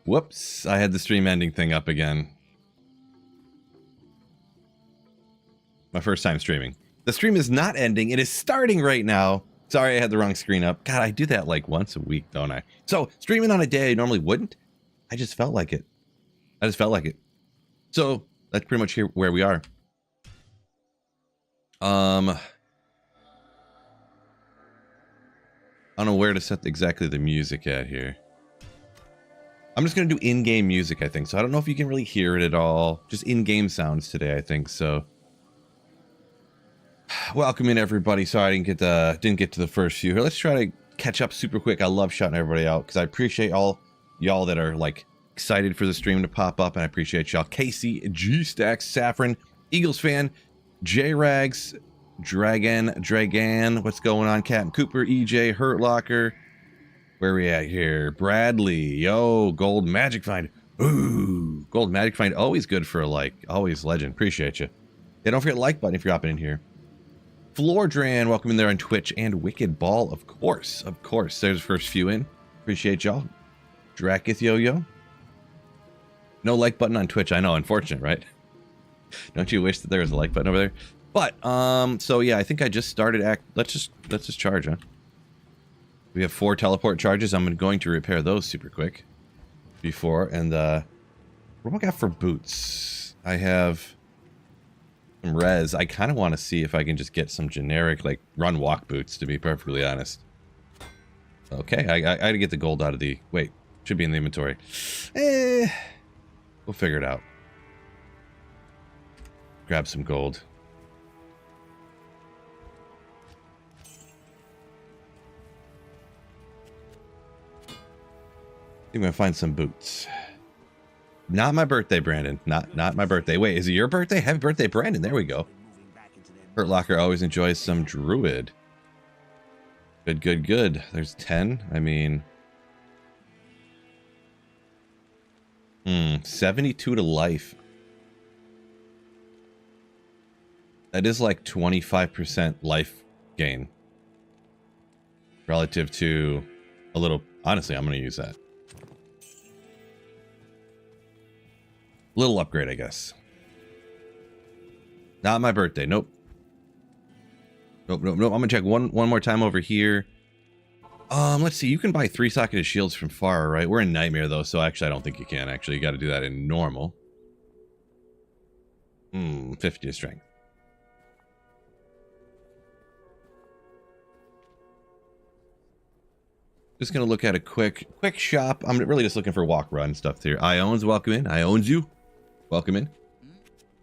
Whoops, I had the stream ending thing up again. My first time streaming. The stream is not ending, it is starting right now. Sorry, I had the wrong screen up. God, I do that like once a week, don't I? So, streaming on a day I normally wouldn't. I just felt like it. I just felt like it. So, that's pretty much here where we are. I don't know where to set exactly the music at here. I'm just going to do in-game music, I think. So I don't know if you can really hear it at all. Just in-game sounds today, I think. So welcome in, everybody. Sorry I didn't get to the first few here. Let's try to catch up super quick. I love shouting everybody out because I appreciate all y'all that are like excited for the stream to pop up, and I appreciate y'all. Casey, G-Stacks, Saffron, Eagles fan, J-Rags, Dragan, what's going on? Captain Cooper, EJ, Hurt Locker. Where are we at here? Bradley, yo, Gold Magic Find. Ooh, Gold Magic Find, always good for a like, always legend. Appreciate you. Yeah, don't forget the like button if you're hopping in here. Floordran, welcome in there on Twitch, and Wicked Ball, of course. There's the first few in. Appreciate y'all. Drakith Yo-Yo. No like button on Twitch, I know, unfortunate, right? Don't you wish that there was a like button over there? But, so yeah, I think I just started let's just charge, huh? We have 4 teleport charges. I'm going to repair those super quick. Before, and, what do I got for boots? I have some res. I kind of want to see if I can just get some generic, like, run walk boots, to be perfectly honest. Okay, I gotta get the gold out of the, wait, should be in the inventory. We'll figure it out. Grab some gold. I'm gonna find some boots. Not my birthday, Brandon. Not my birthday. Wait, is it your birthday? Happy birthday, Brandon. There we go. Hurt Locker always enjoys some Druid. Good. There's 10. I mean, 72 to life. That is like 25% life gain. Relative to a little, honestly, I'm gonna use that. Little upgrade, I guess. Not my birthday. Nope. Nope. I'm gonna check one more time over here. Let's see. You can buy 3-socketed shields from far, right? We're in Nightmare though, so actually I don't think you can. Actually, you got to do that in normal. 50 strength. Just gonna look at a quick shop. I'm really just looking for walk run stuff here. Iones, welcome in. I owns you. Welcome in.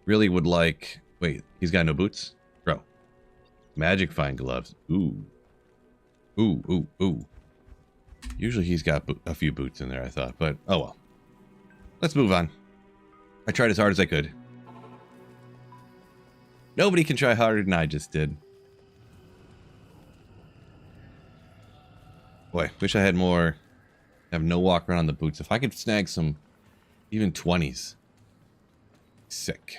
Really would like... Wait, he's got no boots? Bro. Magic Find gloves. Ooh. Ooh. Usually he's got a few boots in there, I thought. But, oh well. Let's move on. I tried as hard as I could. Nobody can try harder than I just did. Boy, wish I had more... I have no walk around on the boots. If I could snag some... Even 20s. Sick.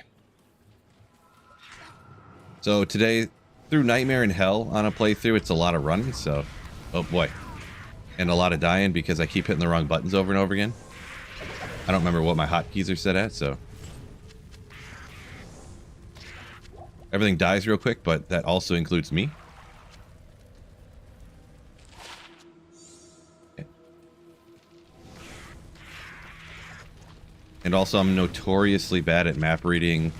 So today, through Nightmare in Hell on a playthrough, it's a lot of running, so... Oh boy. And a lot of dying because I keep hitting the wrong buttons over and over again. I don't remember what my hotkeys are set at, so... Everything dies real quick, but that also includes me. And also, I'm notoriously bad at map reading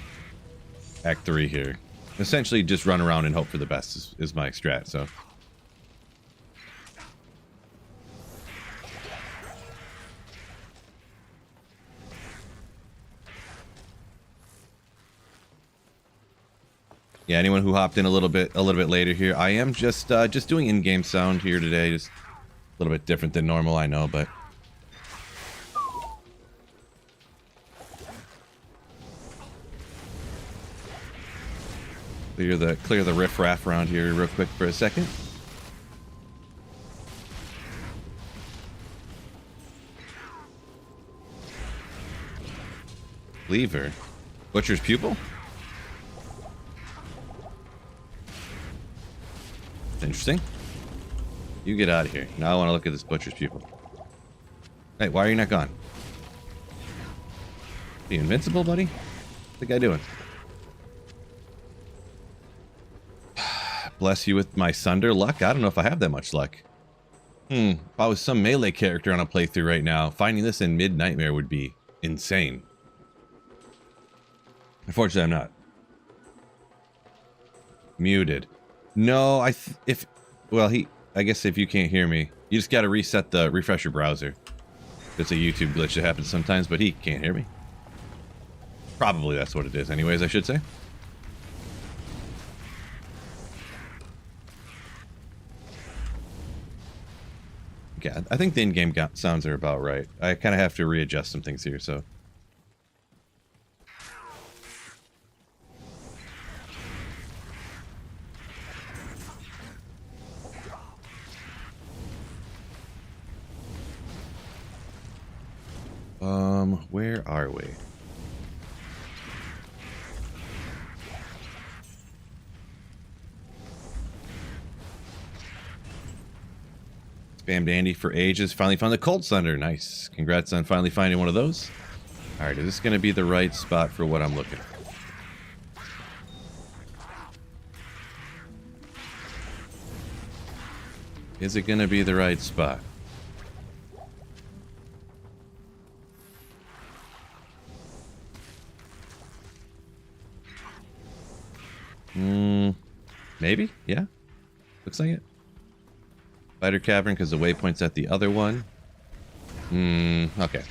Act 3 here. Essentially, just run around and hope for the best is my strat, so. Yeah, anyone who hopped in a little bit later here, I am just doing in-game sound here today, just a little bit different than normal, I know, but. Clear the riff-raff around here real quick for a second. Lever. Butcher's Pupil? Interesting. You get out of here. Now I want to look at this Butcher's Pupil. Hey, why are you not gone? Are you invincible, buddy? What's the guy doing? Bless you with my Sunder luck. I don't know if I have that much luck. If I was some melee character on a playthrough right now, finding this in mid-nightmare would be insane. Unfortunately, I'm not. Muted. No, I guess if you can't hear me, you just got to refresh your browser. It's a YouTube glitch that happens sometimes, but he can't hear me. Probably that's what it is anyways, I should say. Yeah, I think the in-game sounds are about right. I kind of have to readjust some things here, so. Where are we? Spammed Andy for ages. Finally found the Cold Thunder. Nice. Congrats on finally finding one of those. Alright, is this going to be the right spot for what I'm looking for? Is it going to be the right spot? Maybe? Yeah. Looks like it. Spider Cavern, because the waypoint's at the other one. Okay.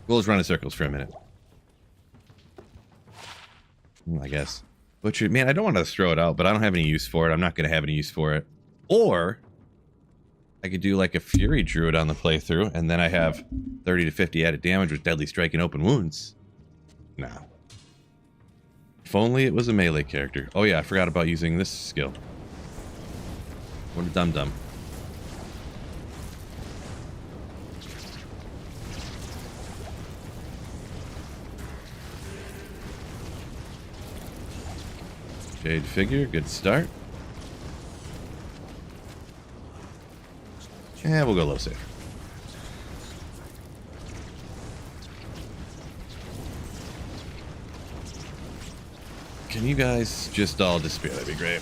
We'll just run in circles for a minute. I guess. Butcher, man, I don't want to throw it out, but I don't have any use for it. I'm not going to have any use for it. Or I could do like a Fury Druid on the playthrough, and then I have 30 to 50 added damage with Deadly Strike and Open Wounds. Nah. If only it was a melee character. Oh yeah, I forgot about using this skill. What a dum-dum. Jade Figure, good start. Yeah, we'll go low save. Can you guys just all disappear? That'd be great.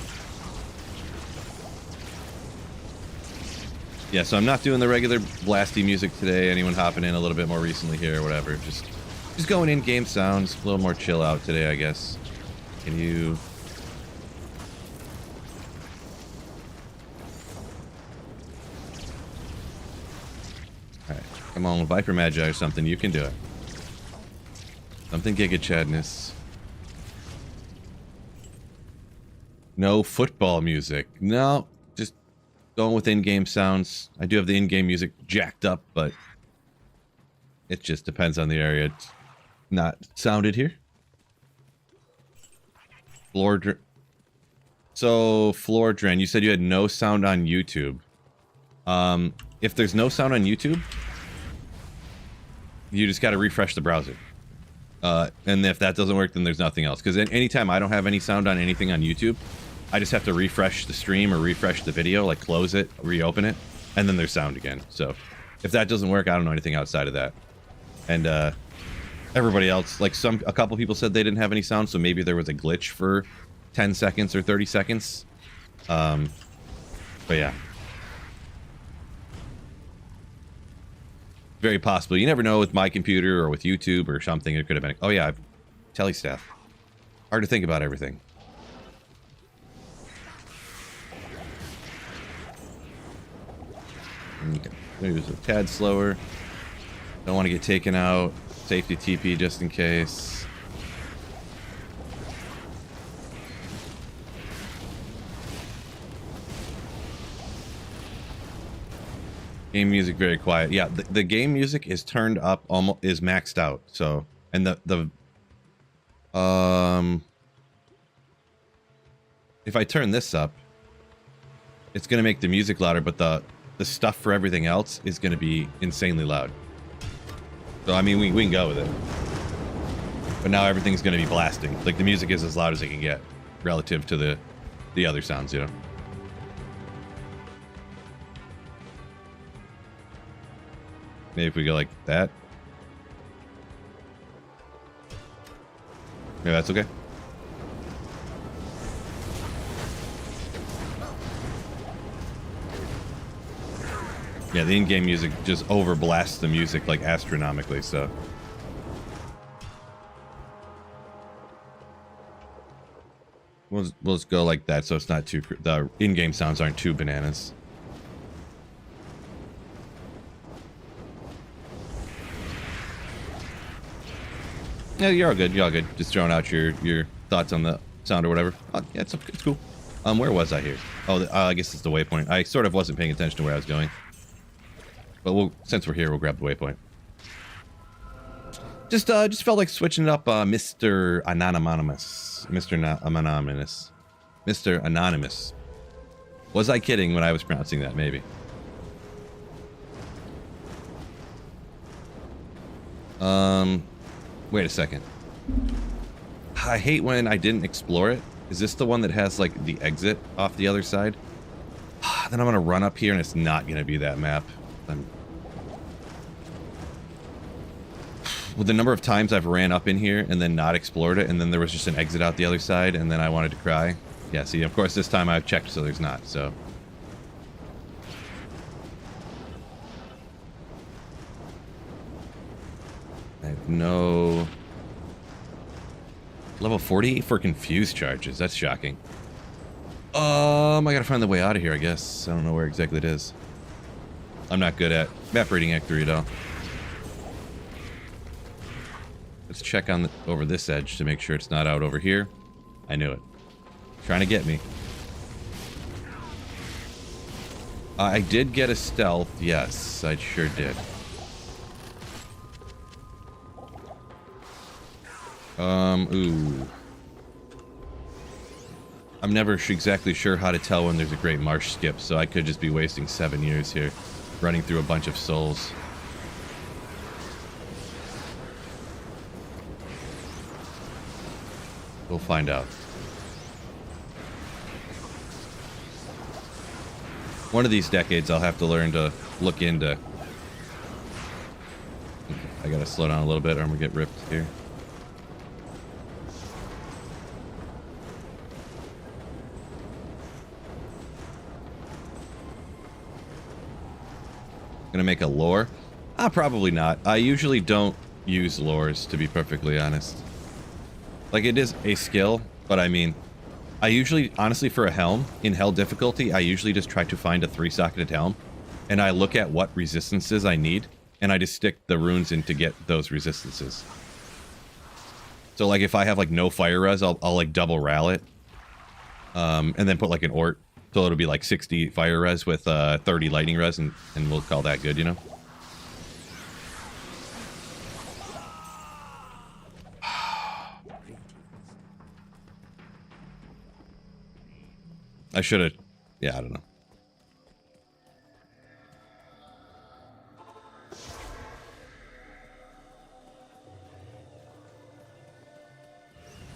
Yeah, so I'm not doing the regular blasty music today. Anyone hopping in a little bit more recently here or whatever. Just going in game sounds. A little more chill out today, I guess. Can you... Alright, come on, Viper Magi or something. You can do it. Something Giga Chadness. No football music. No, just going with in-game sounds. I do have the in-game music jacked up, but it just depends on the area. It's not sounded here. Floor Dren, you said you had no sound on YouTube. If there's no sound on YouTube, you just got to refresh the browser. And if that doesn't work, then there's nothing else. Because anytime I don't have any sound on anything on YouTube, I just have to refresh the stream or refresh the video, like close it, reopen it, and then there's sound again. So if that doesn't work, I don't know anything outside of that. And everybody else, like a couple people said they didn't have any sound, so maybe there was a glitch for 10 seconds or 30 seconds. But yeah. Very possible. You never know with my computer or with YouTube or something. It could have been... Oh yeah, telestaff. Hard to think about everything. Okay. Maybe it's a tad slower. Don't want to get taken out. Safety TP just in case. Game music very quiet. Yeah, the game music is turned up, almost is maxed out. So, and if I turn this up, it's gonna make the music louder, but the stuff for everything else is gonna be insanely loud. So I mean, we can go with it. But now everything's gonna be blasting. Like the music is as loud as it can get relative to the other sounds, you know. Maybe if we go like that. Yeah, that's okay. Yeah, the in-game music just overblasts the music like astronomically, so. We'll just go like that so it's not too... The in-game sounds aren't too bananas. Yeah, you're all good. You're all good. Just throwing out your thoughts on the sound or whatever. Oh, yeah, it's cool. Where was I here? Oh, I guess it's the waypoint. I sort of wasn't paying attention to where I was going. But since we're here, we'll grab the waypoint. Just felt like switching it up, Mr. Anonymous. Mr. Anonymous. Was I kidding when I was pronouncing that? Maybe. Wait a second. I hate when I didn't explore it. Is this the one that has, like, the exit off the other side? Then I'm gonna run up here and it's not gonna be that map. With the number of times I've ran up in here and then not explored it, and then there was just an exit out the other side, and then I wanted to cry. Yeah, see, of course, this time I've checked, so there's not, so. I have no... Level 40 for confused charges. That's shocking. I gotta find the way out of here, I guess. I don't know where exactly it is. I'm not good at map reading Act 3, though. Let's check on over this edge to make sure it's not out over here. I knew it. Trying to get me. I did get a stealth. Yes, I sure did. Ooh. I'm never exactly sure how to tell when there's a great marsh skip, so I could just be wasting 7 years here, running through a bunch of souls. We'll find out. One of these decades, I'll have to learn to look into... I gotta slow down a little bit or I'm gonna get ripped here. Gonna make a lore? Probably not. I usually don't use lores, to be perfectly honest. Like, it is a skill, but I mean, I usually, honestly, for a helm, in hell difficulty, I usually just try to find a 3-socketed helm, and I look at what resistances I need, and I just stick the runes in to get those resistances. So, like, if I have, like, no fire res, I'll like, double ral it, and then put, like, an ort, so it'll be, like, 60 fire res with 30 lightning res, and we'll call that good, you know? I should have... Yeah, I don't know.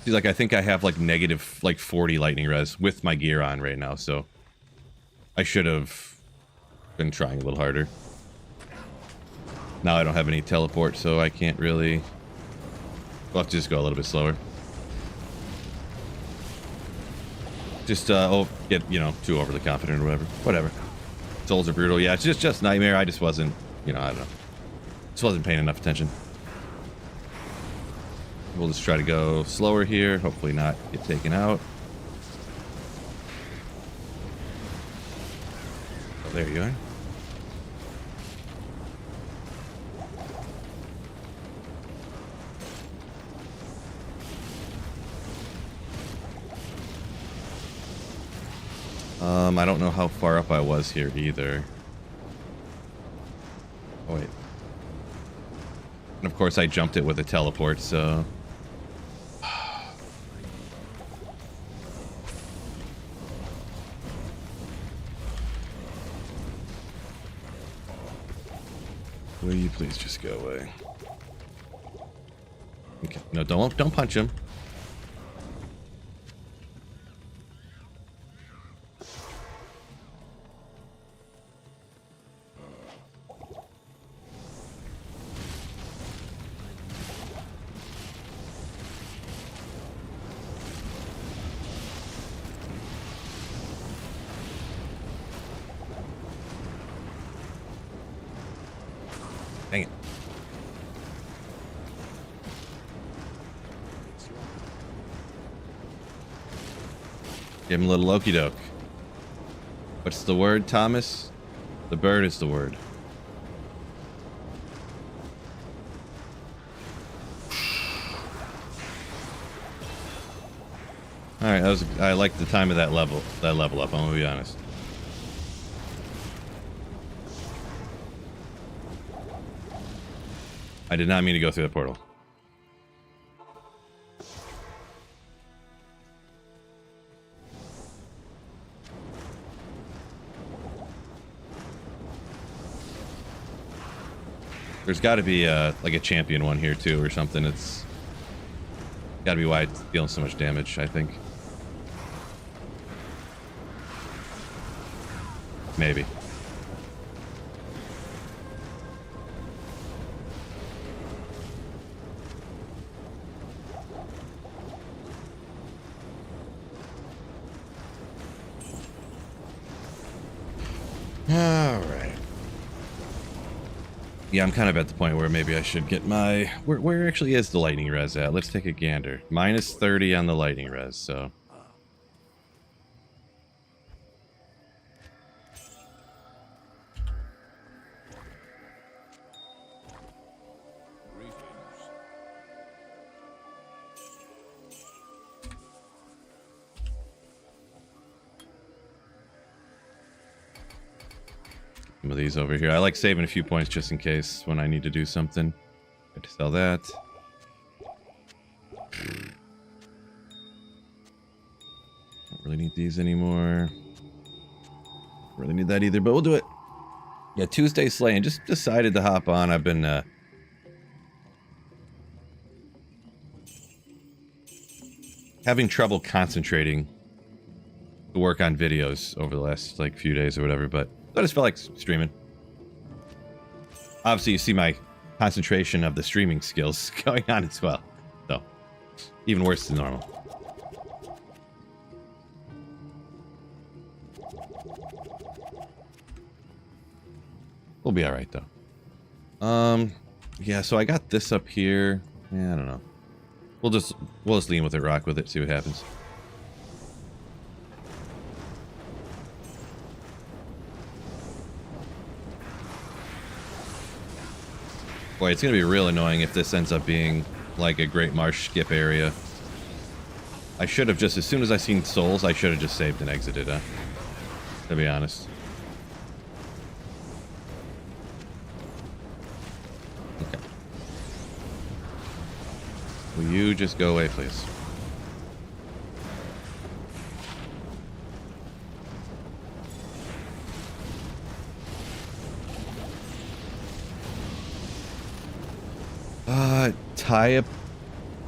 See, like, I think I have, like, negative, like, 40 lightning res with my gear on right now, so... I should have been trying a little harder. Now I don't have any teleport, so I can't really... We'll have to just go a little bit slower. Just, get, you know, too overly confident or whatever. Whatever. Souls are brutal. Yeah, it's just Nightmare. I just wasn't, you know, I don't know. Just wasn't paying enough attention. We'll just try to go slower here. Hopefully not get taken out. Oh, there you are. I don't know how far up I was here either. Oh, wait. And of course I jumped it with a teleport, so... Will you please just go away? Okay. No, don't punch him. Dang it. Give him a little Loki doke. What's the word, Thomas? The bird is the word. All right, I like the time of that level up. I'm gonna be honest. I did not mean to go through the portal. There's got to be like a champion one here too, or something. It's got to be why it's dealing so much damage, I think. Maybe. All right. Yeah, I'm kind of at the point where maybe I should get my... Where actually is the lightning res at? Let's take a gander. Minus 30 on the lightning res, so... Some of these over here. I like saving a few points just in case when I need to do something. Got to sell that. Don't really need these anymore. Don't really need that either, but we'll do it. Yeah, Tuesday slaying. Just decided to hop on. I've been having trouble concentrating to work on videos over the last like few days or whatever, but I just felt like streaming. Obviously, you see my concentration of the streaming skills going on as well. So, even worse than normal. We'll be alright, though. Yeah, so I got this up here. Yeah, I don't know. We'll just lean with it, rock with it, see what happens. Boy, it's going to be real annoying if this ends up being like a Great Marsh skip area. I should have just, as soon as I seen souls, I should have just saved and exited, to be honest. Okay. Will you just go away, please?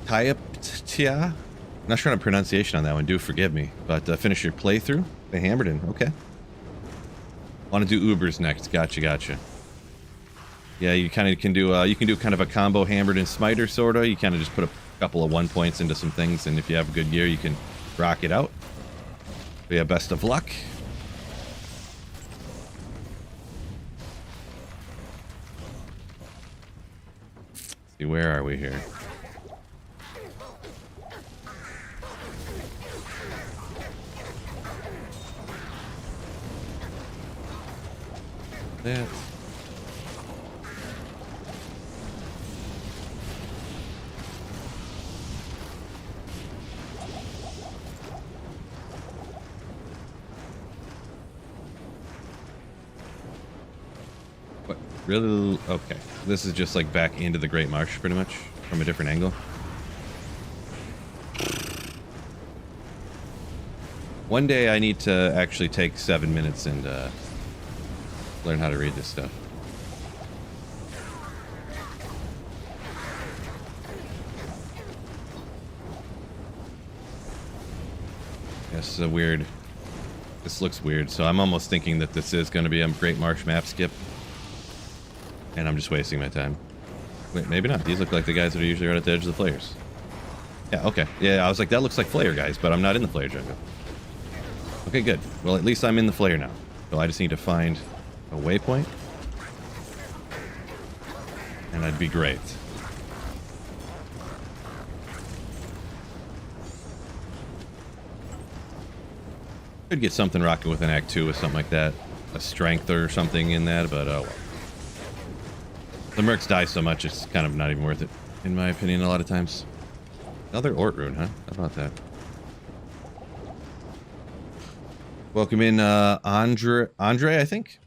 Tyaptia? I'm not sure on pronunciation on that one. Do forgive me. But finish your playthrough. The Hammerden. Okay. Want to do Ubers next. Gotcha. Yeah, you kind of can do. You can do kind of a combo Hammerden Smiter sorta. You kind of just put a couple of 1 points into some things, and if you have a good year, you can rock it out. But yeah, best of luck. See, where are we here? That. What? Really? Okay. This is just like back into the Great Marsh, pretty much, from a different angle. One day I need to actually take 7 minutes and learn how to read this stuff. This is a weird... This looks weird, so I'm almost thinking that this is going to be a Great Marsh map skip. And I'm just wasting my time. Wait, maybe not. These look like the guys that are usually right at the edge of the flares. Yeah, okay. Yeah, I was like, that looks like flare guys, but I'm not in the flare jungle. Okay, good. Well, at least I'm in the flare now. So I just need to find a waypoint. And that'd be great. Could get something rocking with an Act 2 with something like that. A strength or something in that, but oh well. The mercs die so much, it's kind of not even worth it, in my opinion, a lot of times. Another Ort rune, huh? How about that? Welcome in, Andre, I think?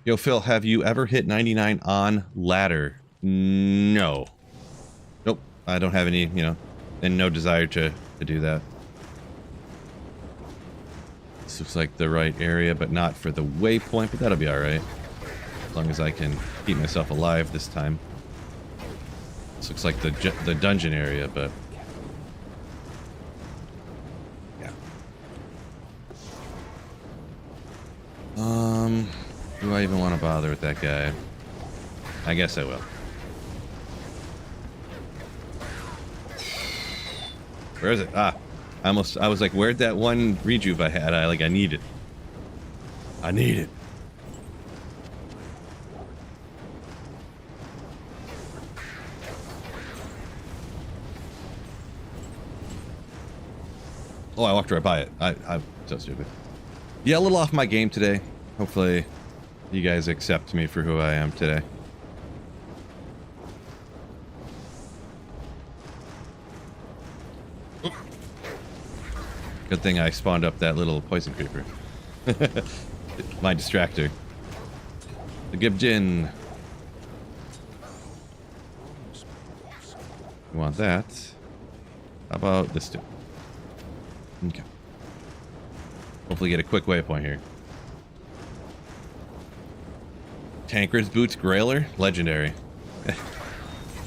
Yo, Phil, have you ever hit 99 on ladder? No. Nope. I don't have any, you know, and no desire to do that. This looks like the right area, but not for the waypoint, but that'll be alright. As long as I can keep myself alive this time. This looks like the dungeon area, but... yeah. Do I even want to bother with that guy? I guess I will. Where is it? Ah. I was like, where'd that one rejuve I had? I need it. I need it. Oh, I walked right by it. I'm so stupid. Yeah, a little off my game today. Hopefully, you guys accept me for who I am today. Good thing I spawned up that little poison creeper. My distractor. The Gibjin. You want that? How about this too? Okay. Hopefully get a quick waypoint here. Tankred's Boots Grailer? Legendary.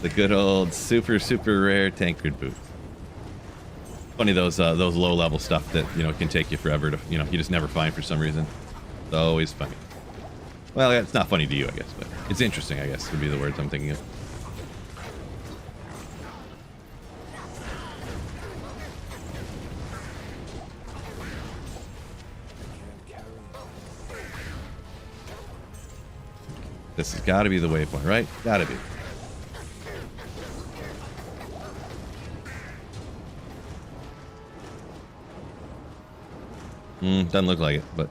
The good old super rare Tankred Boots. Funny those low level stuff that, you know, can take you forever to, you know, you just never find for some reason. It's always funny. Well, it's not funny to you, I guess, but it's interesting, I guess, would be the words I'm thinking of. This has got to be the waypoint, right? Gotta be. Doesn't look like it, but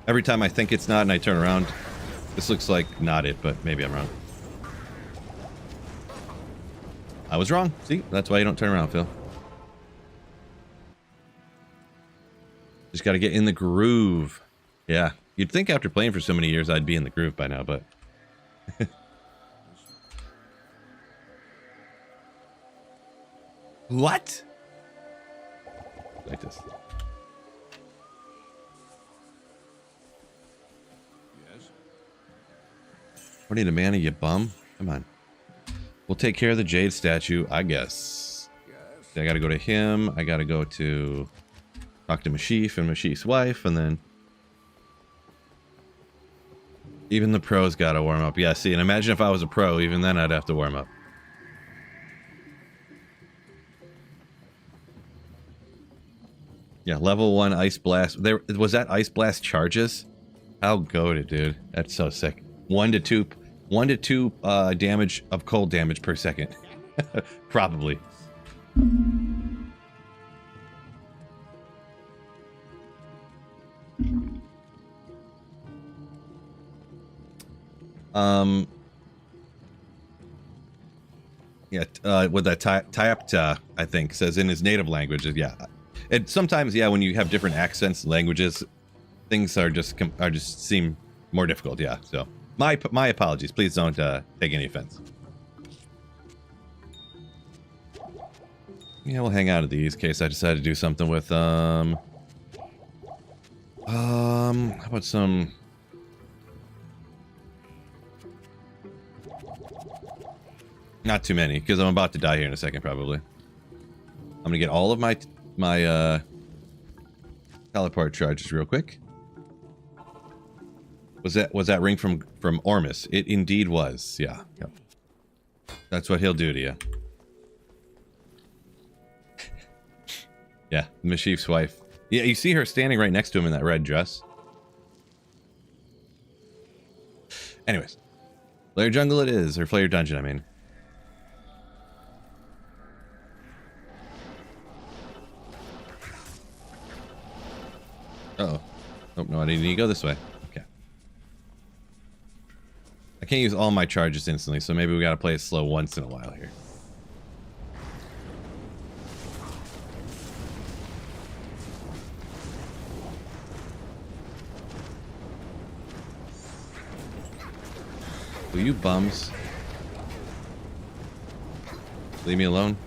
every time I think it's not and I turn around, this looks like not it, but maybe I'm wrong. I was wrong. See, that's why you don't turn around, Phil. Just got to get in the groove. Yeah, you'd think after playing for so many years I'd be in the groove by now, but... What? Like this. What need a mana, you bum? Come on. We'll take care of the Jade statue, I guess. I gotta go to him. I gotta go to... talk to Mashif and Mashif's wife, and then... even the pros gotta warm up. Yeah, see, and imagine if I was a pro, even then I'd have to warm up. Yeah, level 1 Ice Blast. There was that Ice Blast charges? How goated, dude. That's so sick. 1 to 2 damage of cold damage per second. Probably. Yeah, with that Tyapta, I think, says in his native language, yeah. And sometimes, yeah, when you have different accents, languages, things are just seem more difficult, yeah. So, my apologies. Please don't take any offense. Yeah, we'll hang out of these in case I decide to do something with how about some... not too many, because I'm about to die here in a second, probably. I'm gonna get all of my teleport charges real quick. Was that ring from Ormus? It indeed was. Yeah. Yep. That's what he'll do to you. Yeah, Mashif's wife. Yeah, you see her standing right next to him in that red dress. Anyways. Flare jungle it is, or flare dungeon, I mean. Uh-oh. Oh, no, I didn't need to go this way. Okay. I can't use all my charges instantly, so maybe we gotta play it slow once in a while here. Will you bums leave me alone?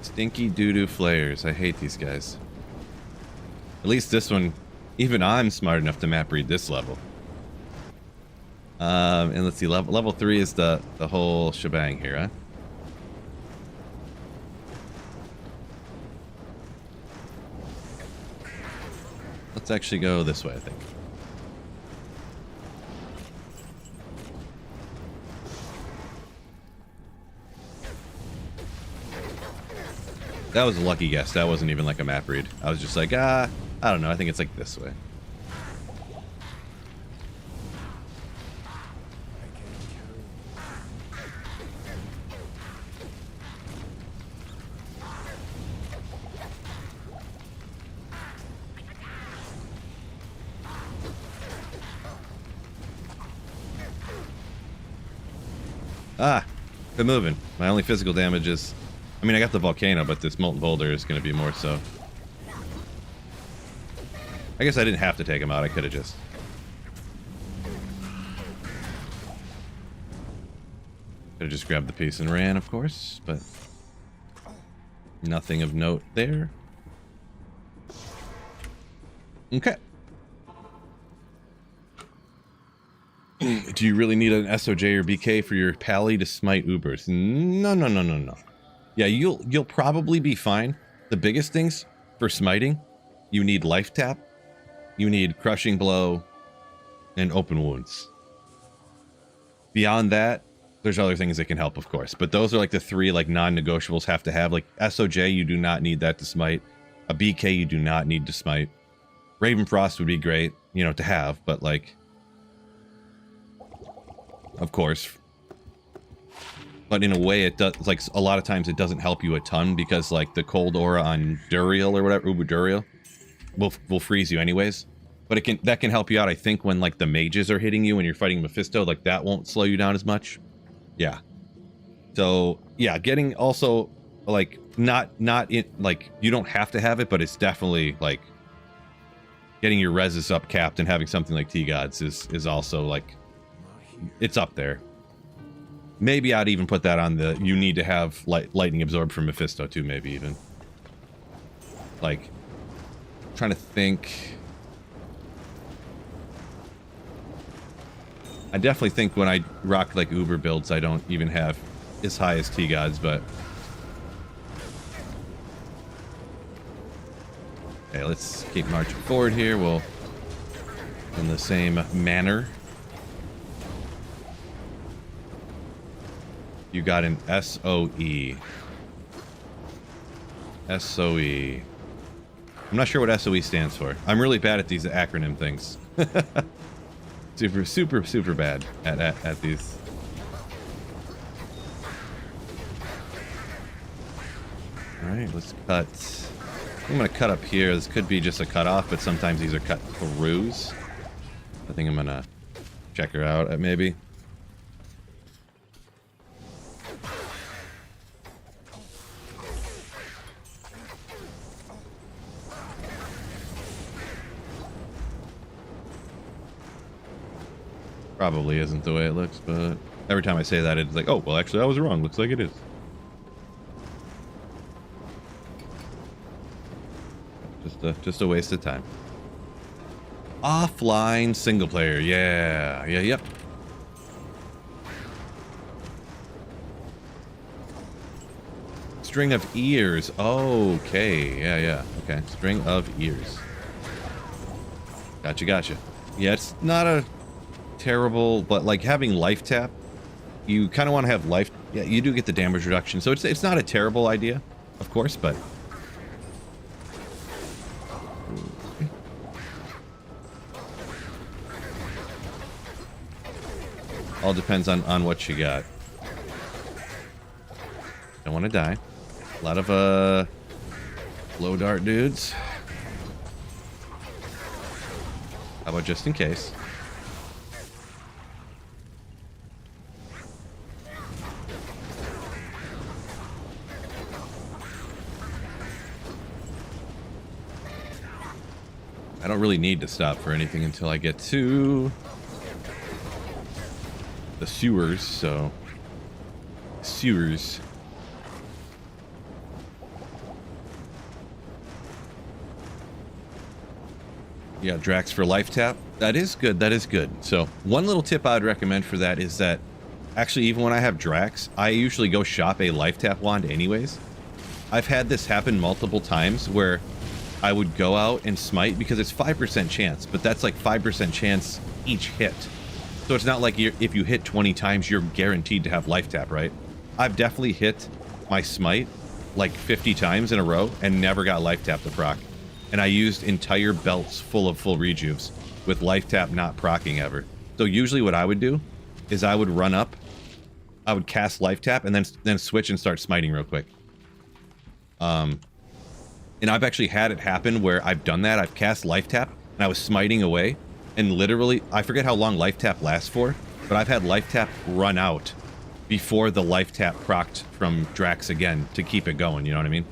Stinky doo-doo flares. I hate these guys. At least this one, even I'm smart enough to map read this level. And let's see, level 3 is the whole shebang here, huh? Let's actually go this way, I think. That was a lucky guess. That wasn't even like a map read. I was just like, I don't know. I think it's like this way. Good moving. My only physical damage is... I mean, I got the volcano, but this molten boulder is going to be more so. I guess I didn't have to take him out. I could have just... Could have just grabbed the piece and ran, of course, but... Nothing of note there. Okay. Do you really need an SOJ or BK for your pally to smite Ubers? No. Yeah, you'll probably be fine. The biggest things for smiting, you need life tap, you need crushing blow, and open wounds. Beyond that, there's other things that can help, of course. But those are like the 3 like non-negotiables have to have. Like SOJ, you do not need that to smite. A BK, you do not need to smite. Raven Frost would be great, you know, to have, but like... Of course. But in a way, it does, like, a lot of times it doesn't help you a ton because, like, the cold aura on Duriel or whatever, Uber Duriel, will freeze you anyways. But that can help you out, I think, when, like, the mages are hitting you when you're fighting Mephisto, like, that won't slow you down as much. Yeah. So, yeah, getting also, like, not in, like, you don't have to have it, but it's definitely, like, getting your reses up capped and having something like T-Gods is also, like, it's up there. Maybe I'd even put that on the, you need to have lightning absorbed from Mephisto too, maybe even. Like, trying to think. I definitely think when I rock like Uber builds, I don't even have as high as T-Gods, but... Okay, let's keep marching forward here. We'll, in the same manner. You got an SOE. SOE. I'm not sure what SOE stands for. I'm really bad at these acronym things. super bad at these. Alright, let's cut. I'm gonna cut up here. This could be just a cut off, but sometimes these are cut throughs. I think I'm gonna check her out maybe. Probably isn't the way it looks, but every time I say that, it's like, oh, well, actually, I was wrong. Looks like it is. Just a waste of time. Offline single player. Yeah. Yep. String of ears. Okay. Yeah. Okay. String of ears. Gotcha. Yeah, it's not a terrible, but like having life tap, you kind of want to have life. Yeah, you do get the damage reduction, so it's not a terrible idea, of course, but All depends on what you got. Don't want to die. A lot of low dart dudes. How about just in case? I don't really need to stop for anything until I get to the sewers, so sewers. Yeah, Drax for life tap. That is good. That is good. So one little tip I'd recommend for that is that actually, even when I have Drax, I usually go shop a life tap wand anyways. I've had this happen multiple times where I would go out and smite because it's 5% chance, but that's like 5% chance each hit. So it's not like if you hit 20 times, you're guaranteed to have life tap, right? I've definitely hit my smite like 50 times in a row and never got life tap to proc. And I used entire belts full of full rejuves with life tap not procking ever. So usually what I would do is I would run up, I would cast life tap and then switch and start smiting real quick. And I've actually had it happen where I've done that. I've cast life tap and I was smiting away and literally, I forget how long life tap lasts for, but I've had life tap run out before the life tap procced from Drax again to keep it going, you know what I mean?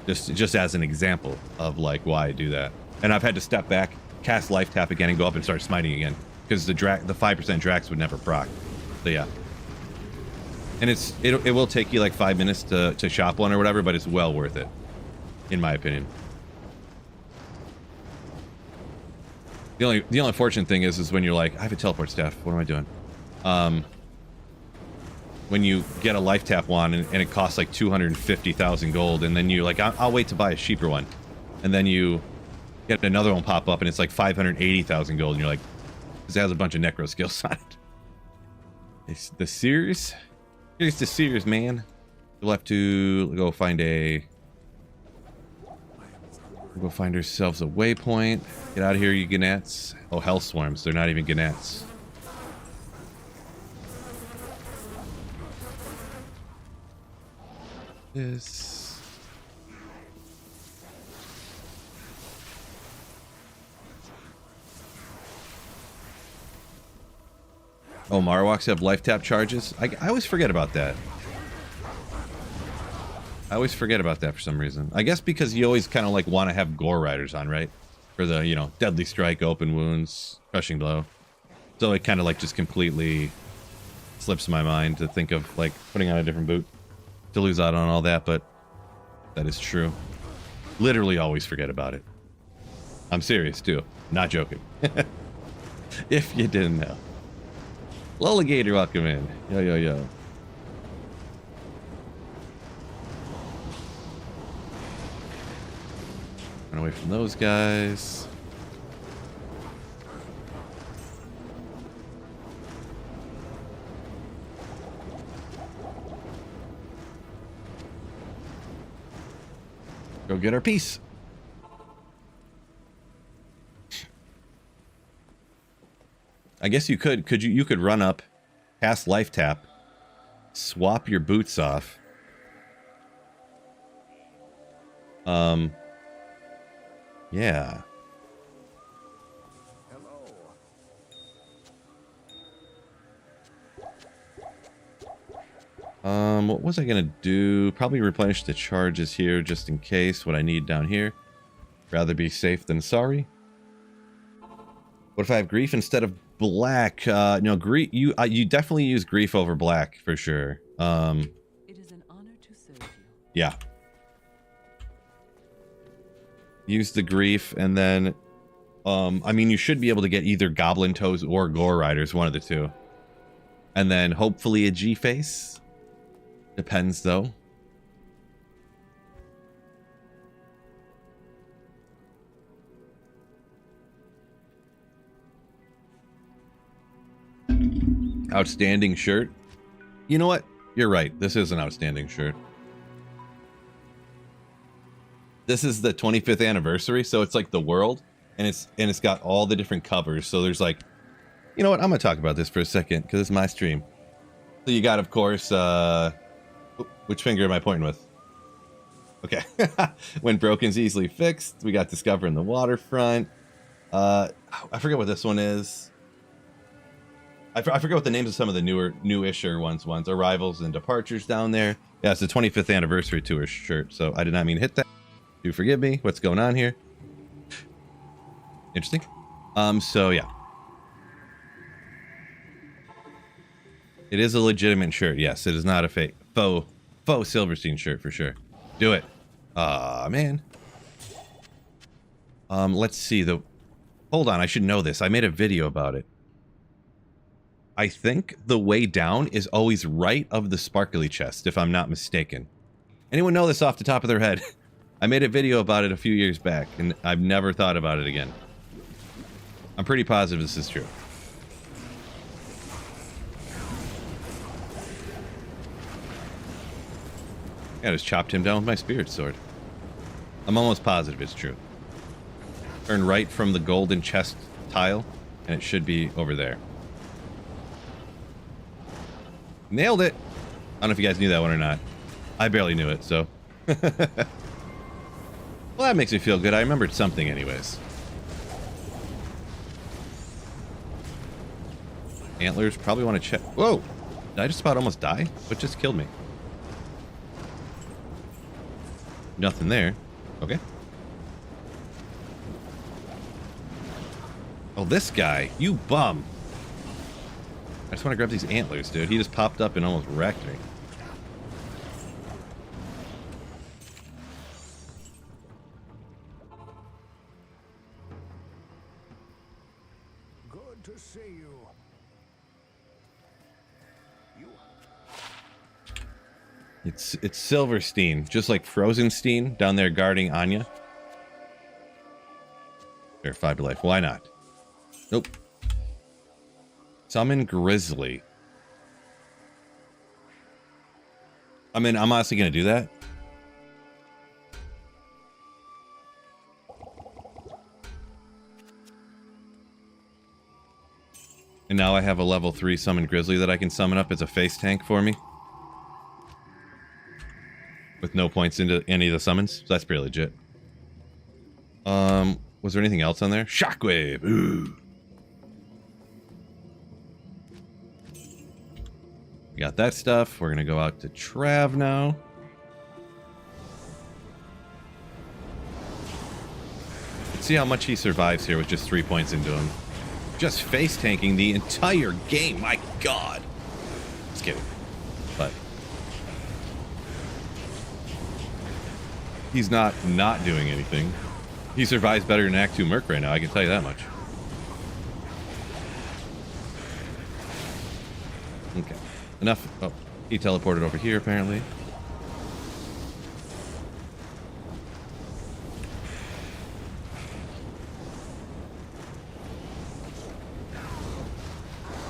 Just as an example of like why I do that. And I've had to step back, cast life tap again and go up and start smiting again because the 5% Drax would never proc. So yeah. And it will take you like 5 minutes to shop one or whatever, but it's well worth it, in my opinion. The only unfortunate thing is when you're like, I have a teleport staff. What am I doing? When you get a life tap wand and it costs like 250,000 gold, and then you're like, I'll wait to buy a cheaper one, and then you get another one pop up and it's like 580,000 gold, and you're like, this has a bunch of necro skills on it. It's the Sears. Here's the Sears, man. We'll have to go find We'll go find ourselves a waypoint. Get out of here, you Gnats. Oh, hell swarms. They're not even Gnats. This. Oh, Marowaks have life tap charges? I always forget about that. I always forget about that for some reason. I guess because you always kind of like want to have Gore Riders on, right? For the, you know, Deadly Strike, Open Wounds, Crushing Blow. So it kind of like just completely slips my mind to think of like putting on a different boot to lose out on all that, but that is true. Literally always forget about it. I'm serious too. Not joking. If you didn't know. Lulligator, welcome in. Yo, yo, yo. Run away from those guys. Go get our piece. I guess you could you could run up, cast life tap, swap your boots off. Yeah. What was I gonna do? Probably replenish the charges here just in case. What I need down here. Rather be safe than sorry. What if I have grief instead of black? No, grief. You definitely use grief over black for sure. It is an honor to serve you. Yeah. Use the grief, and then, I mean, you should be able to get either Goblin Toes or Gore Riders, one of the two. And then hopefully a G-Face. Depends, though. Outstanding shirt. You know what? You're right. This is an outstanding shirt. This is the 25th anniversary, so it's like the world, and it's got all the different covers. So there's like You know what? I'm going to talk about this for a second because it's my stream. So you got, of course, which finger am I pointing with? Okay. When broken's easily fixed. We got Discover in the Waterfront. I forget what this one is. I forget what the names of some of the newisher ones. Arrivals and Departures down there. Yeah, it's the 25th anniversary tour shirt, so I did not mean to hit that. Do forgive me. What's going on here? Interesting. So yeah. It is a legitimate shirt. Yes, it is not a fake faux Silverstein shirt for sure. Do it. Ah, man. Let's see hold on, I should know this. I made a video about it. I think the way down is always right of the sparkly chest, if I'm not mistaken. Anyone know this off the top of their head? I made a video about it a few years back, and I've never thought about it again. I'm pretty positive this is true. Yeah, I just chopped him down with my spirit sword. I'm almost positive it's true. Turn right from the golden chest tile, and it should be over there. Nailed it! I don't know if you guys knew that one or not. I barely knew it, so... Well, that makes me feel good. I remembered something anyways. Antlers, probably want to check... Whoa! Did I just about almost die? What just killed me? Nothing there. Okay. Oh, this guy. You bum. I just want to grab these antlers, dude. He just popped up and almost wrecked me. Good to see you. It's Silverstein, just like Frozenstein down there guarding Anya. There, 5 to life. Why not? Nope. Summon Grizzly. I mean, I'm honestly gonna do that. And now I have a level 3 Summon Grizzly that I can summon up as a face tank for me. With no points into any of the summons. So that's pretty legit. Was there anything else on there? Shockwave! Ooh. We got that stuff. We're gonna go out to Trav now. Let's see how much he survives here with just 3 points into him. Just face tanking the entire game. My God. Just kidding. But he's not doing anything. He survives better than Act 2 Merc right now, I can tell you that much. Okay. Enough. Oh, he teleported over here apparently.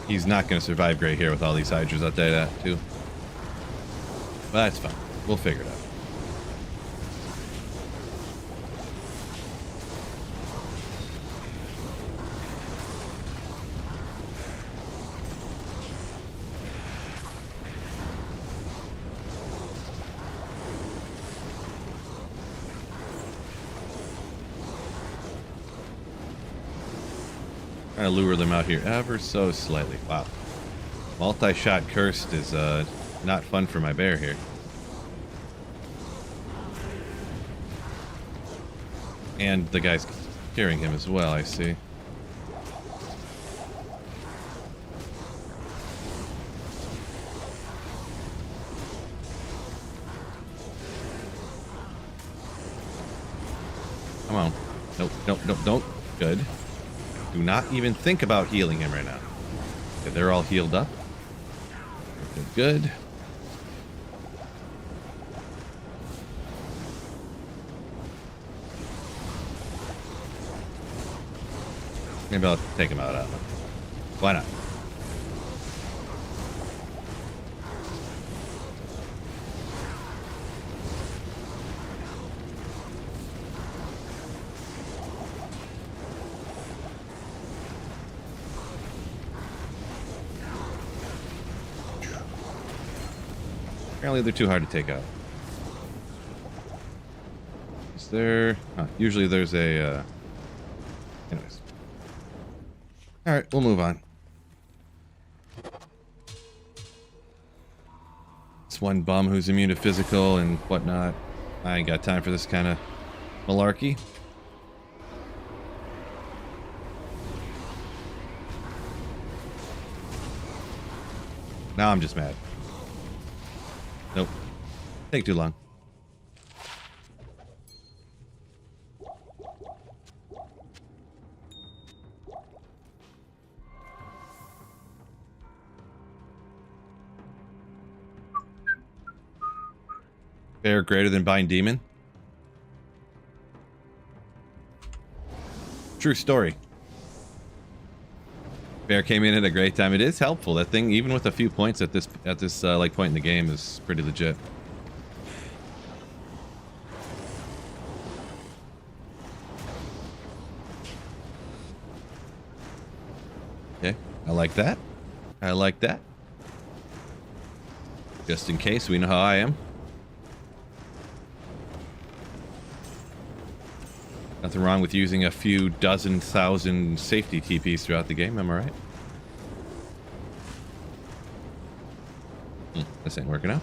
He's not going to survive great here with all these Hydras, I'll tell you that too. But that's fine. We'll figure it out. Trying to lure them out here ever so slightly. Wow. Multi-shot cursed is not fun for my bear here. And the guy's carrying him as well, I see. Come on. Nope, nope, nope, don't. Good. Do not even think about healing him right now. Okay, they're all healed up. Good, good. Maybe I'll take him out. Why not? Apparently they're too hard to take out. Is there... usually there's a... Anyways. Alright, we'll move on. It's one bum who's immune to physical and whatnot. I ain't got time for this kind of malarkey. Now I'm just mad. Nope. Take too long. Bear greater than Bind Demon? True story. Bear came in at a great time. It is helpful. That thing, even with a few points at this like point in the game, is pretty legit. Okay, I like that. I like that. Just in case, we know how I am. Nothing wrong with using a few dozen thousand safety TPs throughout the game, am I right? This ain't working out.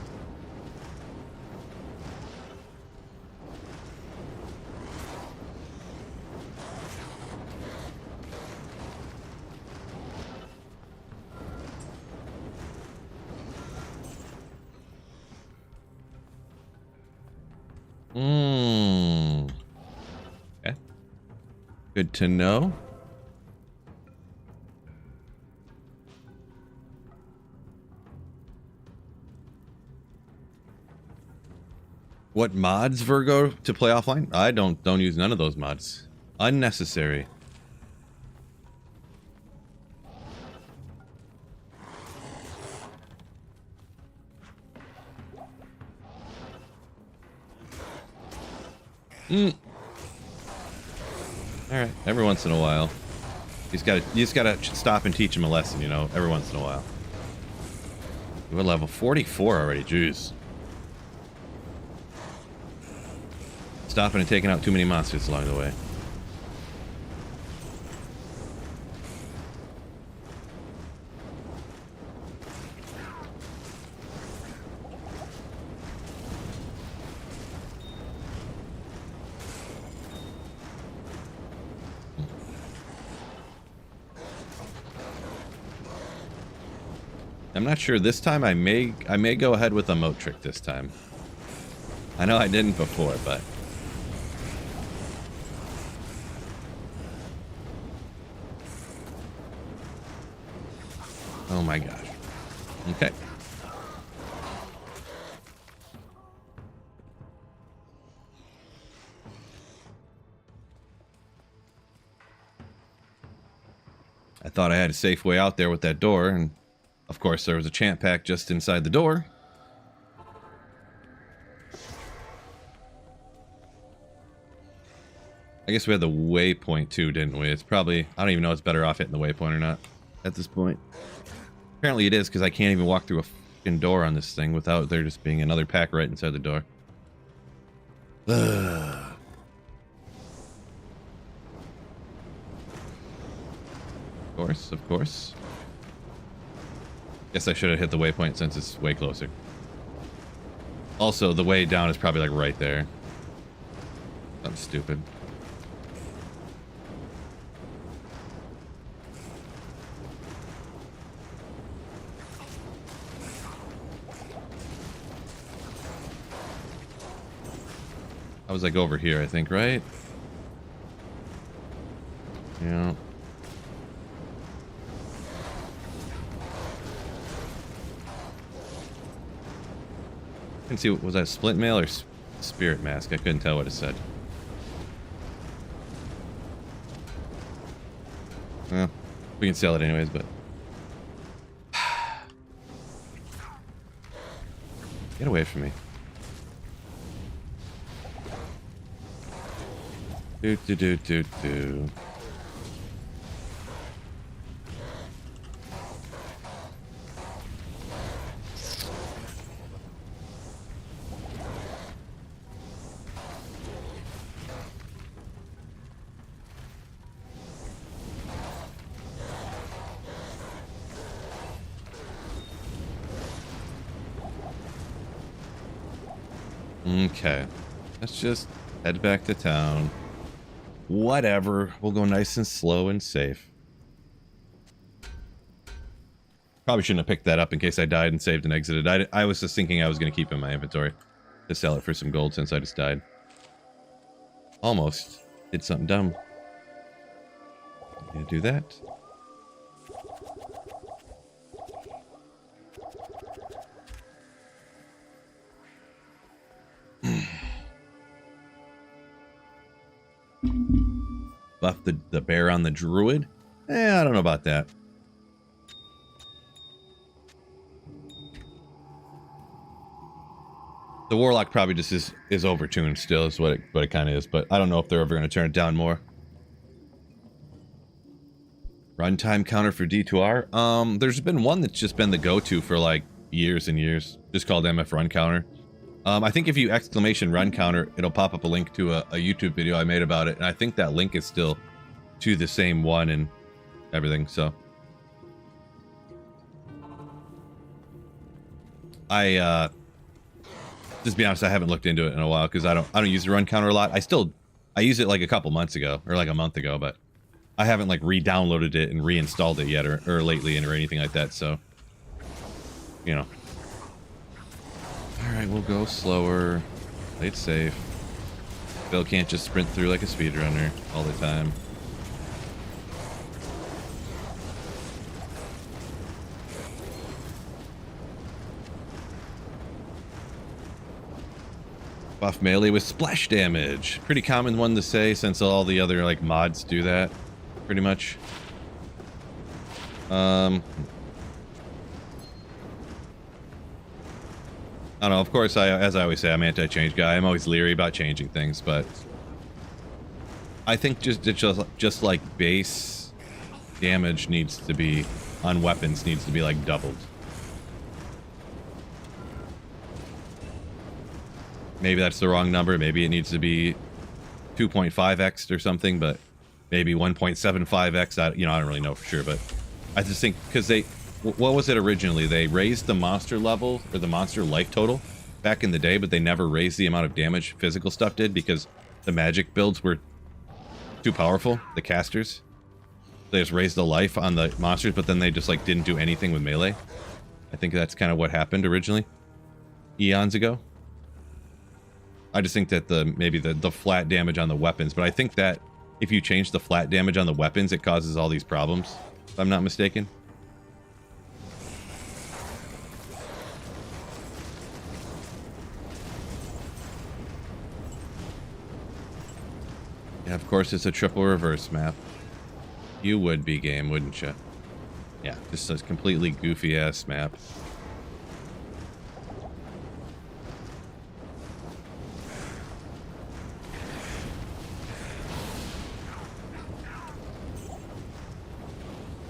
Okay. Good to know. What mods, Virgo, to play offline? I don't use none of those mods. Unnecessary. Alright, every once in a while. You just gotta stop and teach him a lesson, you know, every once in a while. We're level 44 already, jeez. Stopping and taking out too many monsters along the way. I'm not sure this time. I may go ahead with a moat trick this time. I know I didn't before, but oh my gosh. Okay. I thought I had a safe way out there with that door, and of course there was a champ pack just inside the door. I guess we had the waypoint too, didn't we? It's probably... I don't even know if it's better off hitting the waypoint or not at this point. Apparently it is, because I can't even walk through a fucking door on this thing without there just being another pack right inside the door. Ugh. Of course, of course. Guess I should have hit the waypoint since it's way closer. Also, the way down is probably like right there. I'm stupid. I was like over here, I think, right? Yeah. I can see, was that splint mail or spirit mask? I couldn't tell what it said. Well, we can sell it anyways, but get away from me. Do. Okay. Let's just head back to town. Whatever. We'll go nice and slow and safe. Probably shouldn't have picked that up in case I died and saved and exited. I was just thinking I was going to keep it in my inventory to sell it for some gold since I just died. Almost did something dumb. Gonna do that. Buff the bear on the druid? I don't know about that. The warlock probably just is overtuned still, is what it kind of is, but I don't know if they're ever going to turn it down more. Runtime counter for D2R? There's been one that's just been the go-to for like years and years, just called MF Run Counter. I think if you exclamation run counter, it'll pop up a link to a YouTube video I made about it, and I think that link is still to the same one and everything, so. Just be honest, I haven't looked into it in a while because I don't use the run counter a lot. I used it like a couple months ago or like a month ago, but I haven't like re-downloaded it and reinstalled it yet or lately or anything like that. So, you know. All right, we'll go slower. Play it safe. Bill can't just sprint through like a speedrunner all the time. Buff melee with splash damage. Pretty common one to say since all the other like mods do that, pretty much. I don't know. Of course, as I always say, I'm anti-change guy. I'm always leery about changing things, but I think just like base damage needs to be on weapons needs to be like doubled. Maybe that's the wrong number. Maybe it needs to be 2.5x or something, but maybe 1.75x. I don't really know for sure, but I just think because what was it originally? They raised the monster level or the monster life total back in the day, but they never raised the amount of damage physical stuff did because the magic builds were too powerful, the casters. They just raised the life on the monsters, but then they just like didn't do anything with melee. I think that's kind of what happened originally, eons ago. I just think that maybe the flat damage on the weapons, but I think that if you change the flat damage on the weapons, it causes all these problems, if I'm not mistaken. Yeah, of course it's a triple reverse map. You would be game, wouldn't you? Yeah, just a completely goofy ass map.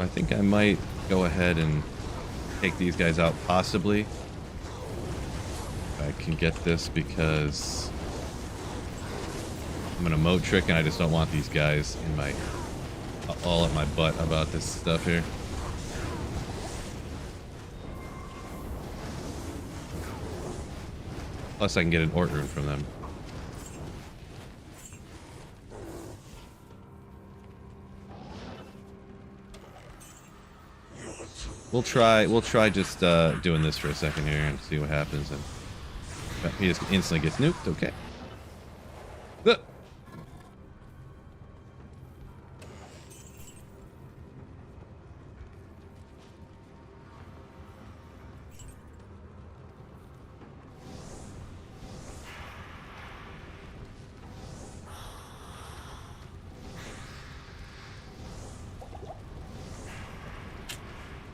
I think I might go ahead and take these guys out, possibly. If I can get this, because I'm an emote trick and I just don't want these guys in my all at my butt about this stuff here. Plus I can get an Ort rune from them. We'll try just doing this for a second here and see what happens. And he just instantly gets nuked. Okay.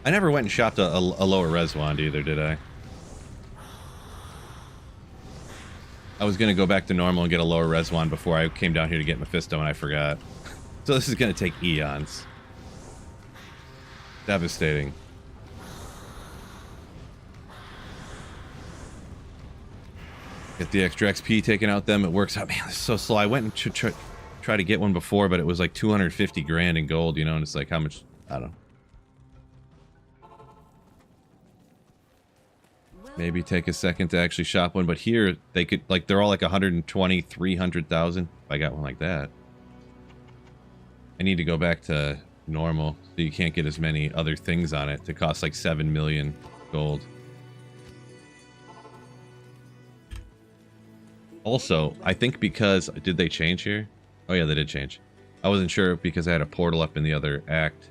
I never went and shopped a lower res wand either, did I? I was going to go back to normal and get a lower res wand before I came down here to get Mephisto, and I forgot. So this is going to take eons. Devastating. Get the extra XP taken out them. It works out. Man, this is so slow. I went and try to get one before, but it was like 250 grand in gold, you know, and it's like how much? I don't know. Maybe take a second to actually shop one, but here they could, like, they're all like 120, 300,000. If I got one like that. I need to go back to normal, so you can't get as many other things on it to cost like 7 million gold. Also, I think because, did they change here? Oh yeah, they did change. I wasn't sure because I had a portal up in the other act.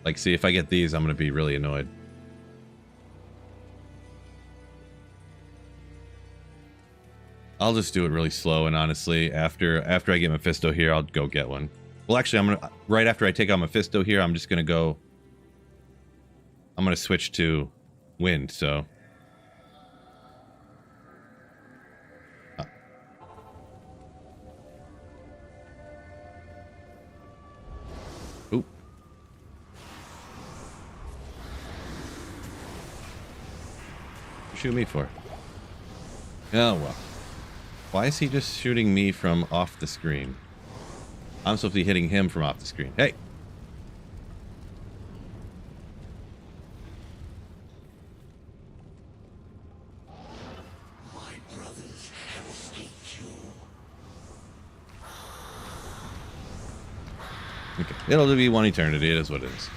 Like, see, if I get these, I'm going to be really annoyed. I'll just do it really slow, and honestly, after I get Mephisto here, I'll go get one. Well, actually, I'm gonna, right after I take out Mephisto here, I'm just gonna go. I'm gonna switch to Wind. So. Oop. What you shoot me for? Oh well. Why is he just shooting me from off the screen? I'm supposed to be hitting him from off the screen. Hey! My brothers have escaped you. Okay. It'll be one eternity. It is what it is.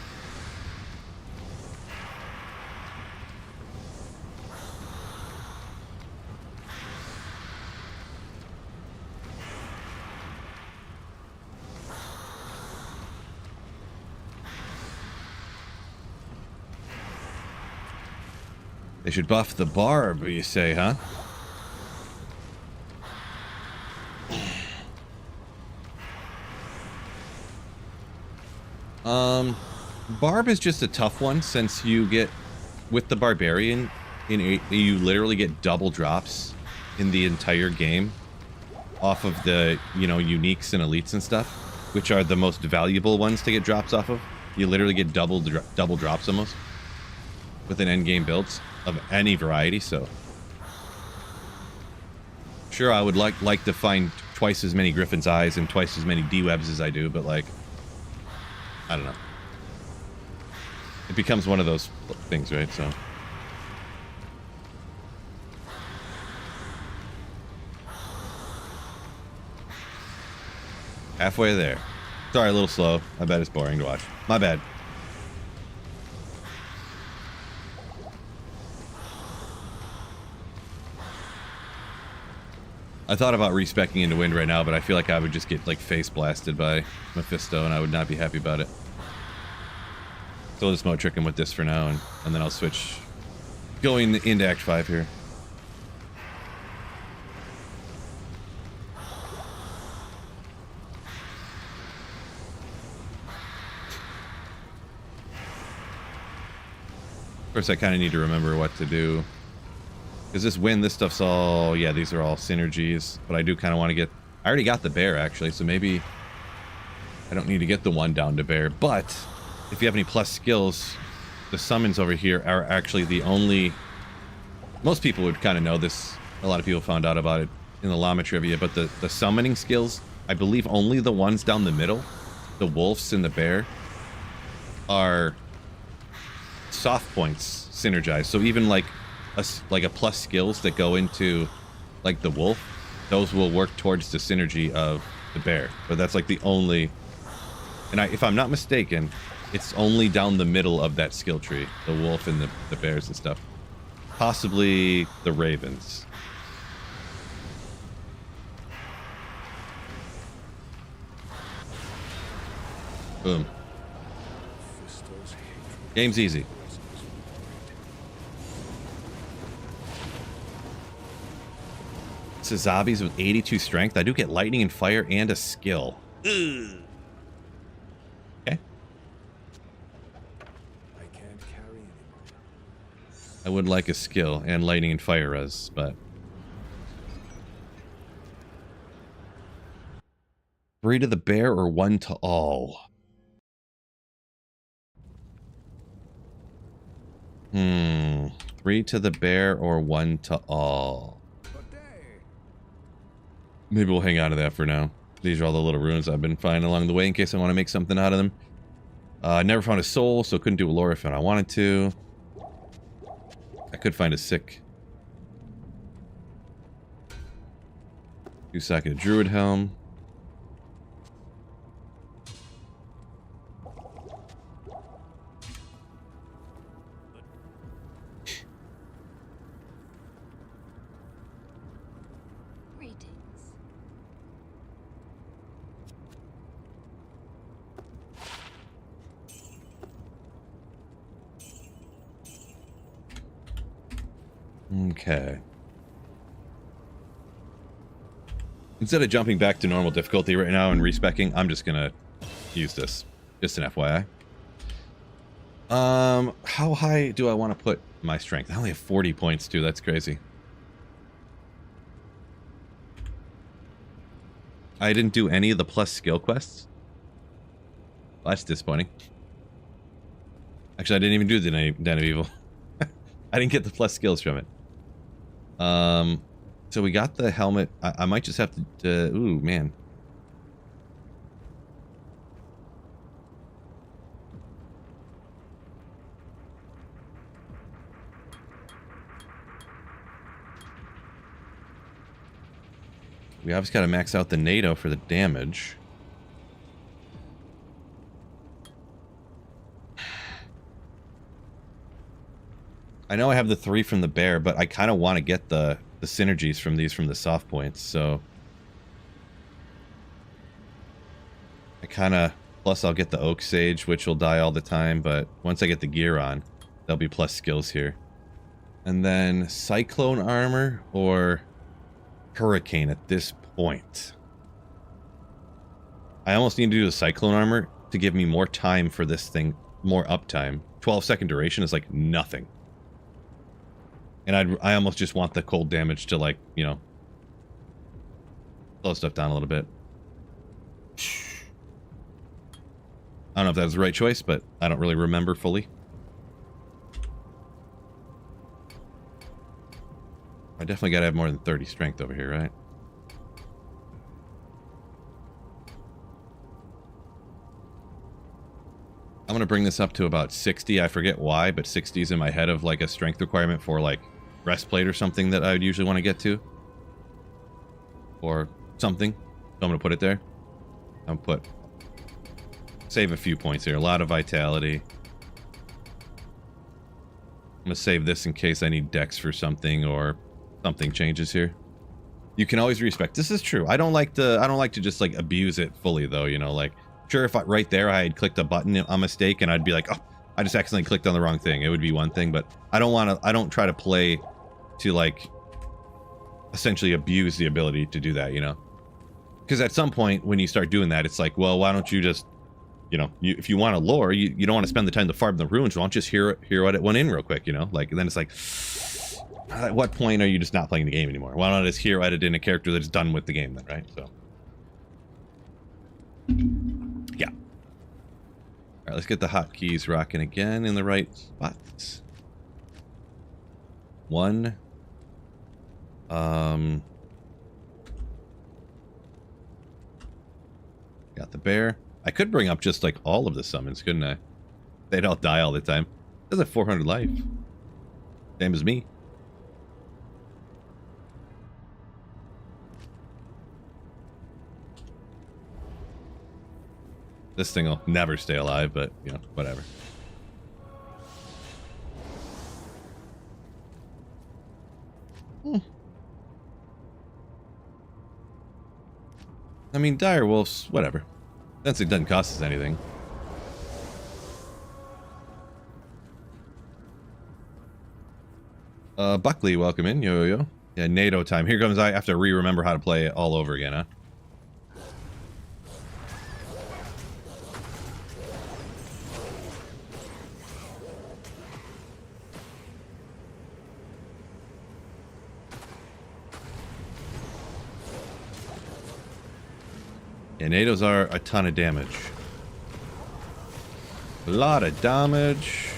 They should buff the barb, you say, huh? Barb is just a tough one since you get, with the barbarian, you literally get double drops in the entire game off of the, you know, uniques and elites and stuff, which are the most valuable ones to get drops off of. You literally get double drops almost within endgame builds of any variety. So sure, I would like to find twice as many Griffin's Eyes and twice as many D-Webs as I do, but like, I don't know. It becomes one of those things, right? So halfway there. Sorry, a little slow. I bet it's boring to watch. My bad. I thought about respecking into Wind right now, but I feel like I would just get like face blasted by Mephisto, and I would not be happy about it. So I'll just mode trick him with this for now, and then I'll switch going into Act 5 here. Of course, I kind of need to remember what to do. Because this Wind, this stuff's all... Yeah, these are all synergies. But I do kind of want to get... I already got the bear, actually, so maybe I don't need to get the one down to bear. But if you have any plus skills, the summons over here are actually the only... Most people would kind of know this. A lot of people found out about it in the llama trivia. But the summoning skills, I believe only the ones down the middle, the wolves and the bear, are soft points synergized. So even like a plus skills that go into like the wolf, those will work towards the synergy of the bear. But that's like the only, and if I'm not mistaken, it's only down the middle of that skill tree, the wolf and the bears and stuff. Possibly the ravens. Boom. Game's easy. Zombies with 82 strength. I do get lightning and fire and a skill. Ugh. Okay. I can't carry anymore. I would like a skill and lightning and fire res, but 3 to the bear or 1 to all. 3 to the bear or 1 to all. Maybe we'll hang on to that for now. These are all the little runes I've been finding along the way in case I want to make something out of them. I never found a soul, so couldn't do a lore if I wanted to. I could find a sick 2-second Druid helm. Okay. Instead of jumping back to normal difficulty right now and respecking, I'm just gonna use this. Just an FYI. How high do I want to put my strength? I only have 40 points too. That's crazy. I didn't do any of the plus skill quests. Well, that's disappointing. Actually, I didn't even do the Den of Evil. I didn't get the plus skills from it. So we got the helmet. I might just have to, ooh, man. We obviously got to max out the NATO for the damage. I know I have the 3 from the bear, but I kind of want to get the synergies from these from the soft points, so I kind of, plus I'll get the oak sage, which will die all the time, but once I get the gear on, there'll be plus skills here. And then cyclone armor or hurricane at this point. I almost need to do the cyclone armor to give me more time for this thing, more uptime. 12-second duration is like nothing. And I almost just want the cold damage to, like, you know, slow stuff down a little bit. I don't know if that was the right choice, but I don't really remember fully. I definitely gotta have more than 30 strength over here, right? I'm gonna bring this up to about 60. I forget why, but 60 is in my head of like a strength requirement for like breastplate or something that I would usually want to get to. Or something. So I'm gonna put it there. I'm gonna save a few points here. A lot of vitality. I'm gonna save this in case I need dex for something or something changes here. You can always respec. This is true. I don't like to just like abuse it fully though, you know, like sure if right there I had clicked a button on mistake and I'd be like, oh, I just accidentally clicked on the wrong thing. It would be one thing, but I don't try to play to like essentially abuse the ability to do that, you know? Because at some point when you start doing that, it's like, well, why don't you just, you know, if you want to lore, you don't want to spend the time to farm the runes, why don't you just hero edit one in real quick, you know? Like, and then it's like, at what point are you just not playing the game anymore? Why don't I just hero edit in a character that's done with the game then, right? So, yeah. All right, let's get the hotkeys rocking again in the right spots. 1. Got the bear. I could bring up just like all of the summons, couldn't I? They'd all die all the time. Does have 400 life. Same as me. This thing will never stay alive, but, you know, whatever. I mean, dire wolves, whatever. Since it doesn't cost us anything. Buckley, welcome in. Yo. Yeah, NATO time. Here comes I have to remember how to play it all over again, huh? Yeah, NATOs are a ton of damage. A lot of damage.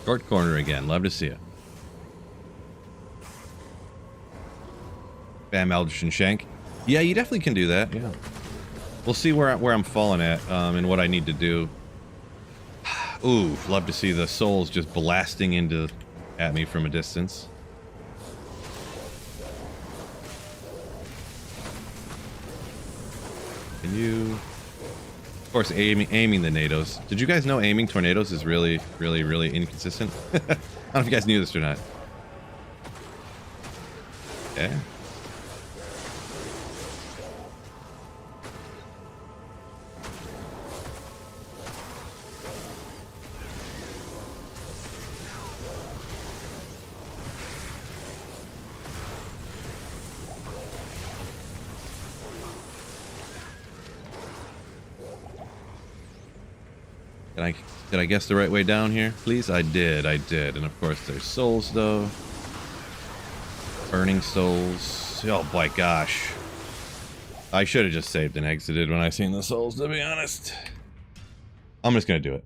Short corner again. Love to see it. Bam, Eldritch and Shank. Yeah, you definitely can do that. Yeah. We'll see where I'm falling at and what I need to do. Ooh, love to see the souls just blasting into at me from a distance. Can you... Of course, aiming the tornadoes. Did you guys know aiming tornadoes is really, really, really inconsistent? I don't know if you guys knew this or not. Okay. Did I guess the right way down here, please? I did. And of course there's souls, though. Burning souls. Oh my gosh. I should have just saved and exited when I seen the souls, to be honest. I'm just gonna do it.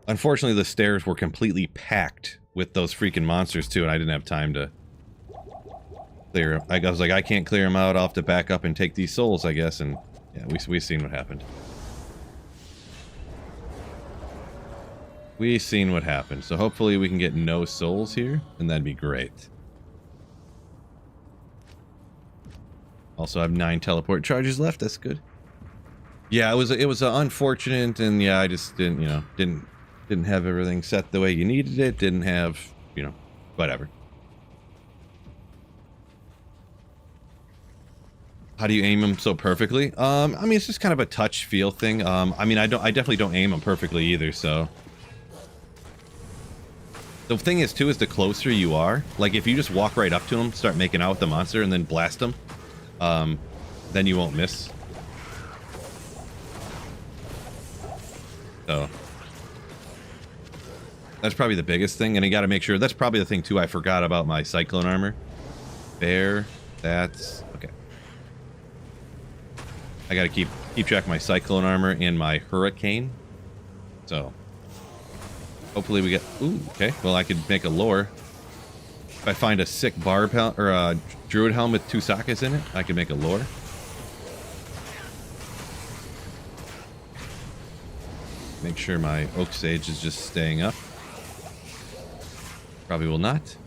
Unfortunately, the stairs were completely packed with those freaking monsters, too, and I didn't have time to clear them. I was like, I can't clear them out. I'll have to back up and take these souls, I guess, and yeah, we've seen what happened. We've seen what happened, so hopefully we can get no souls here, and that'd be great. Also, I have 9 teleport charges left. That's good. Yeah, it was unfortunate, and yeah, I just didn't, you know, didn't have everything set the way you needed it. Didn't have, you know, whatever. How do you aim them so perfectly? I mean, it's just kind of a touch feel thing. I mean, I definitely don't aim them perfectly either, so. The thing is, too, is the closer you are, like if you just walk right up to them, start making out with the monster, and then blast them, then you won't miss. So that's probably the biggest thing, and you got to make sure. That's probably the thing too. I forgot about my cyclone armor. There, that's okay. I got to keep track of my cyclone armor and my hurricane. So. Hopefully we get... Ooh, okay. Well, I could make a lore. If I find a sick barb helm or a druid helm with 2 sockets in it, I can make a lore. Make sure my oak sage is just staying up. Probably will not.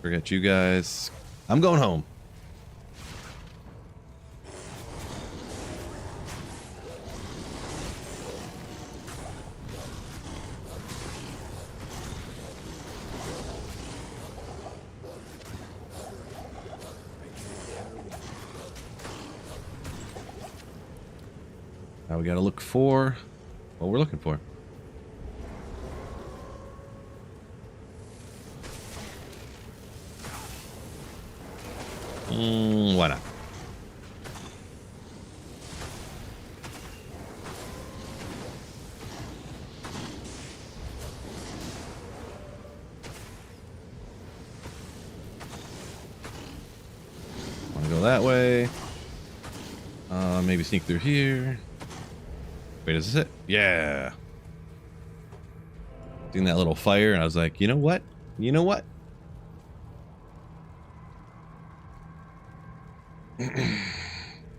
Forget you guys. I'm going home. Now we gotta look for what we're looking for. Why not? Want to go that way? Maybe sneak through here. Wait, is this it? Yeah. Seeing that little fire, and I was like, you know what? You know what?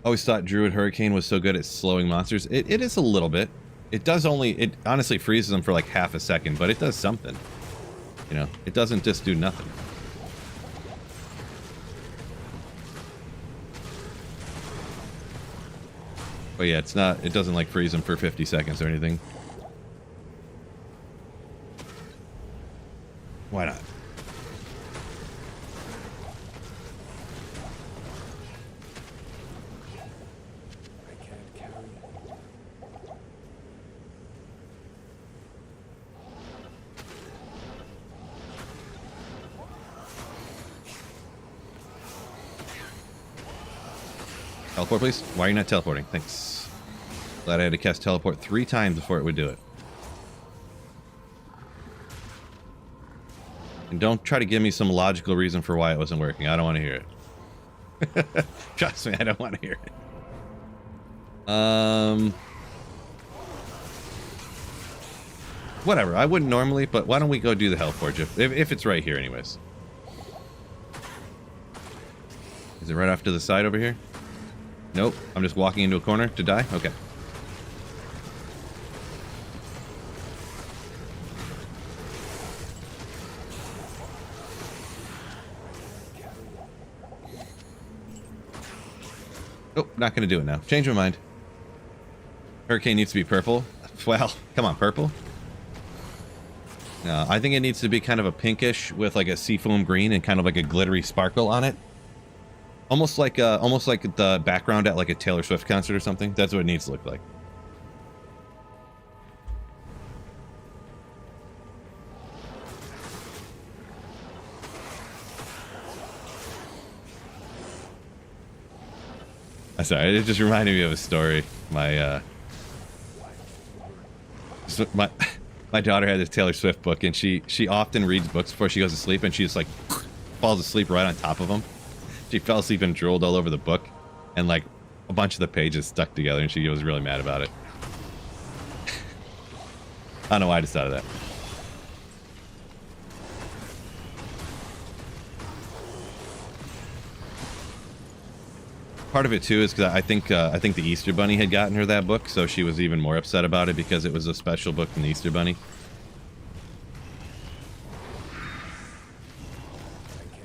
Always thought Druid Hurricane was so good at slowing monsters. It is a little bit. It honestly freezes them for like half a second, but it does something. You know, it doesn't just do nothing. But yeah, it doesn't like freeze them for 50 seconds or anything. Why not? Teleport, please. Why are you not teleporting? Thanks. Glad I had to cast teleport 3 times before it would do it. And don't try to give me some logical reason for why it wasn't working. I don't want to hear it. Trust me, I don't want to hear it. Whatever, I wouldn't normally, but why don't we go do the Hellforge if it's right here anyways. Is it right off to the side over here? Nope, I'm just walking into a corner to die? Okay. Oh, not gonna do it now. Change my mind. Hurricane needs to be purple. Well, come on, purple. No, I think it needs to be kind of a pinkish with like a seafoam green and kind of like a glittery sparkle on it. Almost like the background at like a Taylor Swift concert or something. That's what it needs to look like. I'm sorry, it just reminded me of a story. My daughter had this Taylor Swift book, and she often reads books before she goes to sleep, and she just like falls asleep right on top of them. She fell asleep and drooled all over the book, and like a bunch of the pages stuck together, and she was really mad about it. I don't know why I decided that. Part of it too is because I think the Easter Bunny had gotten her that book, so she was even more upset about it because it was a special book from the Easter Bunny.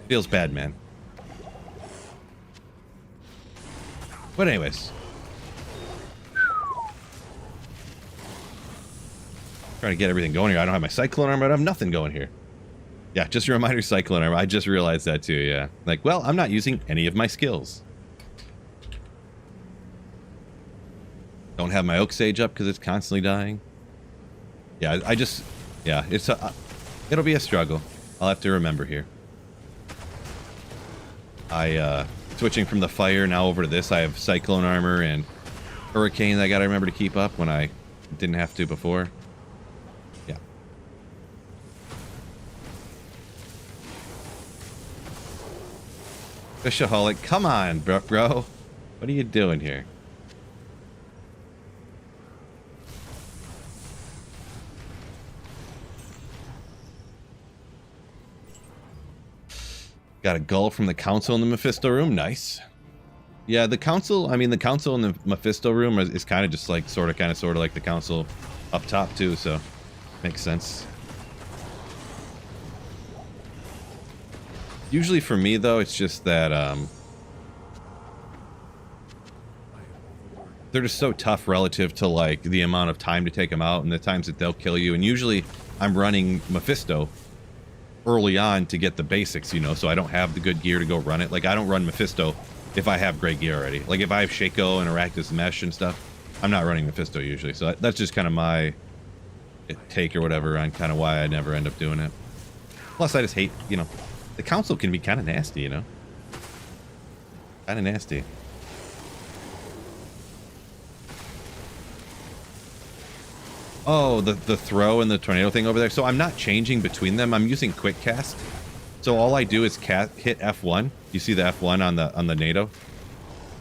Feels bad, man. But anyways, trying to get everything going here. I don't have my Cyclone Armor. I have nothing going here. Yeah, just a reminder, Cyclone Armor. I just realized that too. Yeah, like, well, I'm not using any of my skills. Don't have my Oak Sage up because it's constantly dying. Yeah, yeah, it'll be a struggle. I'll have to remember here. Switching from the fire now over to this, I have Cyclone Armor and Hurricane that I gotta remember to keep up when I didn't have to before. Yeah. Fishaholic, come on, bro. What are you doing here? Got a gull from the council in the Mephisto room. Nice. Yeah, the council, I mean, the council in the Mephisto room is kind of just like sort of like the council up top too, so makes sense. Usually for me though, it's just that they're just so tough relative to like the amount of time to take them out and the times that they'll kill you. And usually I'm running Mephisto early on to get the basics, you know, so I don't have the good gear to go run it. Like, I don't run Mephisto if I have great gear already. Like, if I have Shaco and Arachnus Mesh and stuff, I'm not running Mephisto usually. So that's just kind of my take or whatever on kind of why I never end up doing it. Plus, I just hate, you know, the council can be kind of nasty, you know? Kind of nasty. Oh, the throw and the tornado thing over there. So I'm not changing between them. I'm using quick cast. So all I do is hit F1. You see the F1 on the NATO?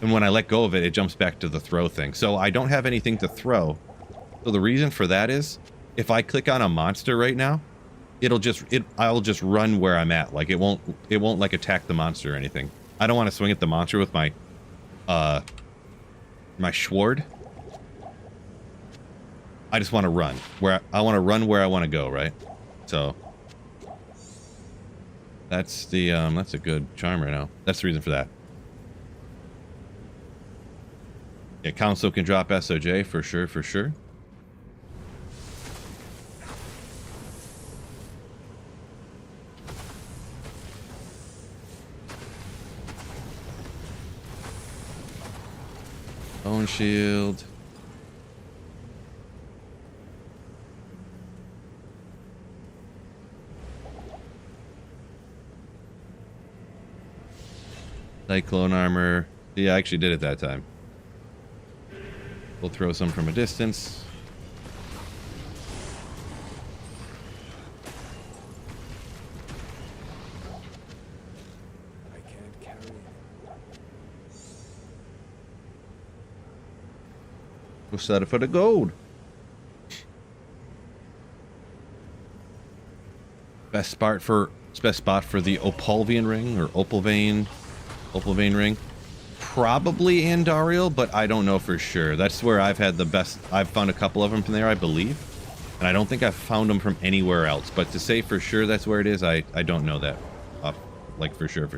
And when I let go of it, it jumps back to the throw thing. So I don't have anything to throw. So the reason for that is if I click on a monster right now, I'll just run where I'm at. Like it won't like attack the monster or anything. I don't want to swing at the monster with my my Sword. I just want to run where I want to go, right? So that's the that's a good charm right now. That's the reason for that. Yeah, council can drop SOJ for sure, for sure. Bone shield. Cyclone armor. Yeah, I actually did it that time. We'll throw some from a distance. We'll set it for the gold. Best spot for the Opalvian ring or Opalvane ring. Probably Andariel, but I don't know for sure. That's where I've had the best. I've found a couple of them from there, I believe. And I don't think I've found them from anywhere else. But to say for sure that's where it is, I don't know that. Like for sure.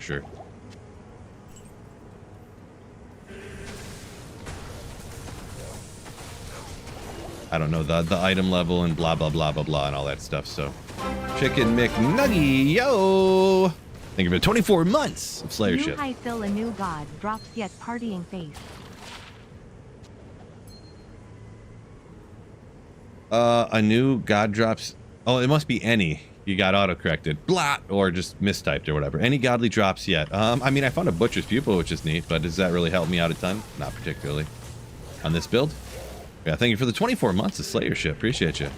I don't know the item level and blah blah blah blah blah and all that stuff. So, Chicken McNuggy, yo! Thank you for 24 months of Slayership. New high fill a new god drops yet partying face. A new god drops. Oh, it must be any. You got autocorrected, blot, or just mistyped or whatever. Any godly drops yet? I mean, I found a butcher's pupil, which is neat, but does that really help me out a ton? Not particularly. On this build. Yeah, thank you for the 24 months of Slayership. Appreciate you.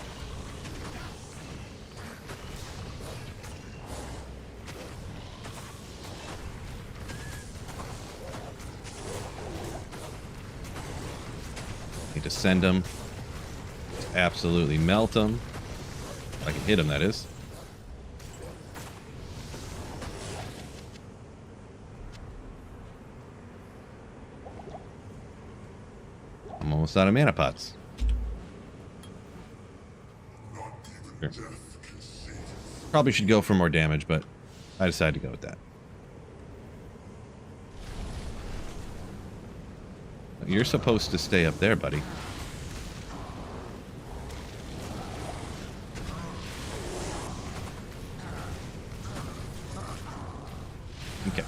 Need to send him. Just absolutely melt him. If I can hit him, that is. I'm almost out of mana pots. Sure. Probably should go for more damage, but I decided to go with that. You're supposed to stay up there, buddy. Okay.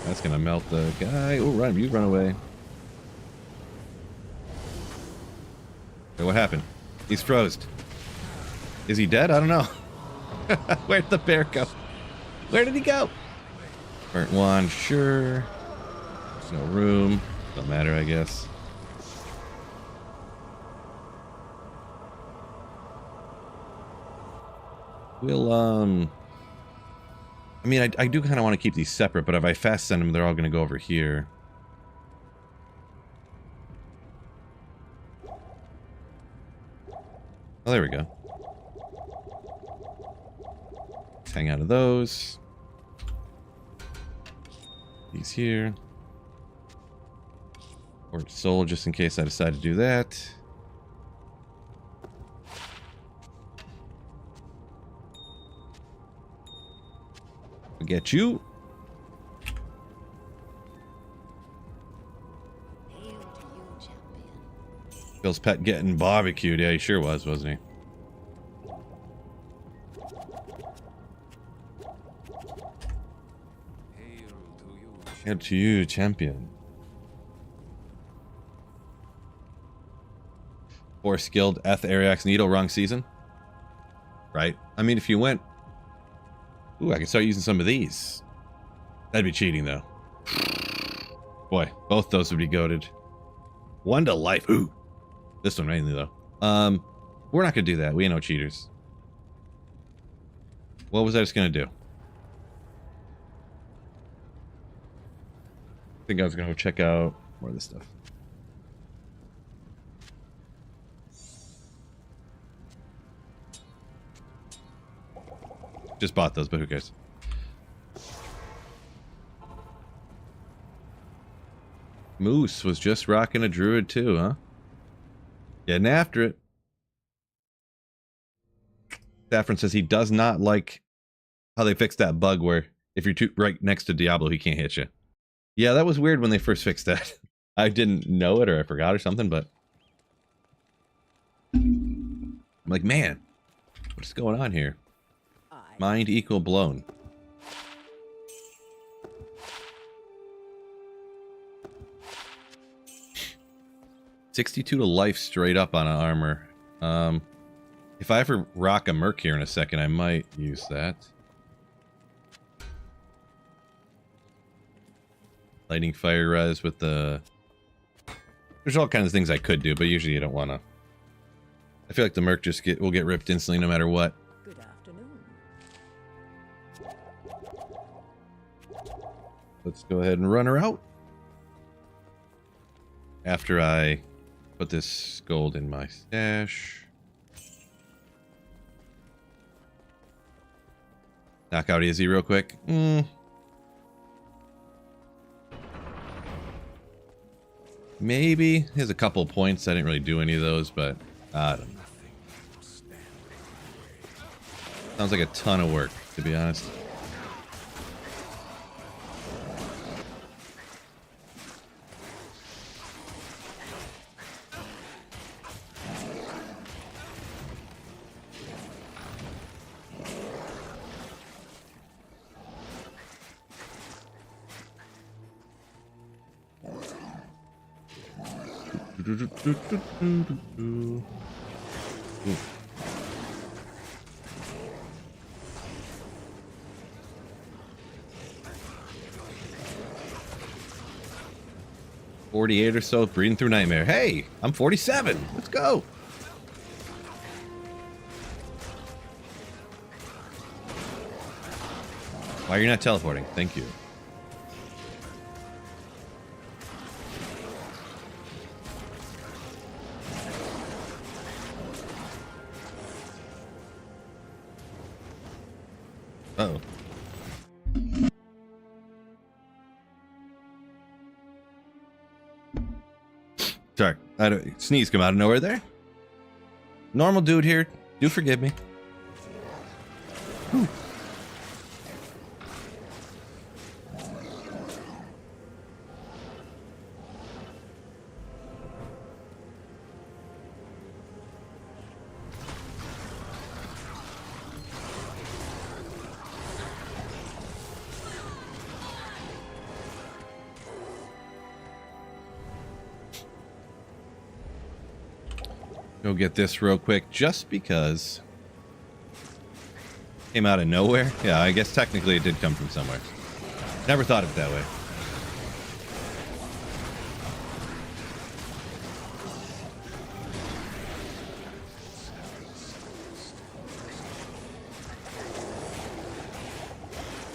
That's gonna melt the guy. Oh, run! You run away. Hey, what happened? He's froze. Is he dead? I don't know. Where'd the bear go? Where did he go? Burnt one, sure. There's no room. Don't matter, I guess. We'll, I mean, I do kind of want to keep these separate, but if I fast send them, they're all going to go over here. Oh, there we go. Let's hang out of those. These here. Or soul, just in case I decide to do that. I'll get you. Bill's pet getting barbecued. Yeah, he sure was, wasn't he? Hail to you, champion. 4 skilled Eth Ariax Needle, wrong season. Right? I mean, if you went... Ooh, I can start using some of these. That'd be cheating, though. Boy, both those would be goated. 1 to life. Ooh. This one mainly, though. We're not gonna do that. We ain't no cheaters. What was I just gonna do? I think I was gonna go check out more of this stuff. Just bought those, but who cares? Moose was just rocking a druid too, huh? Getting after it. Saffron says he does not like how they fixed that bug where if you're right next to Diablo, he can't hit you. Yeah, that was weird when they first fixed that. I didn't know it or I forgot or something, but... I'm like, man, what's going on here? Mind equal blown. $62 to life straight up on an armor. If I ever rock a merc here in a second, I might use that. Lighting fire res with the... There's all kinds of things I could do, but usually you don't want to. I feel like the merc just will get ripped instantly no matter what. Good afternoon. Let's go ahead and run her out. After I put this gold in my stash. Knock out Izzy real quick. Maybe. He has a couple points. I didn't really do any of those, but I don't know. Sounds like a ton of work, to be honest. Ooh. 48 or so, breathing through nightmare. Hey, I'm 47. Let's go. Why are you not teleporting? Thank you. Uh-oh. Sorry, I don't sneeze come out of nowhere there. Normal dude here. Do forgive me. Whew. Go get this real quick, just because. Came out of nowhere? Yeah, I guess technically it did come from somewhere. Never thought of it that way.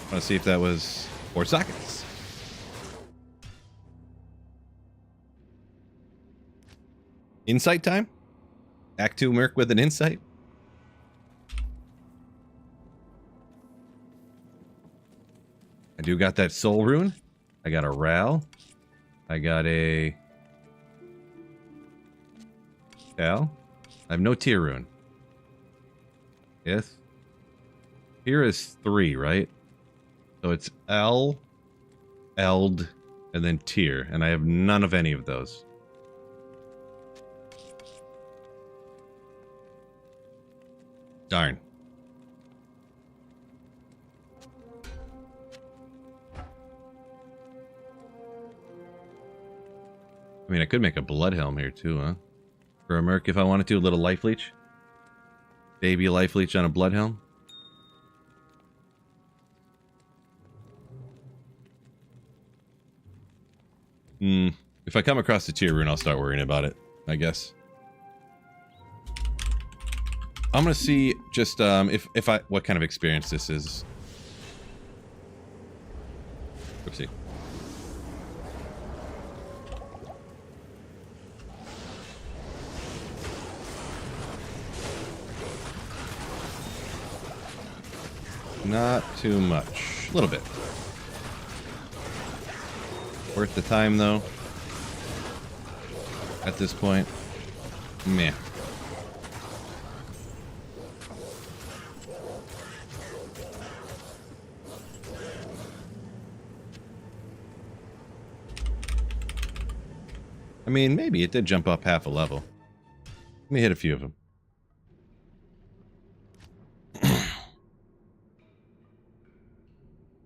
I want to see if that was 4 sockets. Insight time? Act 2 Merc with an insight. I do got that soul rune. I got a Ral. I got a Cal. I have no tier rune. Yes. Here is 3, right? So it's L, Eld, and then tier. And I have none of any of those. Darn. I mean, I could make a blood helm here too, huh? For a merc if I wanted to, a little life leech. Baby life leech on a blood helm. If I come across the tier rune, I'll start worrying about it, I guess. I'm gonna see just if I what kind of experience this is. Oopsie. Not too much. A little bit. Worth the time though. At this point. Meh. I mean, maybe it did jump up half a level. Let me hit a few of them.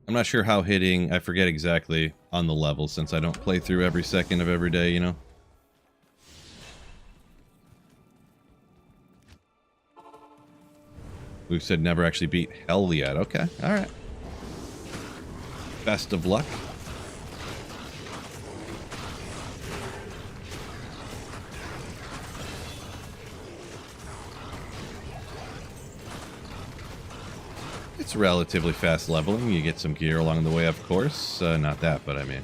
I'm not sure how hitting, I forget exactly on the level since I don't play through every second of every day, you know? We've said never actually beat hell yet. Okay, alright. Best of luck. It's relatively fast leveling. You get some gear along the way, of course. Not that, but I mean.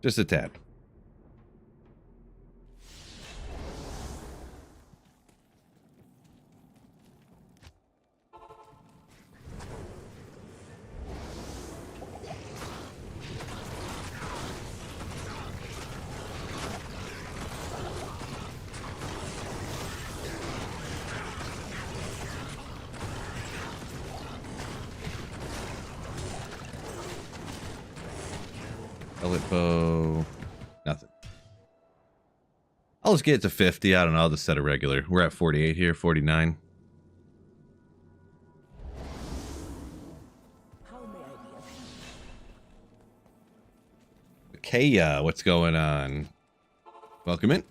Just a tad. Pellet bow. Nothing. I'll just get it to 50. I don't know. I'll just set a regular. We're at 48 here, 49. Okay, what's going on? Welcome in.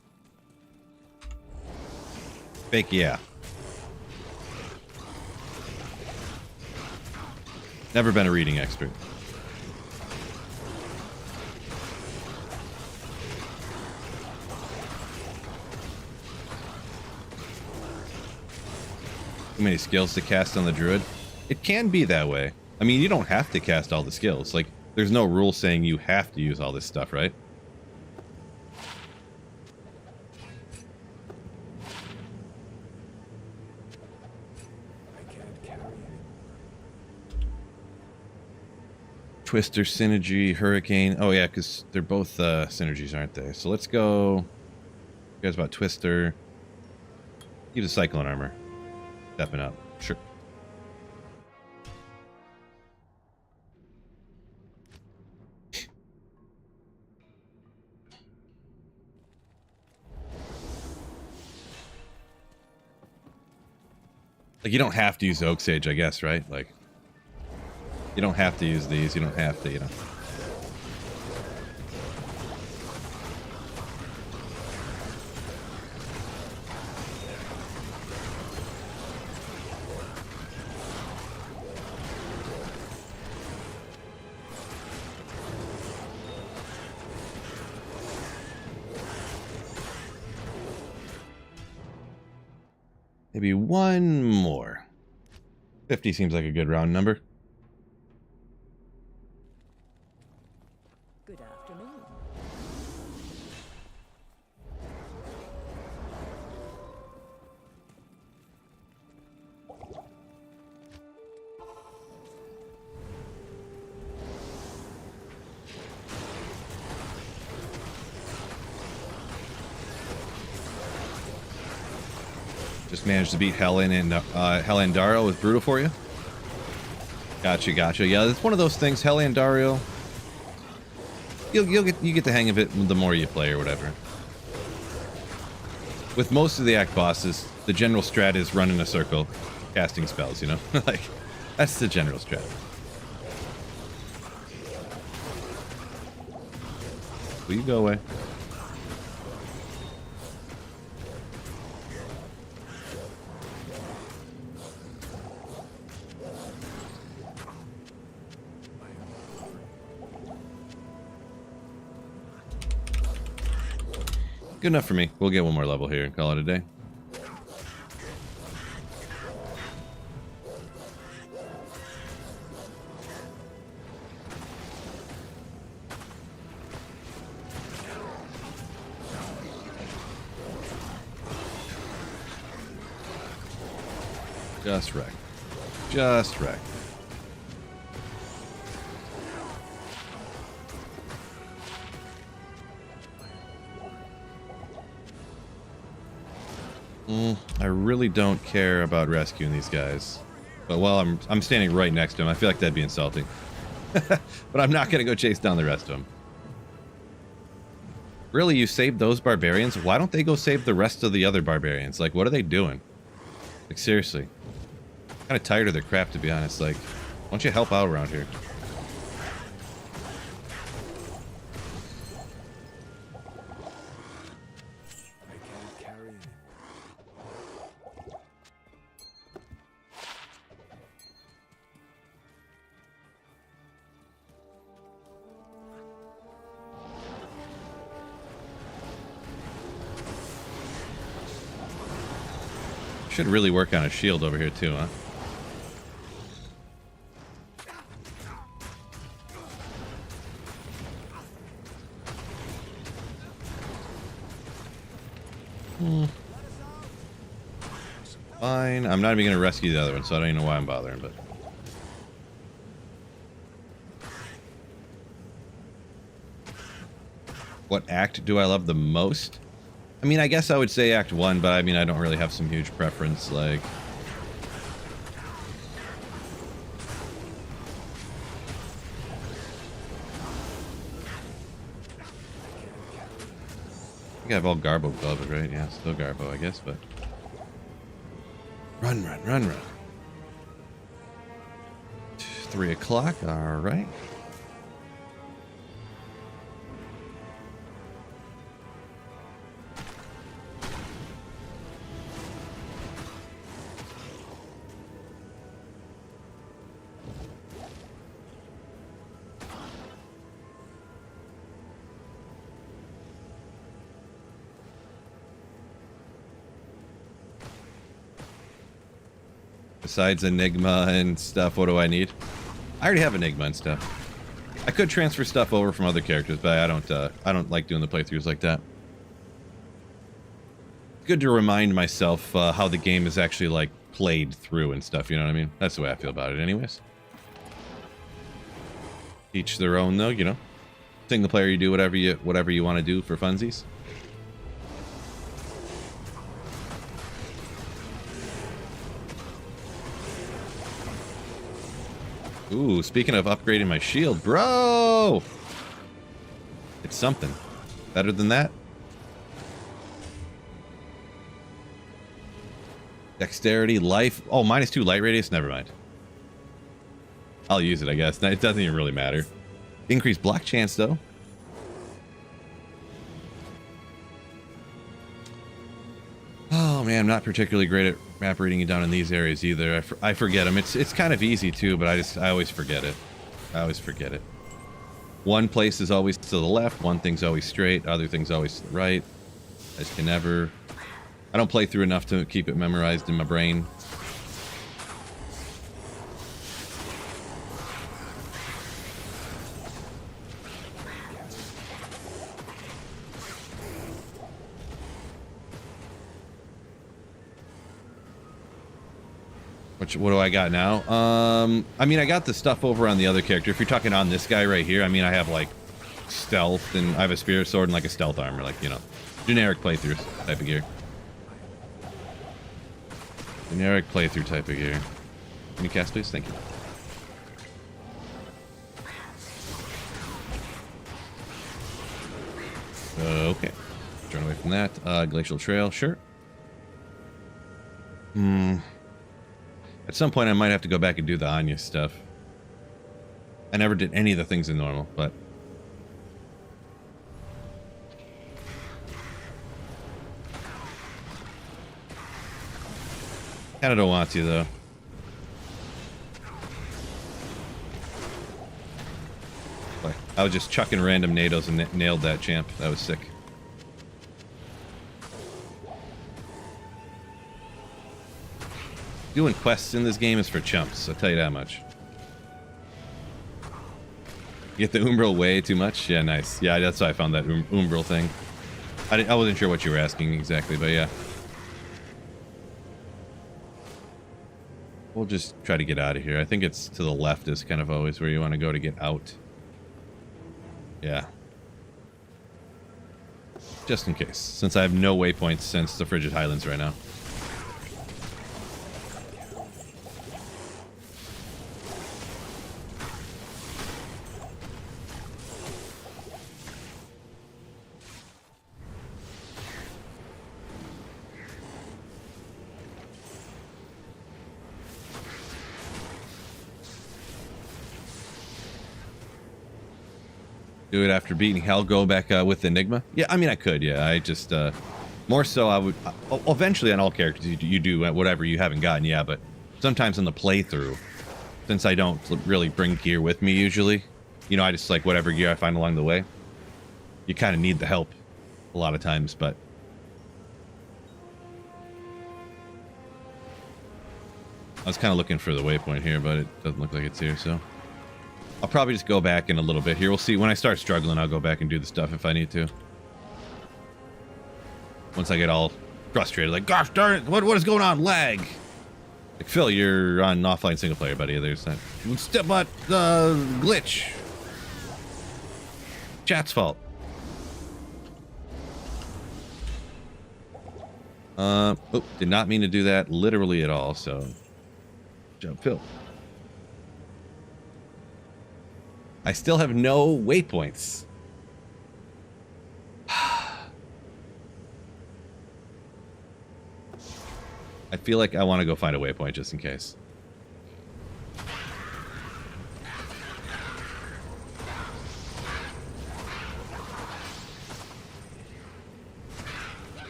Fake, yeah. Never been a reading expert. Too many skills to cast on the Druid. It can be that way. I mean, you don't have to cast all the skills. Like, there's no rule saying you have to use all this stuff, right? I can't carry anymore. Twister, Synergy, Hurricane. Oh, yeah, because they're both synergies, aren't they? So let's go. You guys about Twister. Keep the Cyclone Armor. Stepping up. Sure. Like, you don't have to use Oak Sage, I guess, right? Like, you don't have to use these. You don't have to, you know. Maybe one more. 50 seems like a good round number. Good afternoon. Just managed to beat Helen and Helandaro with Brutal for you. Gotcha, gotcha. Yeah, it's one of those things. Helandario. You get the hang of it the more you play or whatever. With most of the act bosses, the general strat is run in a circle, casting spells. You know, like that's the general strat. Will you go away? Good enough for me. We'll get one more level here and call it a day. Just wreck. Just wreck. I really don't care about rescuing these guys. But while I'm standing right next to him, I feel like that'd be insulting. But I'm not gonna go chase down the rest of them. Really, you saved those barbarians? Why don't they go save the rest of the other barbarians? Like, what are they doing? Like, seriously. I'm kind of tired of their crap, to be honest. Like, why don't you help out around here? I can't carry anymore. Should really work on a shield over here too, huh? Fine. I'm not even going to rescue the other one, so I don't even know why I'm bothering, but... What act do I love the most? I mean, I guess I would say Act 1, but I mean, I don't really have some huge preference, like... I think I have all Garbo covered, right? Yeah, still Garbo, I guess, but... Run, run, run, run. 3 o'clock, alright. Besides Enigma and stuff, what do I need? I already have Enigma and stuff. I could transfer stuff over from other characters, but I don't like doing the playthroughs like that. It's good to remind myself how the game is actually like played through and stuff, you know what I mean? That's the way I feel about it anyways. Each their own though, you know. Single player, you do whatever you want to do for funsies. Ooh, speaking of upgrading my shield, bro! It's something. Better than that? Dexterity, life. Oh, -2 light radius? Never mind. I'll use it, I guess. It doesn't even really matter. Increased block chance, though. Oh, man, I'm not particularly great at map reading down in these areas either. I forget them. It's kind of easy too, but I always forget it. I always forget it. One place is always to the left, one thing's always straight, other thing's always to the right. I just can never... I don't play through enough to keep it memorized in my brain. What do I got now? I mean, I got the stuff over on the other character. If you're talking on this guy right here, I mean, I have like stealth and I have a spirit sword and like a stealth armor, like, you know, generic playthrough type of gear. Generic playthrough type of gear. Can you cast, please? Thank you. Okay. Turn away from that. Glacial Trail, sure. At some point, I might have to go back and do the Anya stuff. I never did any of the things in normal, but... Kinda don't want to, though. But I was just chucking random NATOs and nailed that champ. That was sick. Doing quests in this game is for chumps, I'll tell you that much. You get the Umbral way too much? Yeah, nice. Yeah, that's why I found that Umbral thing. I wasn't sure what you were asking exactly, but yeah. We'll just try to get out of here. I think it's to the left is kind of always where you want to go to get out. Yeah. Just in case, since I have no waypoints since the Frigid Highlands right now. Do it after beating hell, go back with Enigma? Yeah, I mean, I could, yeah. I just, more so I would, eventually on all characters, you do whatever you haven't gotten, yeah, but sometimes in the playthrough, since I don't really bring gear with me usually, you know, I just like whatever gear I find along the way. You kind of need the help a lot of times, but... I was kind of looking for the waypoint here, but it doesn't look like it's here, so I'll probably just go back in a little bit here. We'll see. When I start struggling, I'll go back and do the stuff if I need to. Once I get all frustrated, like, gosh darn it, what is going on? Lag. Like, Phil, you're on offline single player, buddy. There's that step but glitch. Chat's fault. Oh, did not mean to do that literally at all, so jump Phil. I still have no waypoints. I feel like I want to go find a waypoint just in case.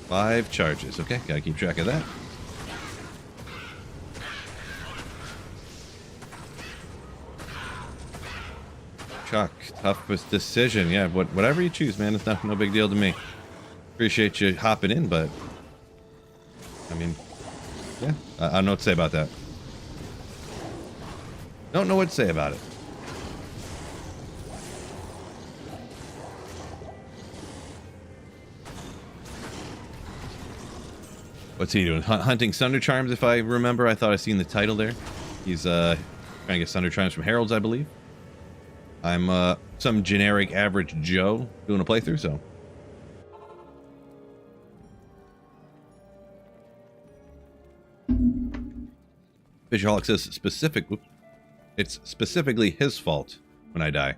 Five charges. Okay, gotta keep track of that. Chuck, toughest decision. Yeah, whatever you choose, man. It's no big deal to me. Appreciate you hopping in, but I mean, yeah, I don't know what to say about that. Don't know what to say about it. What's he doing? Hunting Sunder Charms, if I remember. I thought I seen the title there. He's trying to get Sunder Charms from Heralds, I believe. I'm some generic average Joe doing a playthrough, so. Fishaholic says it's specifically his fault when I die.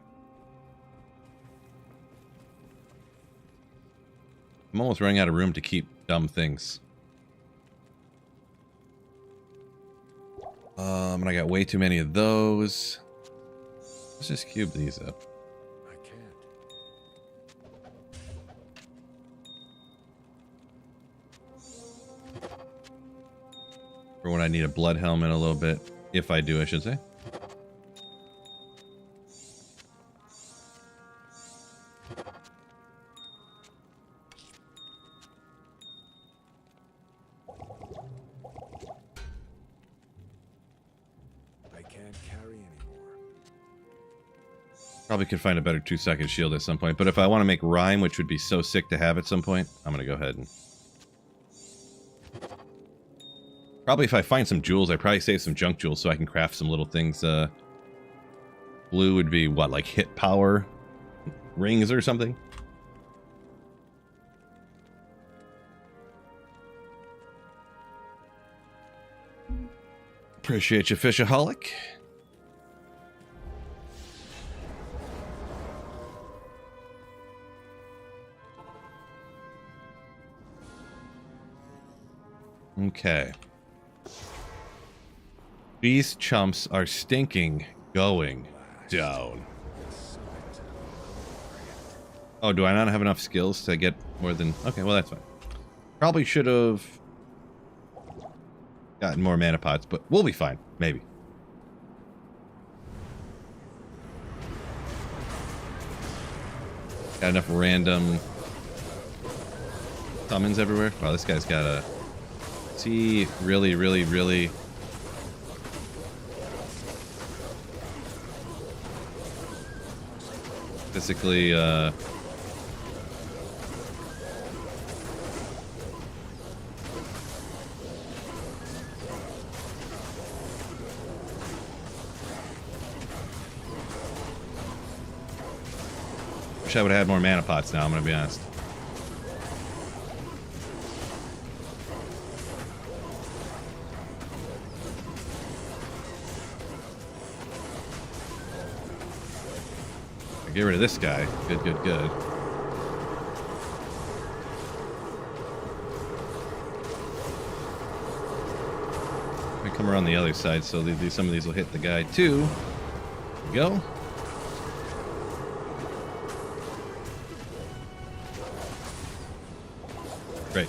I'm almost running out of room to keep dumb things. And I got way too many of those. Let's just cube these up. I can't. For when I need a blood helmet a little bit. If I do, I should say. I can't carry anymore. Probably could find a better 2-second shield at some point. But if I want to make rhyme, which would be so sick to have at some point, I'm going to go ahead and... Probably if I find some jewels, I probably save some junk jewels so I can craft some little things. Blue would be, what, like hit power rings or something? Appreciate you, Fishaholic. Okay. These chumps are stinking going down. Oh, do I not have enough skills to get more than... Okay, well, that's fine. Probably should have gotten more mana pots, but we'll be fine. Maybe. Got enough random summons everywhere. Wow, this guy's got a... Is he really, really, really... Basically, wish I would have had more mana pots now, I'm gonna be honest. Get rid of this guy. Good, good, good. I come around the other side, so some of these will hit the guy too. There we go. Great.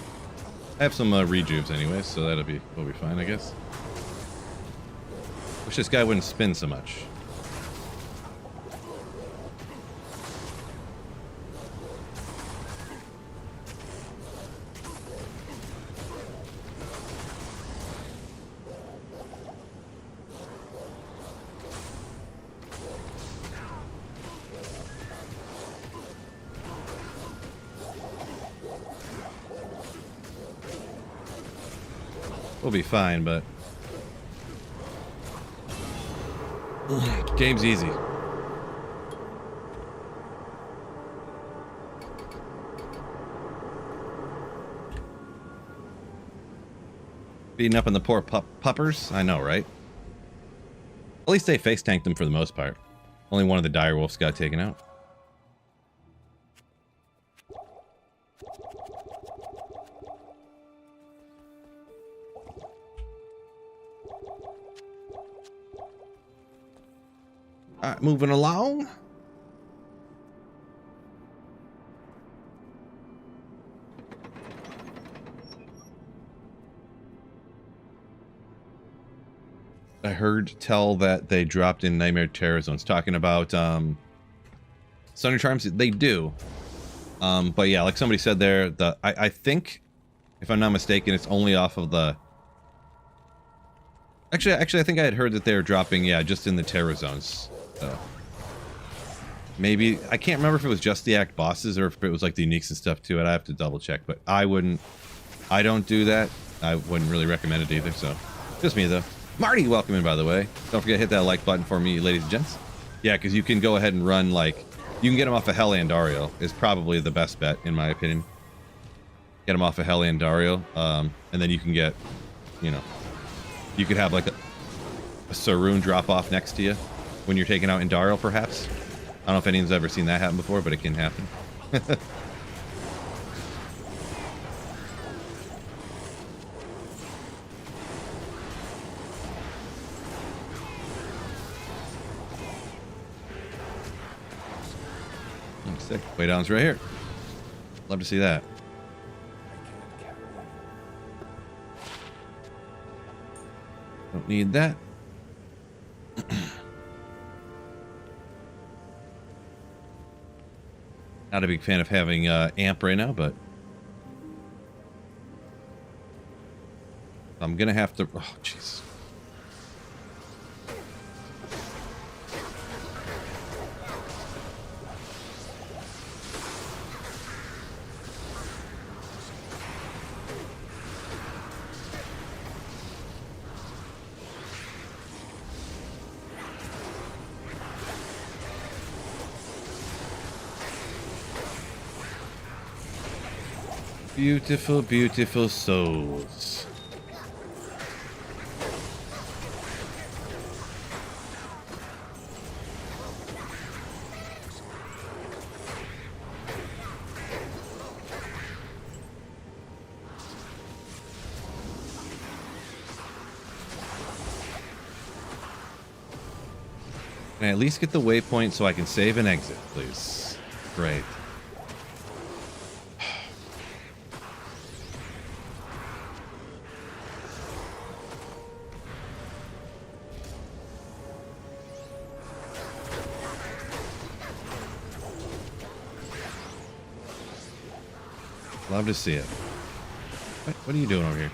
I have some rejuves anyway, so we'll be fine, I guess. Wish this guy wouldn't spin so much. We'll be fine, but game's easy. Beating up on the poor puppers? I know, right? At least they face tanked them for the most part. Only one of the dire wolves got taken out. Alright, moving along. I heard tell that they dropped in Nightmare Terror Zones, talking about Sunny Charms. They do, but yeah, like somebody said there, I think, if I'm not mistaken, it's only off of the. Actually, I think I had heard that they were dropping, yeah, just in the Terror Zones. So maybe I can't remember if it was just the act bosses or if it was like the uniques and stuff too. I have to double check, but I don't do that. I wouldn't really recommend it either. So just me though. Marty, welcome in, by the way. Don't forget to hit that like button for me, ladies and gents. Yeah, because you can go ahead and run, like, you can get them off of Heliandario is probably the best bet, in my opinion. Get them off of Heliandario, and then you can get, you know, you could have, like, a Saroon drop off next to you when you're taking out Indariel, perhaps. I don't know if anyone's ever seen that happen before, but it can happen. Sick. Way down's right here. Love to see that. Don't need that. Not a big fan of having amp right now, but I'm gonna have to. Oh, jeez. Beautiful, beautiful souls. Can I at least get the waypoint so I can save and exit, please? Great. Love to see it. What are you doing over here?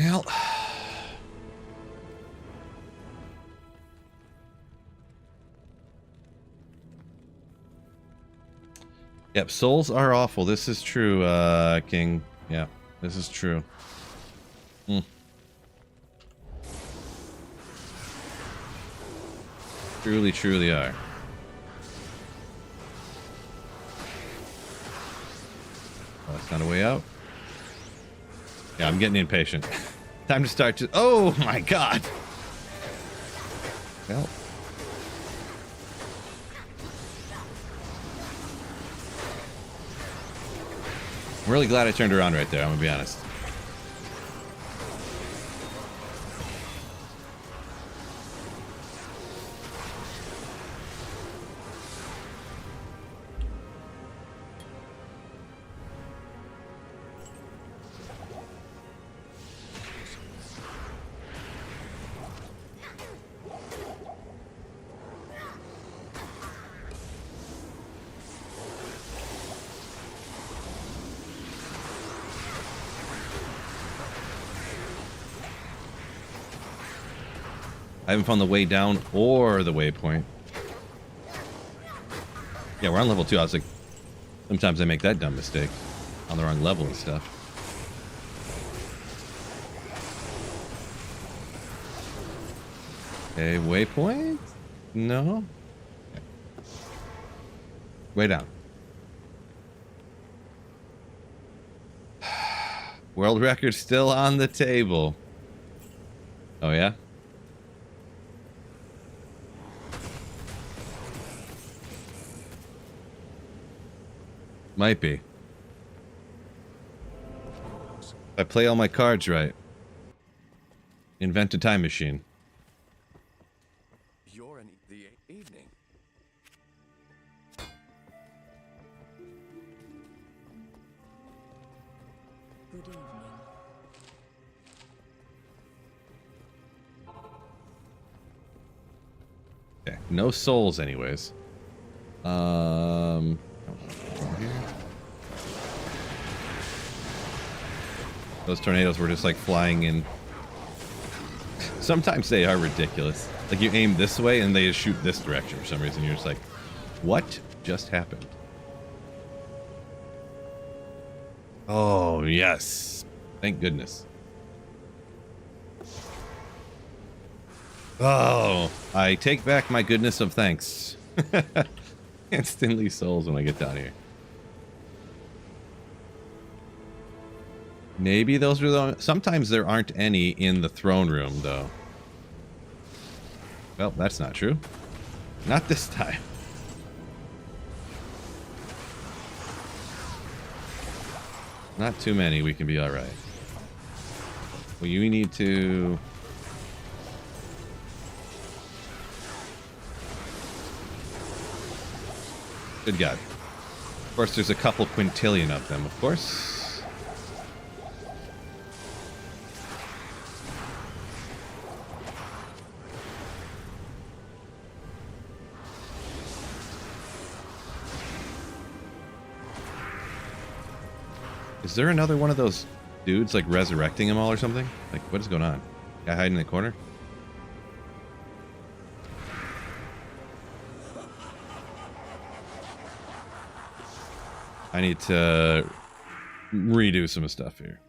Well, yep, souls are awful. This is true, King. Yeah, this is true. Truly, truly are. Oh, that's not a way out. Yeah, I'm getting impatient. Time to start to... Oh, my God! Well... I'm really glad I turned around right there, I'm gonna be honest. I haven't found the way down or the waypoint. Yeah, we're on level 2. I was like, Sometimes I make that dumb mistake on the wrong level and stuff. Okay, waypoint? No. Okay. Way down. World record still on the table. Oh yeah? Might be. If I play all my cards right. Invent a time machine. You're in the evening. Good evening. Okay, no souls anyways. Here. Those tornadoes were just like flying in. Sometimes they are ridiculous. Like you aim this way and they just shoot this direction for some reason. You're just like, what just happened? Oh, yes. Thank goodness. Oh, I take back my goodness of thanks. Instantly souls when I get down here. Maybe those are the... Sometimes there aren't any in the throne room, though. Well, that's not true. Not this time. Not too many, we can be alright. Well, you need to... Good God. Of course, there's a couple quintillion of them, of course. Is there another one of those dudes, like, resurrecting them all or something? Like, what is going on? Guy hiding in the corner? I need to redo some stuff here.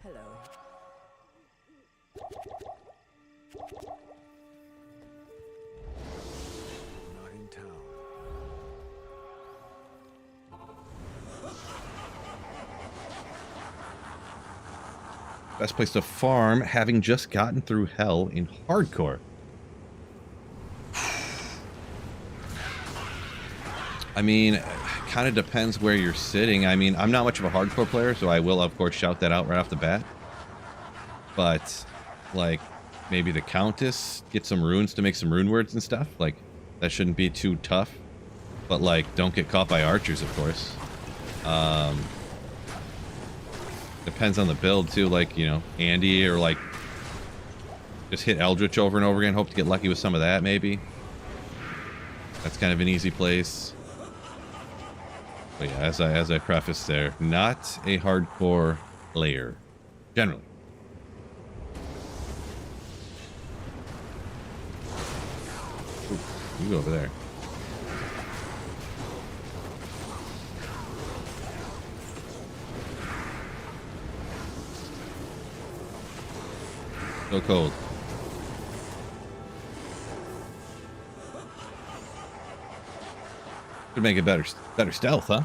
Hello. Not in town. Best place to farm, having just gotten through hell in hardcore. I mean, it kind of depends where you're sitting. I mean, I'm not much of a hardcore player, so I will, of course, shout that out right off the bat. But, like, maybe the Countess, get some runes to make some rune words and stuff. Like, that shouldn't be too tough. But, like, don't get caught by archers, of course. Depends on the build, too. Like, you know, Andy, or, like, just hit Eldritch over and over again. Hope to get lucky with some of that, maybe. That's kind of an easy place. But yeah, as I prefaced there, not a hardcore player, generally. Ooh, you go over there. So cold. Could make it better stealth, huh?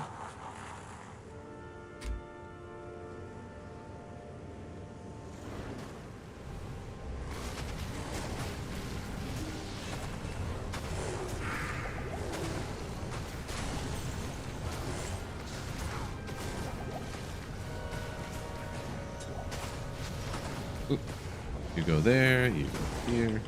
Oop. You go there, you go here.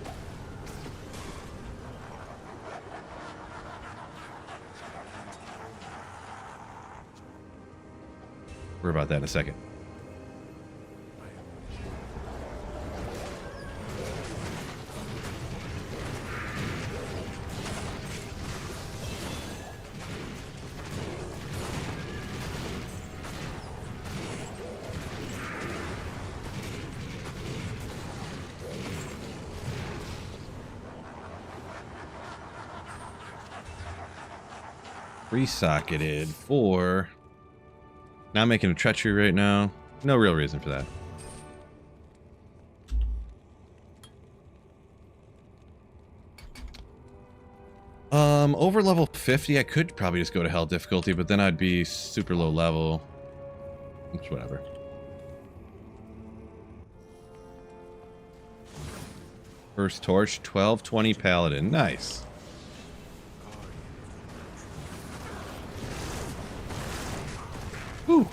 Worry about that in a second. Resocketed for not making a treachery right now. No real reason for that. Over level 50, I could probably just go to hell difficulty, but then I'd be super low level. It's whatever. First torch, 1220 paladin. Nice. Whew.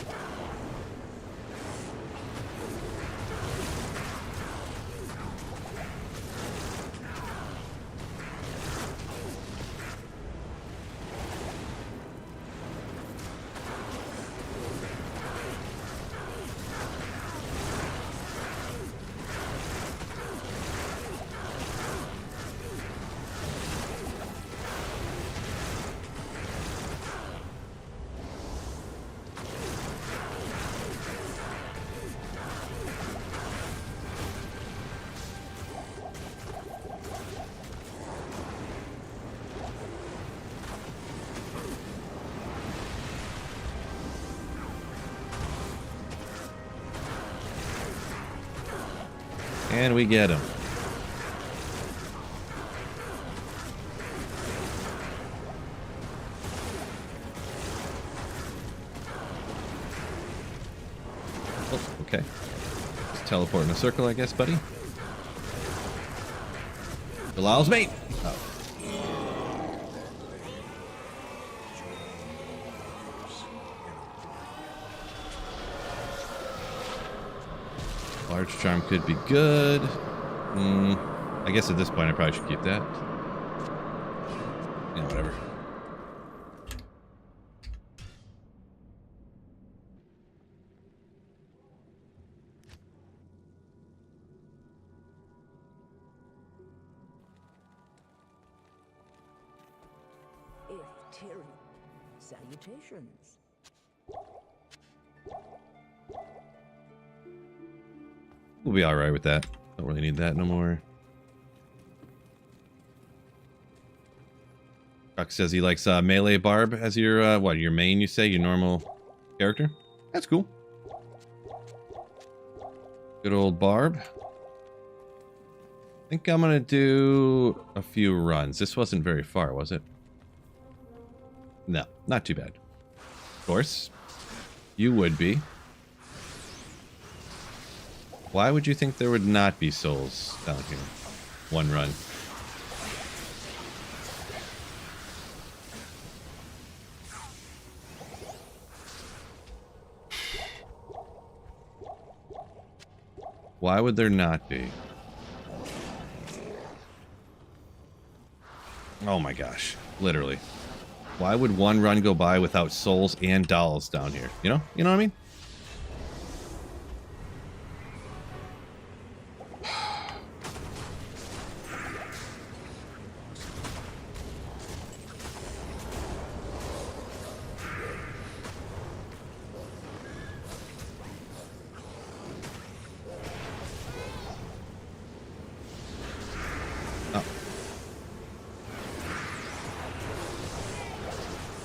And we get him. Oh, okay. Just teleport in a circle, I guess, buddy. Allows me. Oh. Large charm could be good. I guess at this point I probably should keep that. Yeah, whatever. Tyrion, salutations. We'll be alright with that. Don't really need that no more. Chuck says he likes melee barb as your, what, your main, you say? Your normal character? That's cool. Good old barb. I think I'm gonna do a few runs. This wasn't very far, was it? No, not too bad. Of course. You would be. Why would you think there would not be souls down here? One run. Why would there not be? Oh my gosh. Literally. Why would one run go by without souls and dolls down here? You know? You know what I mean?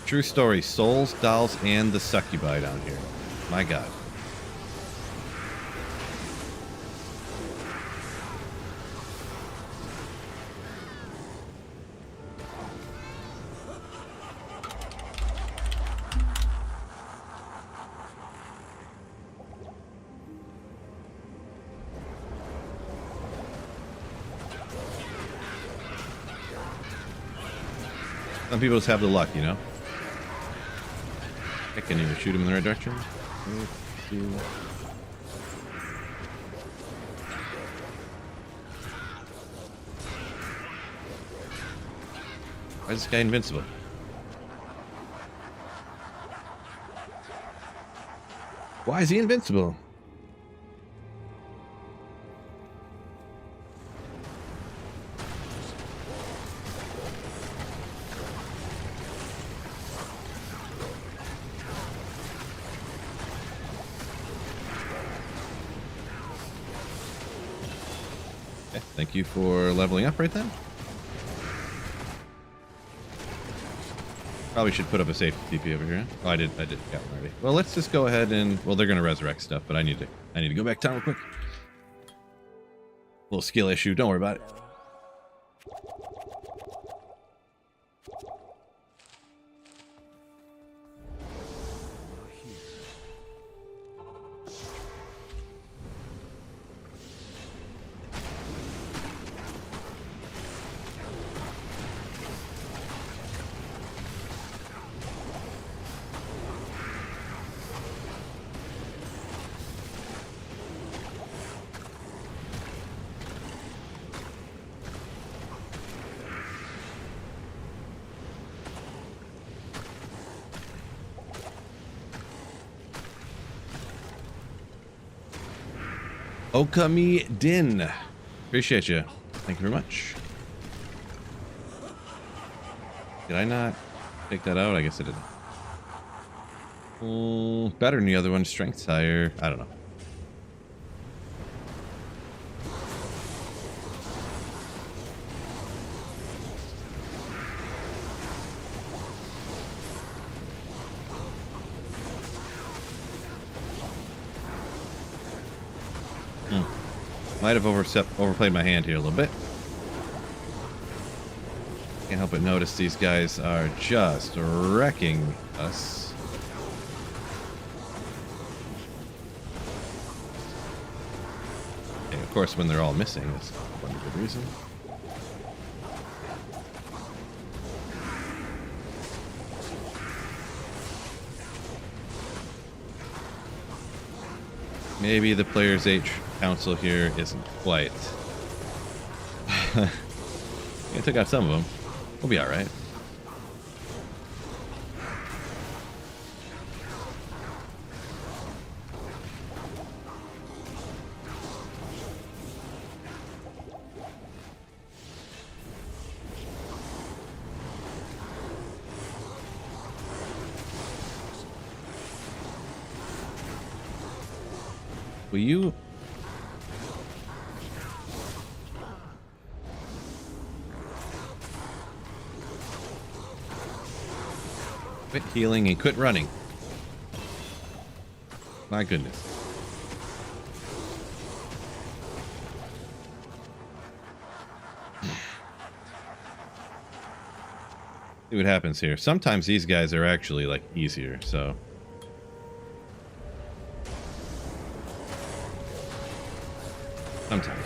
True story. Souls, dolls, and the succubi down here. My god. Some people just have the luck, you know? I can't even shoot him in the right direction. Why is this guy invincible? Why is he invincible? Thank you for leveling up right then. Probably should put up a safety TP over here. Oh, I did. Got one already. Well, let's just go ahead and... Well, they're going to resurrect stuff, but I need to go back down real quick. Little skill issue. Don't worry about it. Okami Din. Appreciate you. Thank you very much. Did I not take that out? I guess I didn't. Better than the other one. Strength's higher. I don't know. Might have overplayed my hand here a little bit. Can't help but notice these guys are just wrecking us. And of course, when they're all missing, that's one good reason. Maybe the Players' H council here isn't quite. I took out some of them. We'll be alright. Will you... quit healing and quit running. My goodness. See what happens here. Sometimes these guys are actually like easier, so... sometimes.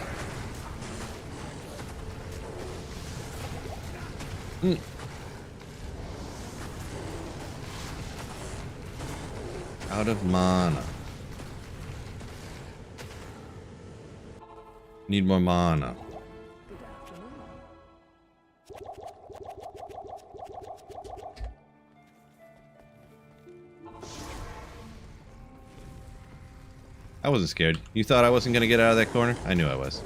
Out of mana. Need more mana. Good afternoon. I wasn't scared. You thought I wasn't going to get out of that corner? I knew I was.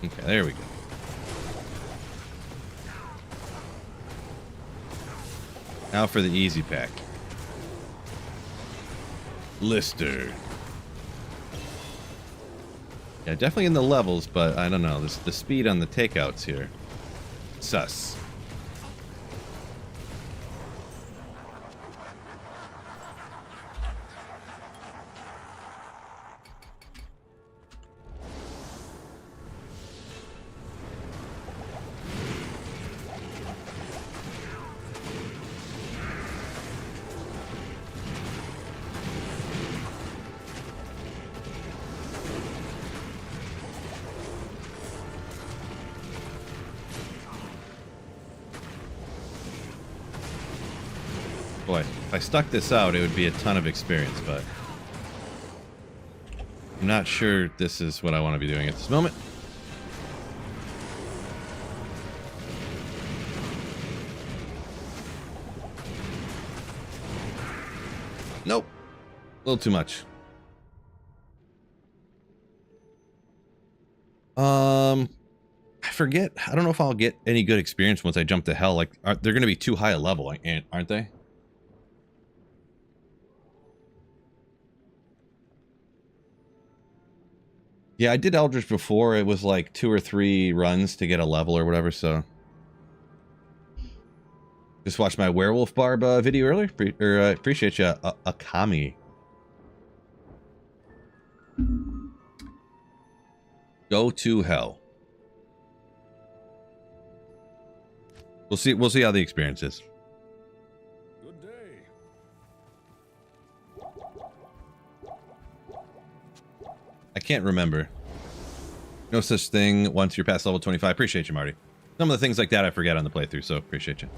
Okay, there we go. Now for the easy pack. Lister. Yeah, definitely in the levels, but I don't know. The speed on the takeouts here. Sus. Boy, if I stuck this out, it would be a ton of experience, but I'm not sure this is what I want to be doing at this moment. Nope. A little too much. I forget. I don't know if I'll get any good experience once I jump to hell. Like, they're going to be too high a level, aren't they? Yeah, I did Eldritch before. It was like 2 or 3 runs to get a level or whatever, so... Just watched my Werewolf Barb video earlier. Appreciate you, Akami. Go to hell. We'll see how the experience is. Good day. I can't remember. No such thing once you're past level 25. Appreciate you, Marty. Some of the things like that I forget on the playthrough, so appreciate you.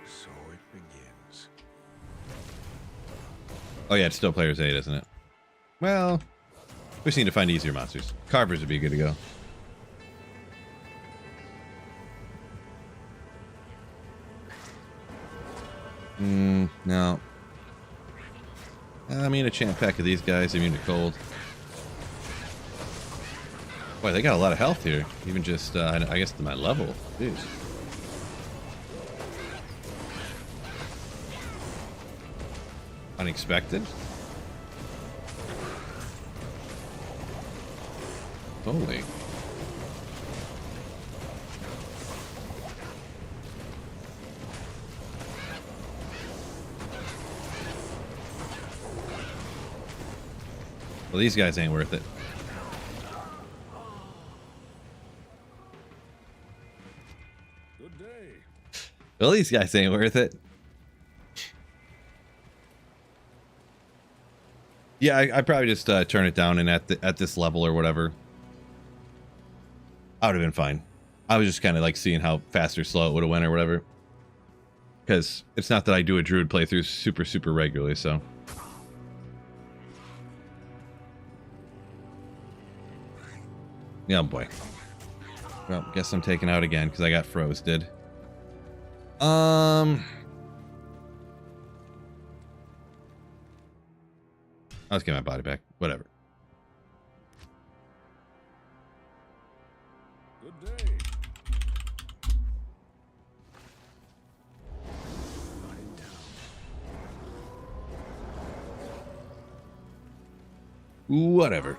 So it begins. Oh yeah, it's still player's 8, isn't it? Well, we just need to find easier monsters. Carvers would be good to go. No. I mean, a champ pack of these guys, immune to cold. Boy, they got a lot of health here. Even just, I guess, to my level. Jeez. Unexpected? Holy. Well, these guys ain't worth it. Good day. Well, these guys ain't worth it. Yeah, I'd probably just turn it down and at this level or whatever. I would have been fine. I was just kind of like seeing how fast or slow it would have went or whatever. Because it's not that I do a Druid playthrough super regularly, so. Yeah, boy. Well, guess I'm taking out again because I got froze, did. Let's get my body back. Whatever. Good day. Not in town. Whatever.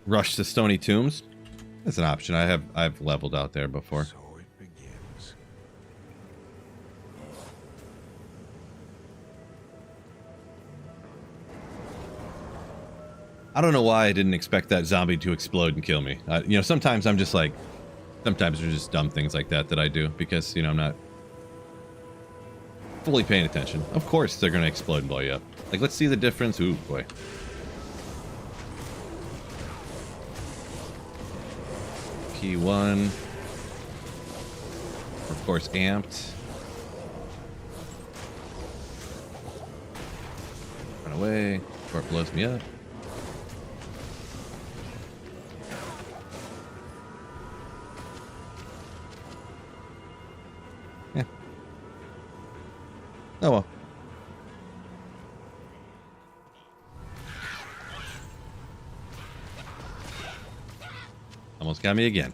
Rush to Stony Tombs. That's an option. I've leveled out there before. So it begins. I don't know why I didn't expect that zombie to explode and kill me. You know, sometimes I'm just like, sometimes there's just dumb things like that I do because, you know, I'm not fully paying attention. Of course they're going to explode and blow you up. Like, let's see the difference. Ooh, boy. P1. Of course, amped. Run away before it blows me up. Yeah. Oh well. Almost got me again.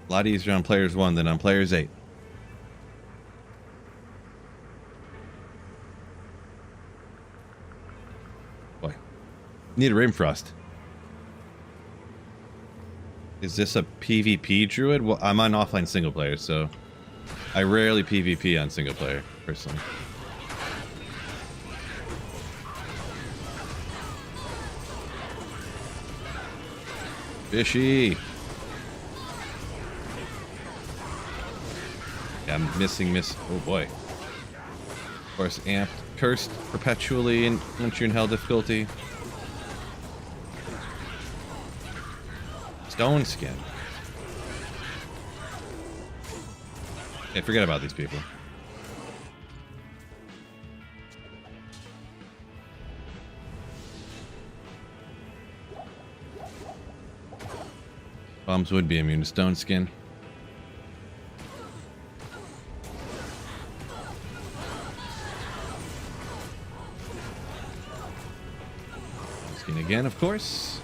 A lot easier on players 1 than on players 8. Boy. Need a Rimfrost. Is this a PvP Druid? Well, I'm on offline single player, so I rarely PvP on single player, personally. Fishy! Yeah, I'm missing. Oh boy. Of course, amped. Cursed perpetually in once you're in hell difficulty. Stone skin. Okay, forget about these people. Bombs would be immune to stone skin. Skin again, of course.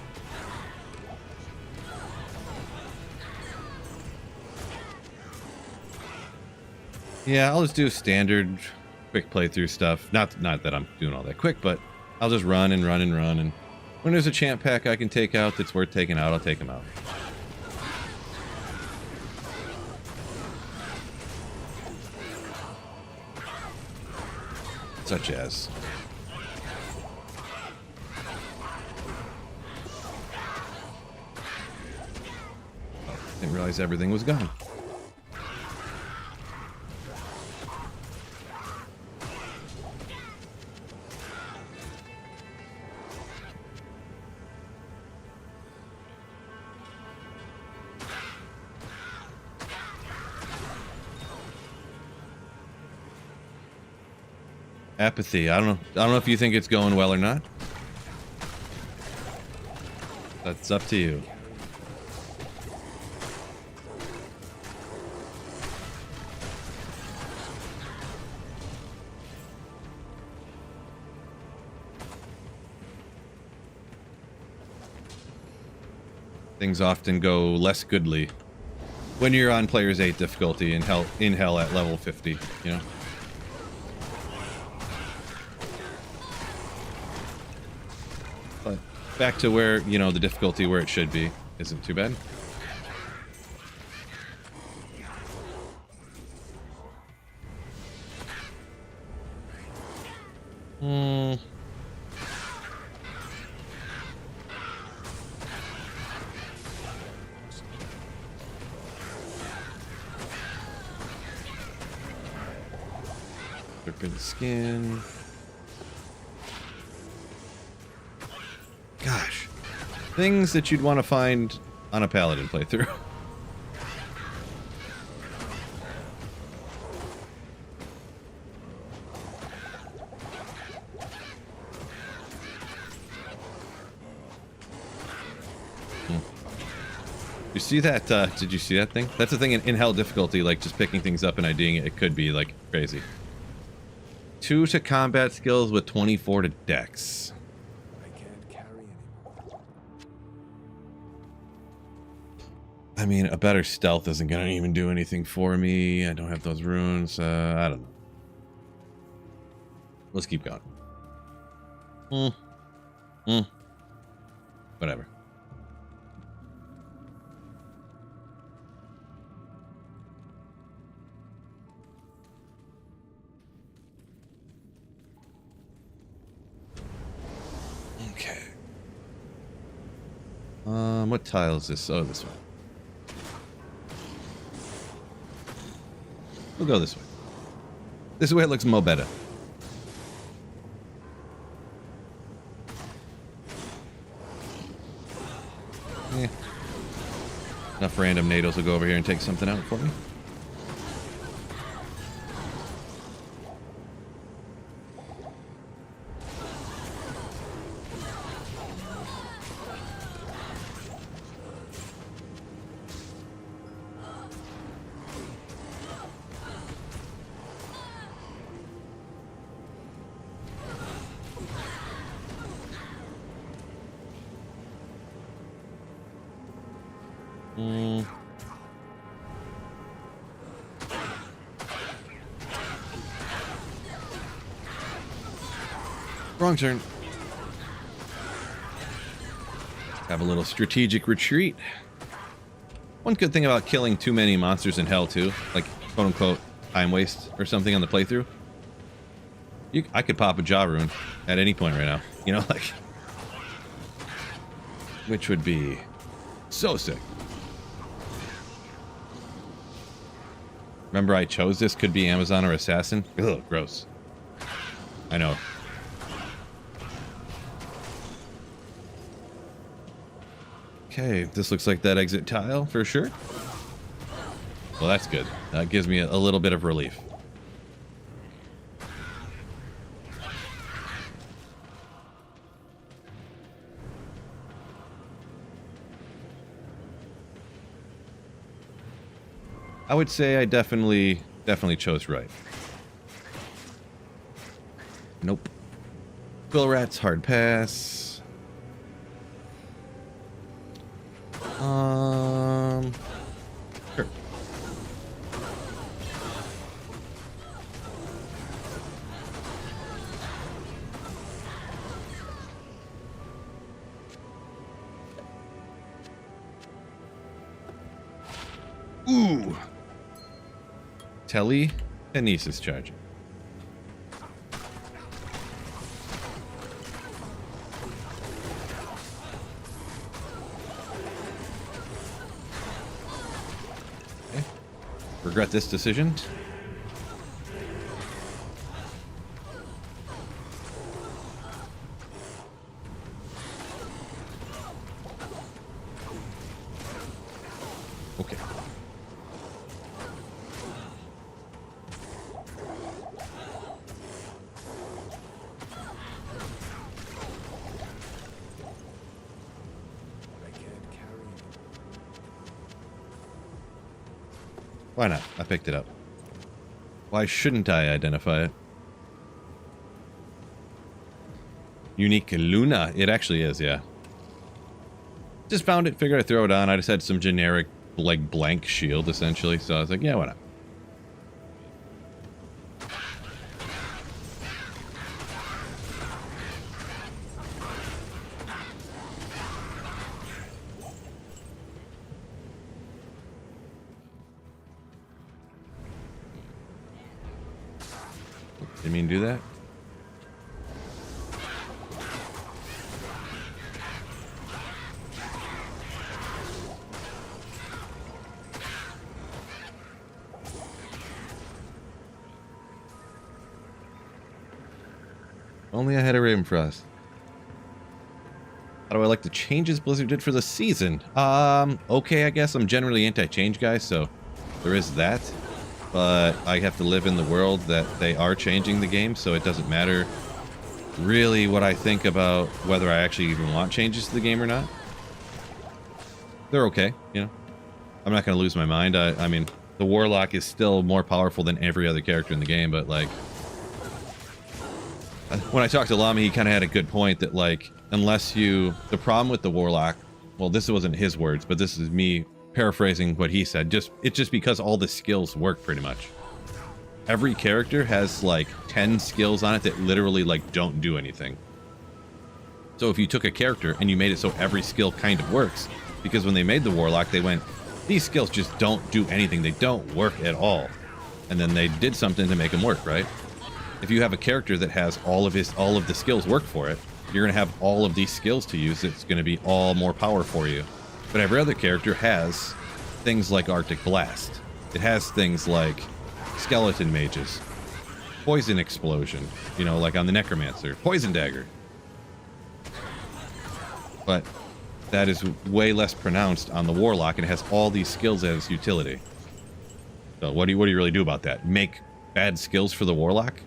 Yeah, I'll just do standard quick playthrough stuff. Not that I'm doing all that quick, but I'll just run and run and run, and when there's a champ pack I can take out that's worth taking out, I'll take them out. Such as... Didn't realize everything was gone. Apathy. I don't know if you think it's going well or not. That's up to you. Things often go less goodly when you're on Player's 8 difficulty in hell at level 50, you know? But back to where, you know, the difficulty where it should be isn't too bad. Serpent skin. Gosh. Things that you'd want to find on a paladin playthrough. You see that, did you see that thing? That's the thing in hell difficulty, like just picking things up and IDing it, it could be like crazy. 2 to combat skills with 24 to dex. I can't carry anymore. I mean, a better stealth isn't gonna even do anything for me. I don't have those runes. I don't know. Let's keep going. Whatever. Okay. What tile is this? Oh, this one. We'll go this way. This way it looks mo better. Yeah. Enough random nados will go over here and take something out for me. Wrong turn. Have a little strategic retreat. One good thing about killing too many monsters in hell too, like quote unquote time waste or something on the playthrough. I could pop a jaw rune at any point right now, you know, like, which would be so sick. Remember I chose this, could be Amazon or Assassin. Ugh, gross. I know. Okay, this looks like that exit tile for sure. Well, that's good. That gives me a little bit of relief. I would say I definitely chose right. Nope. Quill Rat's hard pass. Sure. Ooh. Telekinesis charging. Okay. Regret this decision. Okay. I can't carry anymore. Why not? I picked it up. Why shouldn't I identify it? Unique Luna. It actually is, yeah. Just found it, figured I'd throw it on. I just had some generic, like, blank shield, essentially. So I was like, yeah, why not? Didn't mean to do that. Only I had a Ravenfrost. How do I like the changes Blizzard did for the season? Okay, I guess I'm generally anti-change guy, so there is that. But I have to live in the world that they are changing the game, so it doesn't matter really what I think about whether I actually even want changes to the game or not. They're okay, you know. I'm not going to lose my mind. I mean, the Warlock is still more powerful than every other character in the game, but like, when I talked to Lamy, he kind of had a good point that, like, unless you... The problem with the Warlock... Well, this wasn't his words, but this is me paraphrasing what he said. It's just because all the skills work, pretty much. Every character has, like, 10 skills on it that literally, like, don't do anything. So if you took a character and you made it so every skill kind of works, because when they made the Warlock, they went, these skills just don't do anything. They don't work at all. And then they did something to make them work, right? If you have a character that has all of the skills work for it, you're going to have all of these skills to use. It's going to be all more power for you. But every other character has things like Arctic Blast. It has things like Skeleton Mages, Poison Explosion, you know, like on the Necromancer, Poison Dagger. But that is way less pronounced on the Warlock, and it has all these skills as utility. So what do you really do about that? Make bad skills for the Warlock?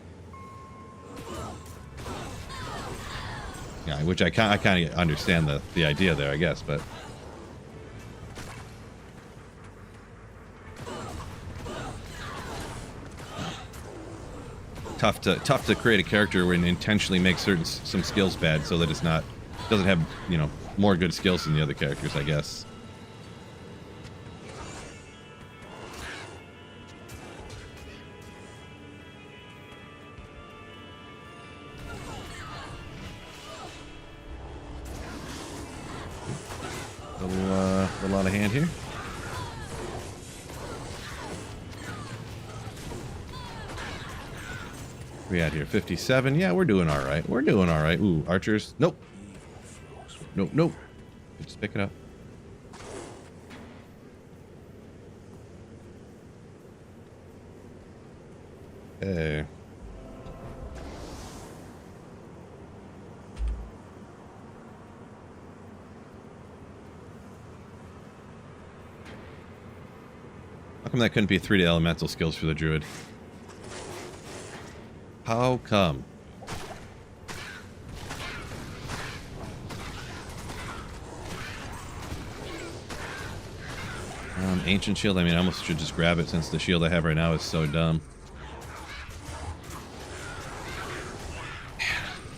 Yeah, which I kind of understand the idea there, I guess, but tough to create a character and intentionally make some skills bad so that it's doesn't have, you know, more good skills than the other characters, I guess. A lot of hand here. We at here 57. Yeah, we're doing all right. We're doing all right. Ooh, archers. Nope. Nope. Just pick it up. Okay. How come that couldn't be 3D elemental skills for the Druid? How come? Ancient shield, I mean, I almost should just grab it since the shield I have right now is so dumb.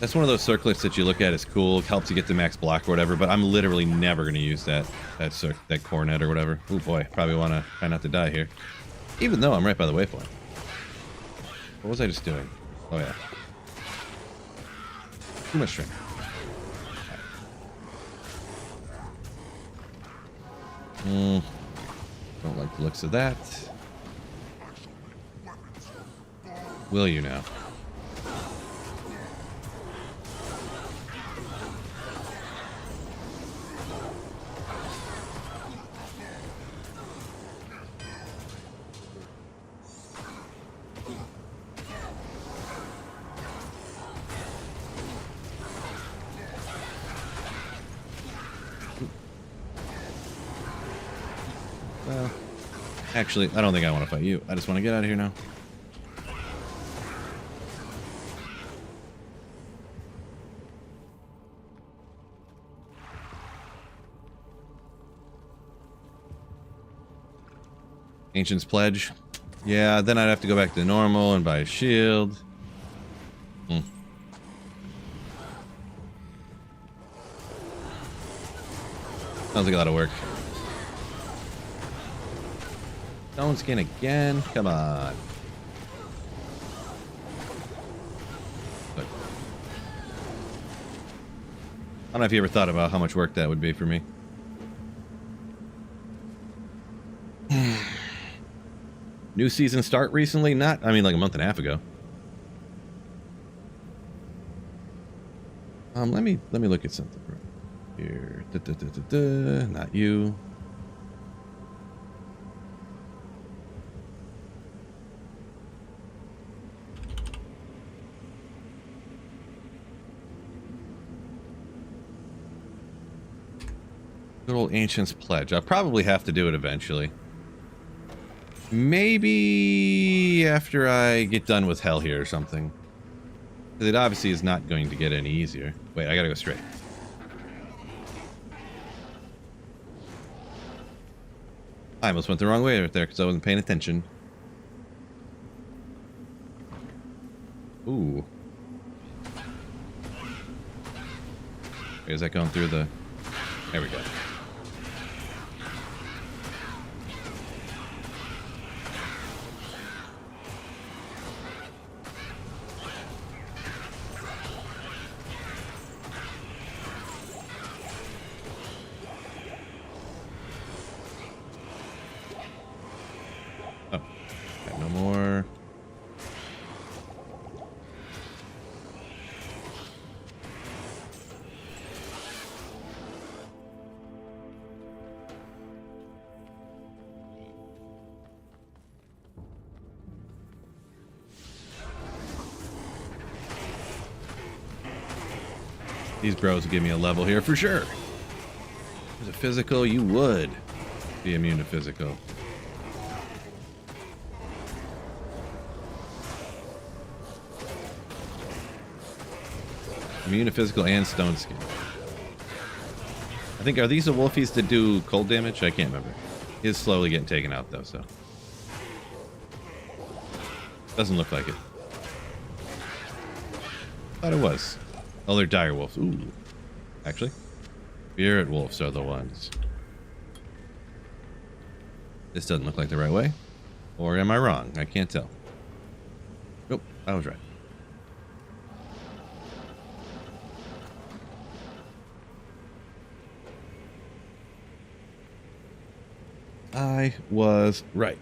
That's one of those circlets that you look at as cool, helps you get the max block or whatever, but I'm literally never going to use that cornet or whatever. Oh boy, probably want to try not to die here. Even though I'm right by the waypoint. What was I just doing? Oh yeah. Too much strength. Don't like the looks of that. Will you now? Well, actually, I don't think I want to fight you. I just want to get out of here now. Ancient's Pledge. Yeah, then I'd have to go back to normal and buy a shield. Sounds like a lot of work. Stone skin again? Come on. Look. I don't know if you ever thought about how much work that would be for me. New season start recently? Not, I mean, like a month and a half ago. Let me look at something here. Not you. Good old Ancient's Pledge. I'll probably have to do it eventually. Maybe after I get done with hell here or something. Because it obviously is not going to get any easier. Wait, I gotta go straight. I almost went the wrong way right there because I wasn't paying attention. Ooh. Wait, is that going through the... There we go. Oh, got no more. These bros will give me a level here for sure. There's a physical, you would be immune to physical. Immune to physical and stone skin. I think, are these the wolfies that do cold damage? I can't remember. He's slowly getting taken out though, so. Doesn't look like it. Thought it was. Oh, they're dire wolves. Ooh. Actually, spirit wolves are the ones. This doesn't look like the right way. Or am I wrong? I can't tell. Nope, I was right. I was right.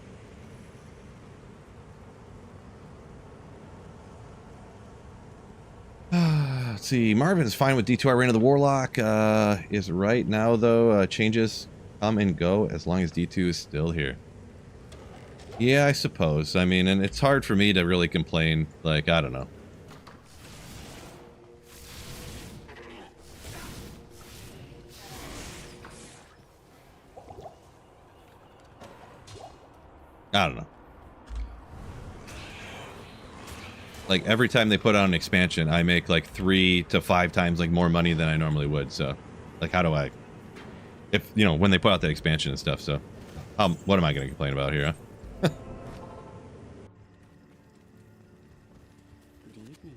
Let's see. Marvin's fine with D2R Reign of the Warlock. Is right now, though, changes come and go as long as D2 is still here. Yeah, I suppose. I mean, and it's hard for me to really complain. Like, I don't know. I don't know. Like, every time they put out an expansion, I make like 3 to 5 times like more money than I normally would. So, like, how do I... If, you know, when they put out that expansion and stuff, so... What am I going to complain about here, huh? Good evening.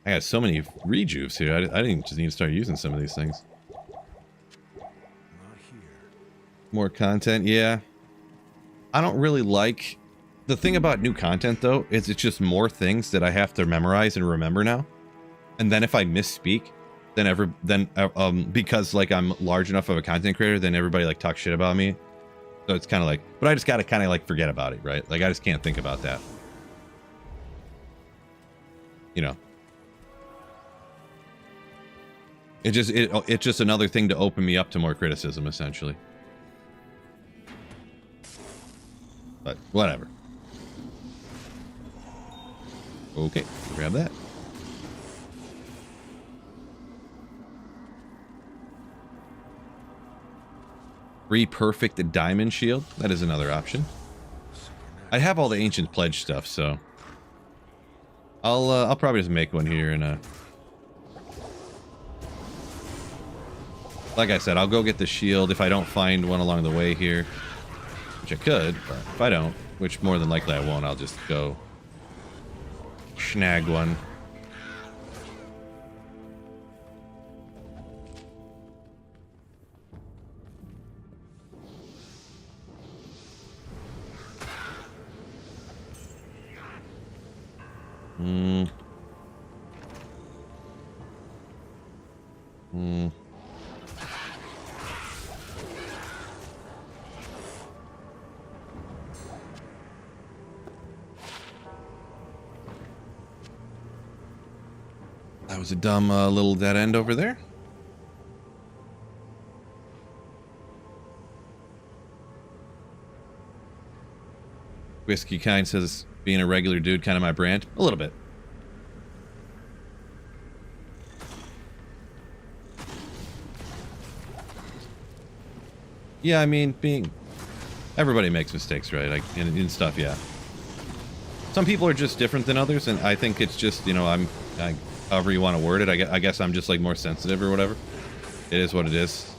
I got so many rejuves here. I didn't just need to start using some of these things. Not here. More content, yeah. I don't really like... The thing about new content, though, is it's just more things that I have to memorize and remember now. And then if I misspeak, then because, like, I'm large enough of a content creator, then everybody, like, talks shit about me. So it's kind of like... But I just gotta kind of, like, forget about it, right? Like, I just can't think about that. You know. It's just another thing to open me up to more criticism, essentially. But whatever. Okay, grab that. Free perfect diamond shield. That is another option. I have all the ancient pledge stuff, so I'll probably just make one here and like I said, I'll go get the shield if I don't find one along the way here. Which I could, but if I don't, which more than likely I won't, I'll just go snag one. That was a dumb little dead end over there. Whiskey Kind says, being a regular dude, kind of my brand. A little bit. Yeah, I mean, everybody makes mistakes, right? Like, in stuff, yeah. Some people are just different than others, and I think it's just, you know, however you want to word it, I guess I'm just, like, more sensitive or whatever. It is what it is.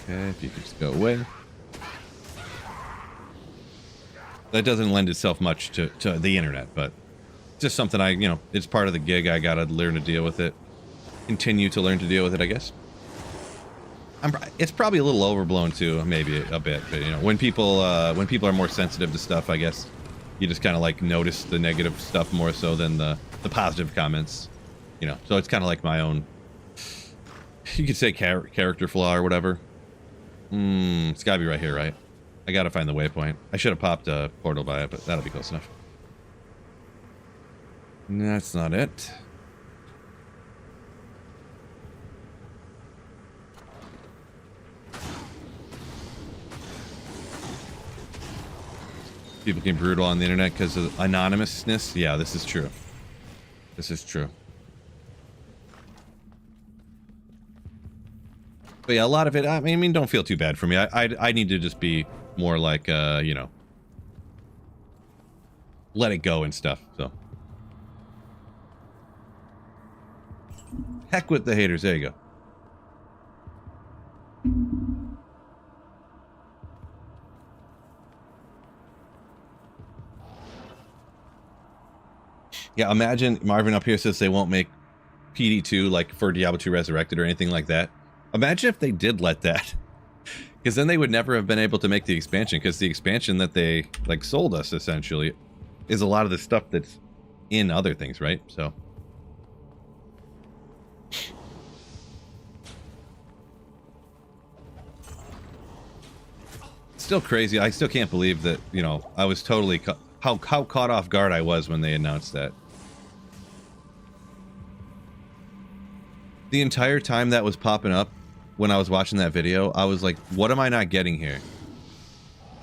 Okay, if you could just go away. That doesn't lend itself much to the internet, but just something you know, it's part of the gig. I gotta learn to deal with it. Continue to learn to deal with it, I guess. It's probably a little overblown too, maybe a bit, but you know, when people are more sensitive to stuff, I guess you just kind of like notice the negative stuff more so than the positive comments, you know. So it's kind of like my own, you could say character flaw or whatever. It's gotta be right here, right? I gotta find the waypoint. I should have popped a portal by it, but that'll be close enough. That's not it. People can be brutal on the internet because of anonymousness. Yeah, this is true. This is true. But yeah, a lot of it, I mean, don't feel too bad for me. I need to just be more like, you know, let it go and stuff, so. Heck with the haters, there you go. Yeah, imagine Marvin up here says they won't make PD2 like for Diablo 2 Resurrected or anything like that. Imagine if they did let that. Because then they would never have been able to make the expansion, because the expansion that they like sold us essentially is a lot of the stuff that's in other things, right? So still crazy. I still can't believe that, you know, I was totally how caught off guard I was when they announced that. The entire time that was popping up when I was watching that video, I was like, what am I not getting here?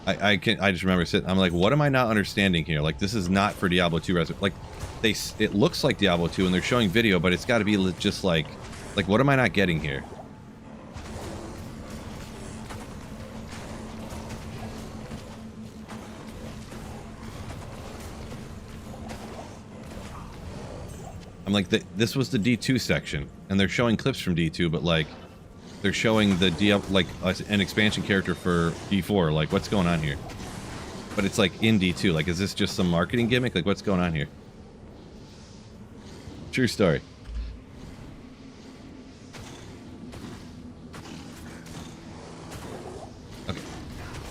I just remember sitting, I'm like, what am I not understanding here? Like, this is not for Diablo 2 like it looks like Diablo 2 and they're showing video, but it's got to be just like what am I not getting here? I'm like, this was the D2 section, and they're showing clips from D2, but like, they're showing the an expansion character for D4. Like, what's going on here? But it's like in D2. Like, is this just some marketing gimmick? Like, what's going on here? True story. Okay.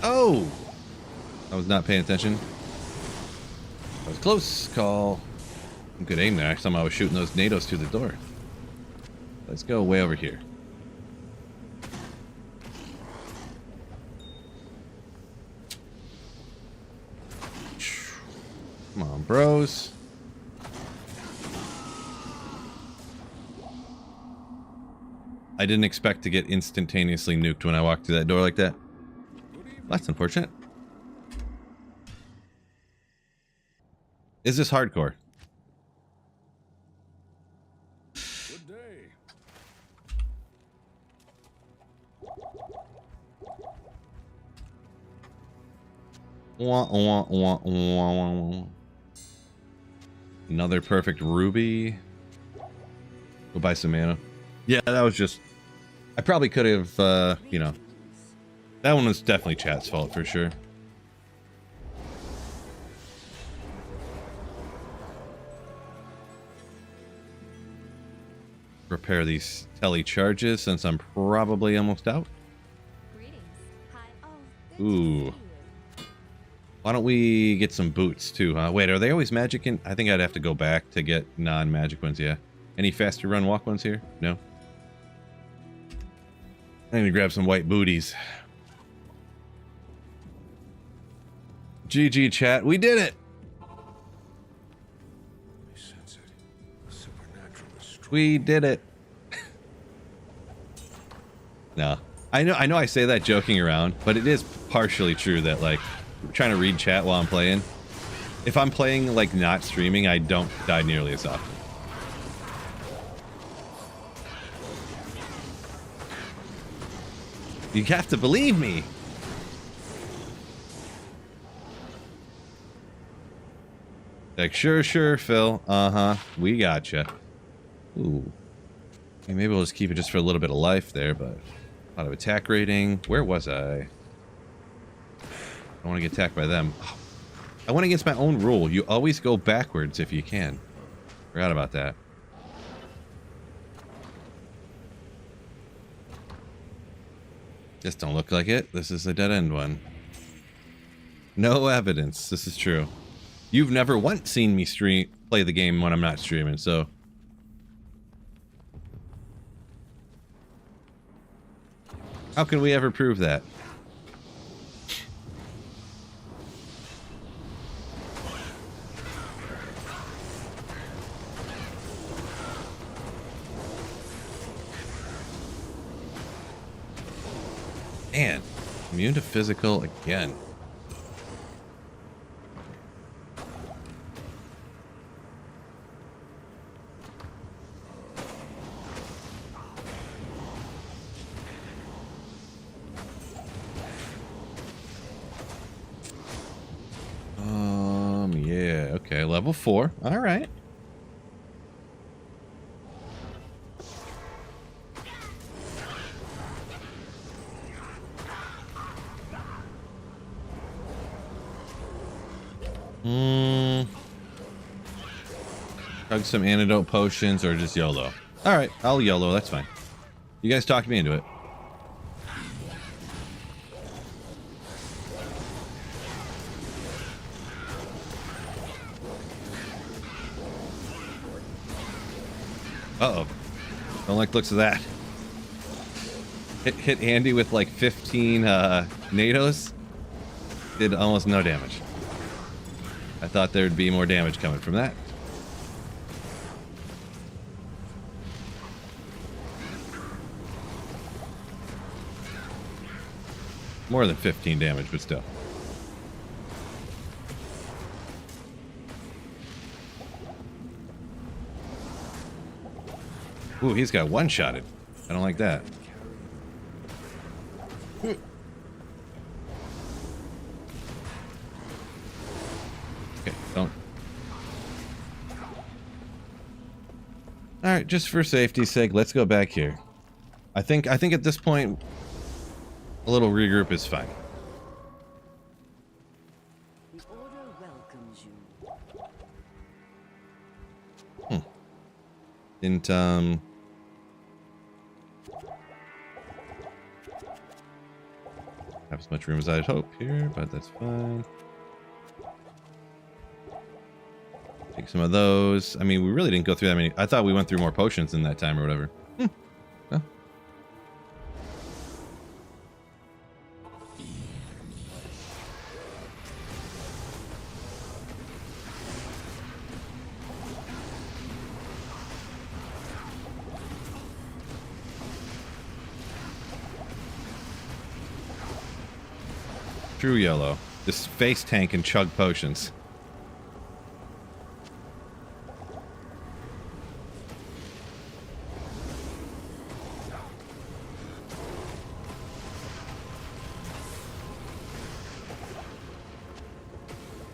Oh! I was not paying attention. That was close call. Good aim there. Somehow I was shooting those NATOs through the door. Let's go way over here. Come on, bros. I didn't expect to get instantaneously nuked when I walked through that door like that. That's unfortunate. Is this hardcore? Good day. Wah, wah, wah, wah, wah. Another perfect ruby. Go buy some mana. Yeah, that was just... I probably could have, you know... That one was definitely chat's fault for sure. Repair these tele charges since I'm probably almost out. Ooh. Why don't we get some boots too, huh? Wait, are they always magic in? I think I'd have to go back to get non-magic ones, yeah. Any faster run walk ones here? No? I need to grab some white booties. GG chat, we did it! I sense it. The supernatural is strong. We did it. No. I know I say that joking around, but it is partially true that like trying to read chat while I'm playing. If I'm playing like not streaming, I don't die nearly as often. You have to believe me. Like, sure, Phil. Uh-huh. We gotcha. Ooh. Okay, maybe we'll just keep it just for a little bit of life there, but... A lot of attack rating. Where was I? I don't want to get attacked by them. I went against my own rule. You always go backwards if you can. Forgot about that. This don't look like it. This is a dead-end one. No evidence. This is true. You've never once seen me play the game when I'm not streaming, so... How can we ever prove that? Man, immune to physical again. Yeah, okay, level 4. All right. Chug some antidote potions or just YOLO. All right, I'll YOLO. That's fine. You guys talked me into it. Uh-oh. Don't like the looks of that. Hit Andy with like 15 NATOs. Did almost no damage. I thought there'd be more damage coming from that. More than 15 damage, but still. Ooh, he's got one-shotted. I don't like that. Okay, don't. All right, just for safety's sake, let's go back here. I think at this point, a little regroup is fine. The order welcomes you. Didn't have as much room as I'd hope here, but that's fine. Take some of those. I mean, we really didn't go through that many. I thought we went through more potions in that time or whatever. Well. True yellow. This face tank and chug potions.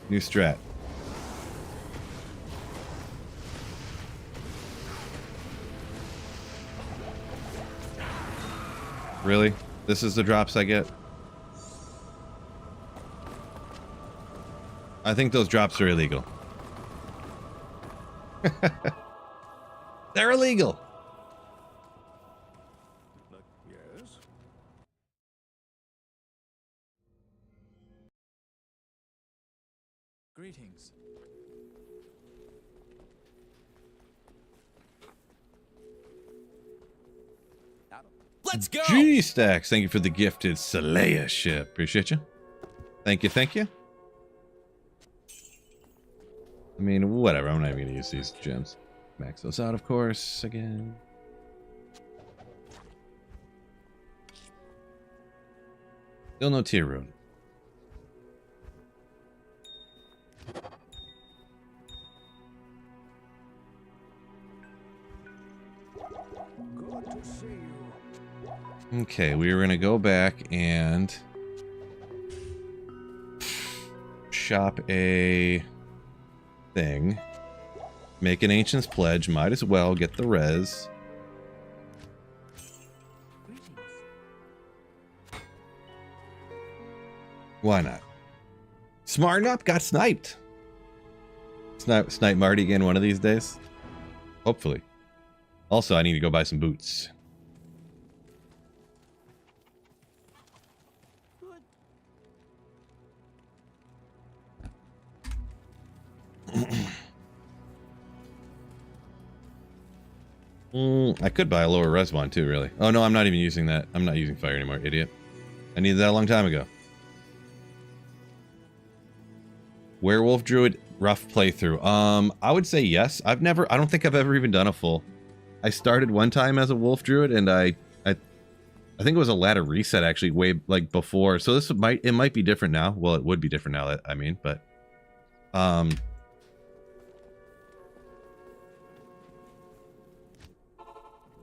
New strat. Really? This is the drops I get? I think those drops are illegal. They're illegal. Yes? Greetings. Let's go! G-Stacks, thank you for the gifted Saleya ship. Appreciate you. Thank you, thank you. I mean, whatever. I'm not even going to use these gems. Max those out, of course, again. Still no tier rune. Good to see you. Okay, we were going to go back and shop a thing. Make an Ancient's Pledge. Might as well get the res. Why not? Smarten up. Got sniped. Snipe Marty again one of these days. Hopefully. Also, I need to go buy some boots. I could buy a lower res one too, really. Oh no, I'm not even using that. I'm not using fire anymore, idiot. I needed that a long time ago. Werewolf Druid, rough playthrough. I would say yes. I don't think I've ever even done a full. I started one time as a Wolf Druid, and I think it was a ladder reset actually, way like before. So this might be different now. Well, it would be different now. I mean, but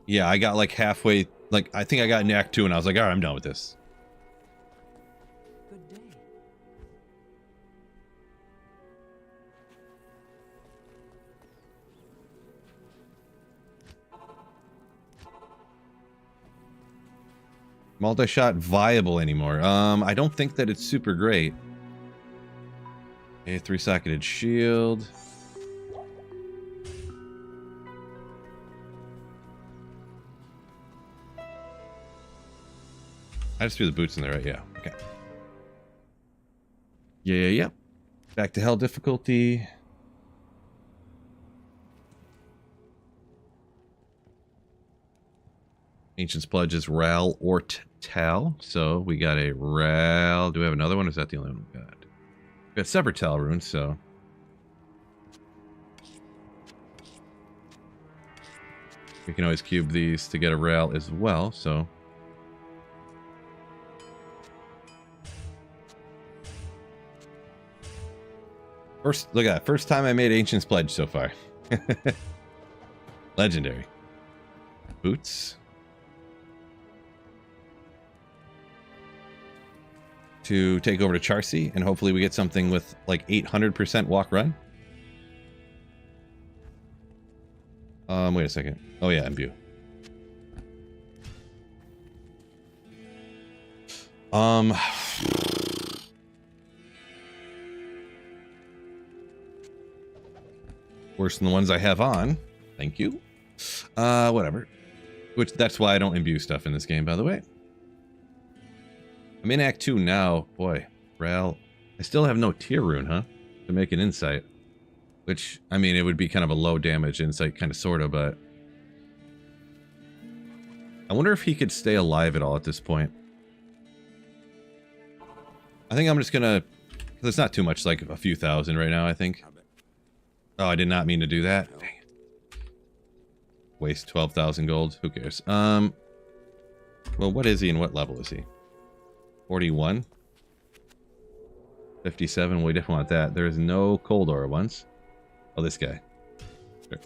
yeah, I got like halfway. Like I think I got in Act 2, and I was like, all right, I'm done with this. Good day. Multi-shot viable anymore? I don't think that it's super great. A 3-socketed shield. I just threw the boots in there, right? Yeah. Okay. Yeah. Back to hell difficulty. Ancient's Pledge is Ral Ort Tal. So we got a Ral. Do we have another one? Or is that the only one we got? We got Sever Tal rune, so. We can always cube these to get a Ral as well, so. Look at that. First time I made Ancient's Pledge so far. Legendary. Boots. To take over to Charcy, and hopefully we get something with like 800% walk run. Wait a second. Oh yeah, imbue. Worse than the ones I have on. Thank you. Whatever. Which, that's why I don't imbue stuff in this game, by the way. I'm in Act 2 now. Boy, Ral. I still have no tier rune, huh? To make an insight. Which, I mean, it would be kind of a low damage insight, kind of, sort of, but... I wonder if he could stay alive at all at this point. I think I'm just gonna... Because it's not too much, like a few thousand right now, I think. Oh, I did not mean to do that. Dang it. Waste 12,000 gold. Who cares? Well, what is he and what level is he? 41? 57? We definitely want that. There is no cold aura once. Oh, this guy. Sure.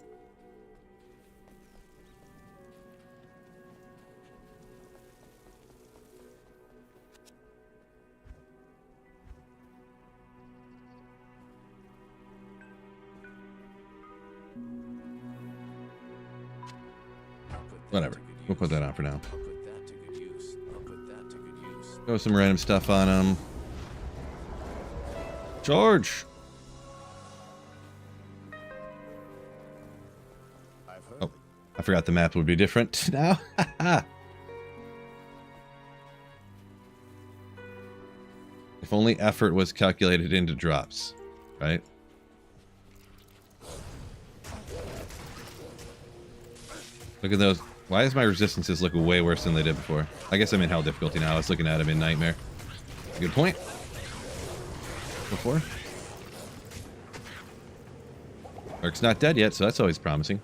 Whatever. We'll put that on for now. I'll put that to good use. I'll put that to good use. Throw some random stuff on him. Charge! I've heard Oh, I forgot the map would be different now. If only effort was calculated into drops, right? Look at those. Why does my resistances look way worse than they did before? I guess I'm in hell difficulty now. I was looking at him in Nightmare. Good point. Before. Merc's not dead yet, so that's always promising.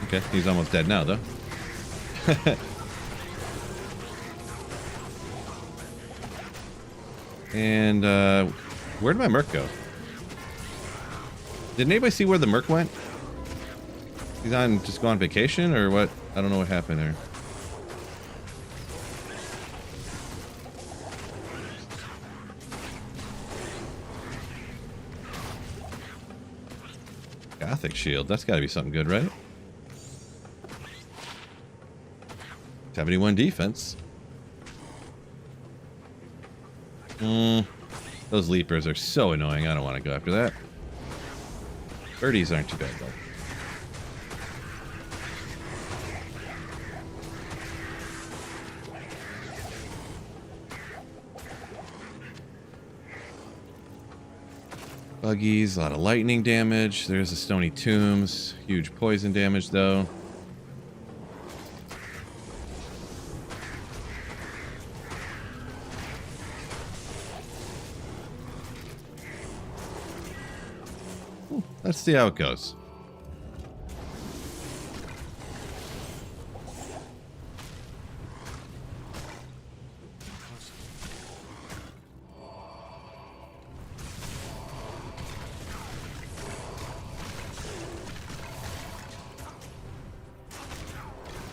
Okay, he's almost dead now, though. And, where did my Merc go? Did anybody see where the Merc went? He's on, just go on vacation, or what? I don't know what happened there. Gothic shield, that's gotta be something good, right? 71 defense. Those leapers are so annoying. I don't want to go after that. Birdies aren't too bad, though. Buggies, a lot of lightning damage. There's the stony tombs. Huge poison damage, though. Let's see how it goes.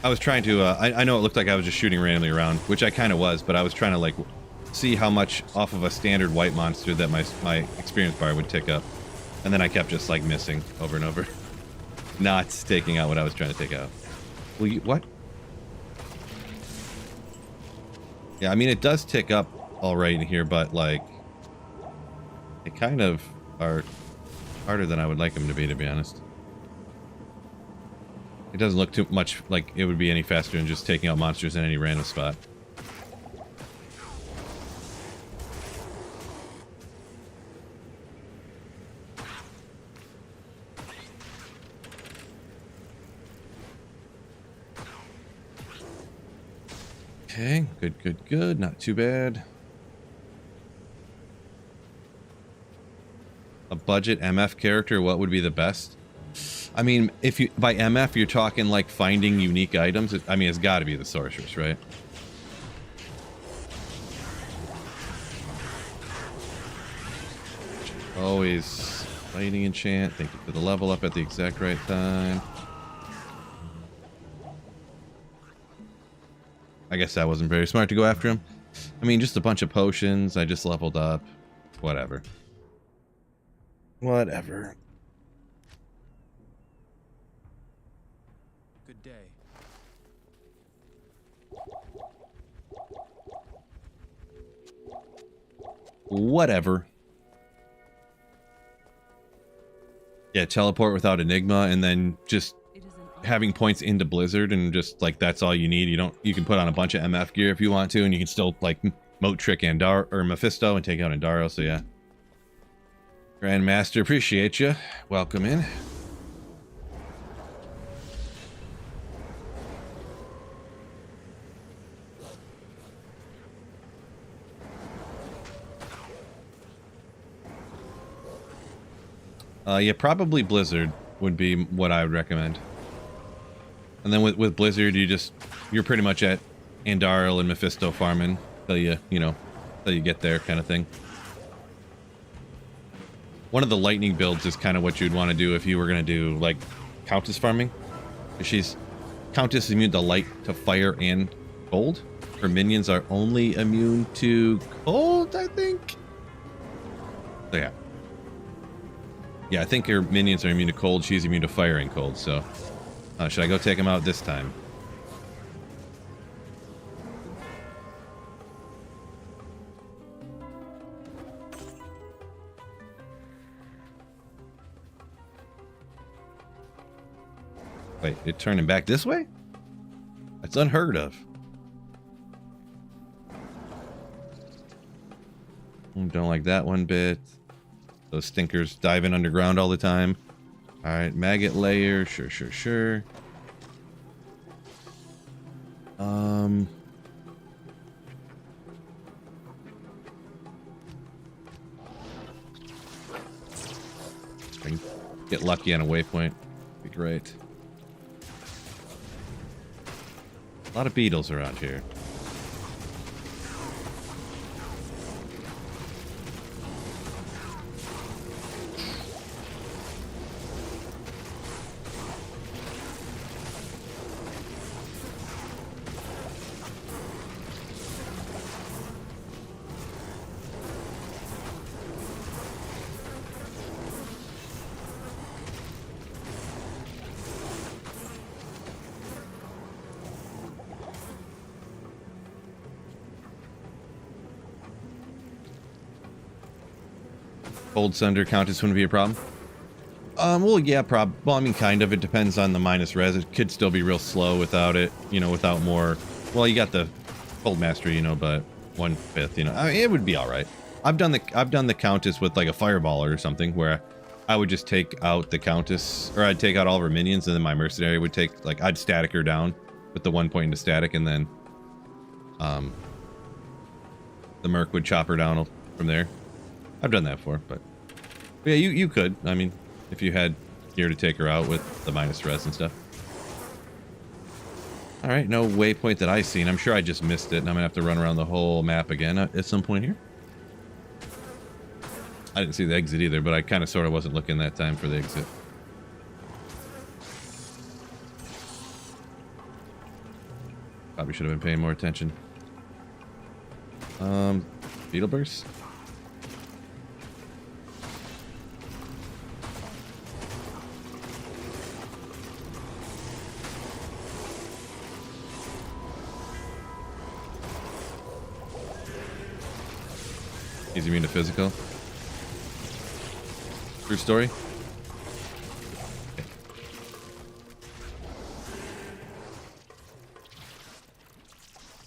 I was trying to, I know it looked like I was just shooting randomly around, which I kind of was, but I was trying to, like, see how much off of a standard white monster that my experience bar would tick up. And then I kept just, like, missing over and over. Not taking out what I was trying to take out. Well, you, what? Yeah, I mean, it does tick up all right in here, but, like, they kind of are harder than I would like them to be honest. It doesn't look too much like it would be any faster than just taking out monsters in any random spot. Okay, good. Not too bad. A budget MF character, what would be the best? I mean, if you by MF you're talking like finding unique items. I mean, it's got to be the sorceress, right? always fighting enchant. Thank you for the level up at the exact right time. I guess that wasn't very smart to go after him. I mean, just a bunch of potions. I just leveled up. Whatever. Whatever. Good day. Whatever. Yeah, teleport without Enigma, and then just It is an having points into Blizzard, and just like that's all you need. You can put on a bunch of MF gear if you want to, and you can still like moat trick Andar or Mephisto and take out Andaro. So yeah, Grandmaster, appreciate you. Welcome in. Yeah, probably Blizzard would be what I would recommend. And then with Blizzard, you're pretty much at Andariel and Mephisto farming till you get there, kind of thing. One of the lightning builds is kind of what you'd want to do if you were going to do like Countess farming. Countess is immune to light, to fire, and cold. Her minions are only immune to cold, I think. So yeah. Yeah, I think her minions are immune to cold. She's immune to fire and cold, so... should I go take him out this time? Wait, it turned him back this way? That's unheard of. Don't like that one bit. Those stinkers diving underground all the time. Alright, maggot layer. Sure. I can get lucky on a waypoint. Be great. A lot of beetles around here. Cold Sunder Countess wouldn't be a problem. Well, yeah, well, I mean, kind of. It depends on the minus res. It could still be real slow without it, without more. Well, you got the Cold Mastery, but 1/5, I mean, it would be all right. I've done the Countess with like a Fireball or something where I would just take out the Countess, or I'd take out all of her minions, and then my Mercenary would take, like, I'd static her down with the 1 point into static, and then the Merc would chop her down from there. I've done that before, but yeah, you could. I mean, if you had gear to take her out with the minus res and stuff. All right, no waypoint that I've seen. I'm sure I just missed it, and I'm gonna have to run around the whole map again at some point here. I didn't see the exit either, but I kind of sort of wasn't looking that time for the exit. Probably should have been paying more attention. Beetle Burst. He's immune to physical. True story. Okay.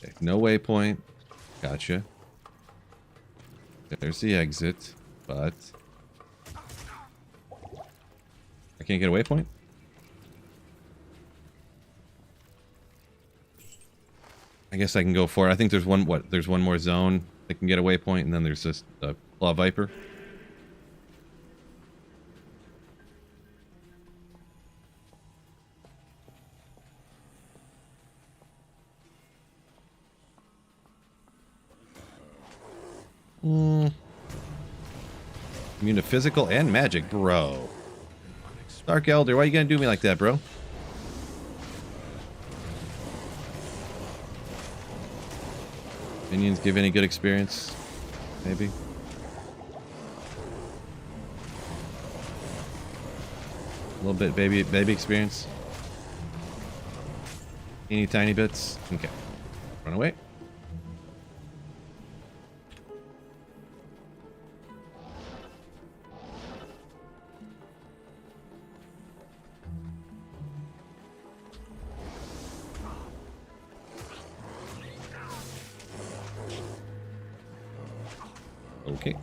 Okay, no waypoint. Gotcha. There's the exit, but I can't get a waypoint. I guess I can go for it. I think there's there's one more zone that can get a waypoint, and then there's this Claw Viper. Immune to physical and magic, bro. Dark Elder, why you gonna do me like that, bro? Minions give any good experience? Maybe. A little bit baby experience. Teeny tiny bits. Okay. Run away. Okay.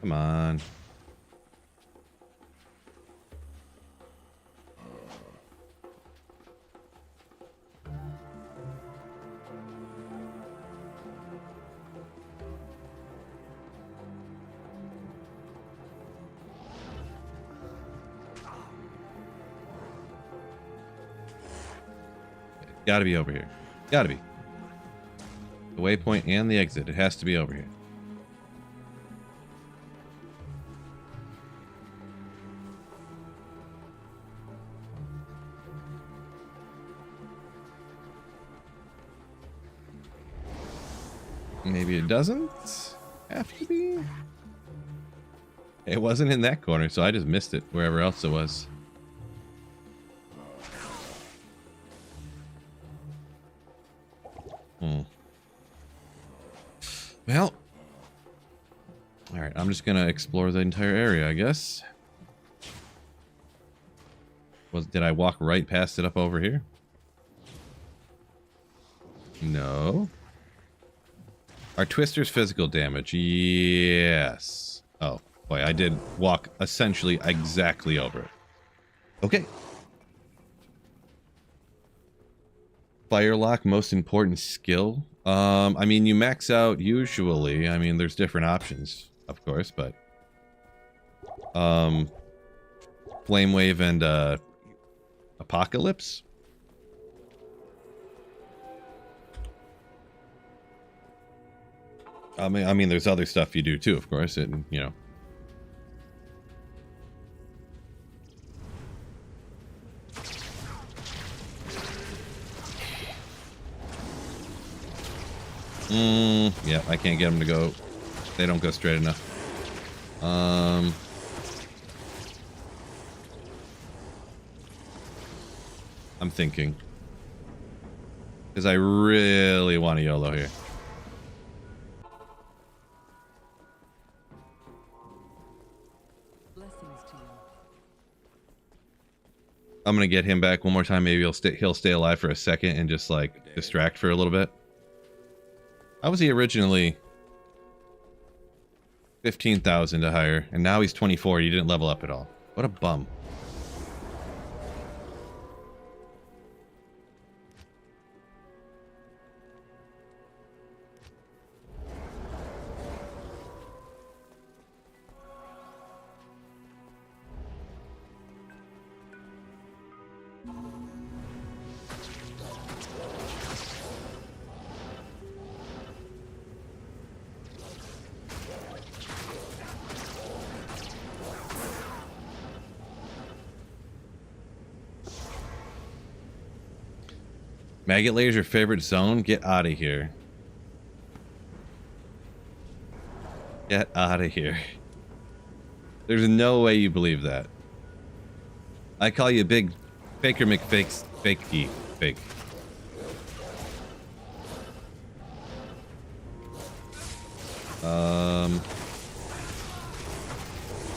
Come on. Gotta be over here. Gotta be. The waypoint and the exit. It has to be over here. Maybe it doesn't have to be. It wasn't in that corner, so I just missed it wherever else it was. Well, all right, I'm just gonna explore the entire area, I guess. Did I walk right past it up over here? No. Are twisters physical damage? Yes. Oh, boy, I did walk essentially exactly over it. Okay. Firelock, most important skill. I mean, you max out usually. I mean, there's different options, of course, but Flame Wave and Apocalypse. I mean, there's other stuff you do too, of course, and you know. Yeah, I can't get them to go. They don't go straight enough. I'm thinking. Because I really want a YOLO here. Blessings to you. I'm gonna get him back one more time. Maybe he'll stay alive for a second and just like distract for a little bit. How was he originally 15,000 to higher, and now he's 24. He didn't level up at all. What a bum. Maggot Lair's your favorite zone? Get out of here. Get out of here. There's no way you believe that. I call you Big Faker McFakes Fakey Fake.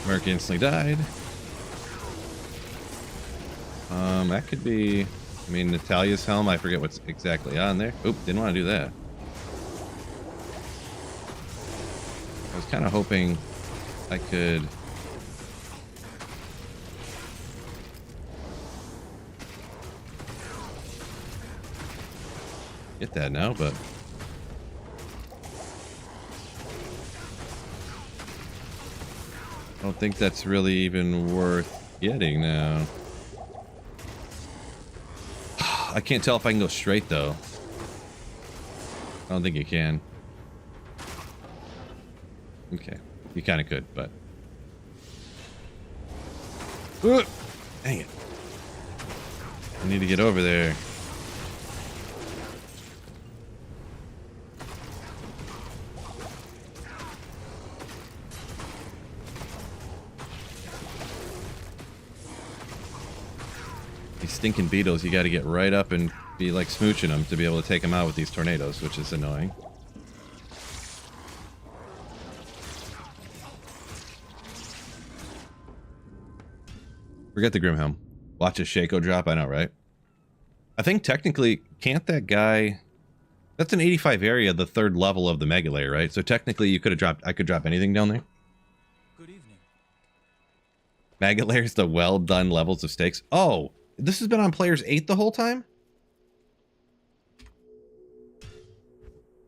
Merc instantly died. That could be... I mean, Natalia's helm, I forget what's exactly on there. Oop, didn't want to do that. I was kind of hoping I could... get that now, but... I don't think that's really even worth getting now. I can't tell if I can go straight, though. I don't think you can. Okay. You kind of could, but... Dang it. I need to get over there. These stinking beetles, you got to get right up and be like smooching them to be able to take them out with these tornadoes, which is annoying. Forget the Grimhelm. Watch a Shaco drop, I know, right? I think technically, can't that guy... That's an 85 area, the third level of the Mega Layer, right? So technically you could have dropped... I could drop anything down there. Good evening. Mega Layer's the well-done levels of stakes. Oh! This has been on players 8 the whole time?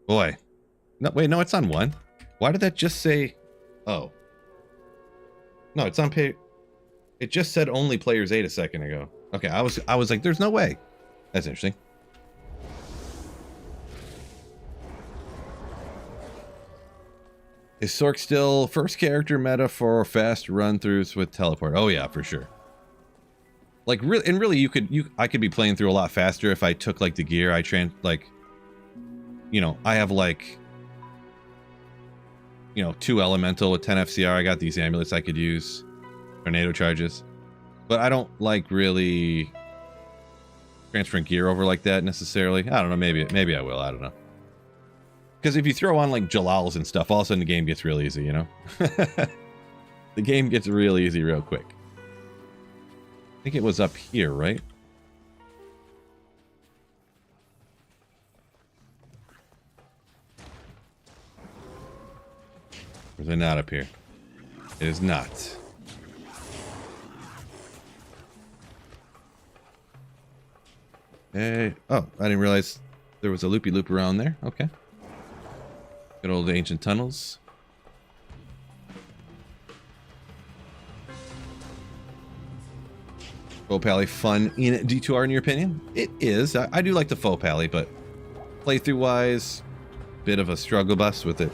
Boy. No, wait, no, it's on 1. Why did that just say... Oh. No, it's on pay... It just said only players 8 a second ago. Okay, I was like, there's no way. That's interesting. Is Sork still first character meta for fast run-throughs with teleport? Oh yeah, for sure. Like, really, I could be playing through a lot faster if I took, like, the gear. You know, I have, like, you know, 2 elemental with 10 FCR. I got these amulets I could use. Tornado charges. But I don't, like, really transferring gear over like that, necessarily. I don't know, maybe I will. I don't know. Because if you throw on, like, Jalals and stuff, all of a sudden the game gets real easy, you know? The game gets real easy real quick. I think it was up here, right? Or is it not up here? It is not. Hey, oh, I didn't realize there was a loopy loop around there. Okay. Good old ancient tunnels. Faux pally fun in D2R in your opinion? It is. I do like the faux pally, but playthrough wise, bit of a struggle bus with it.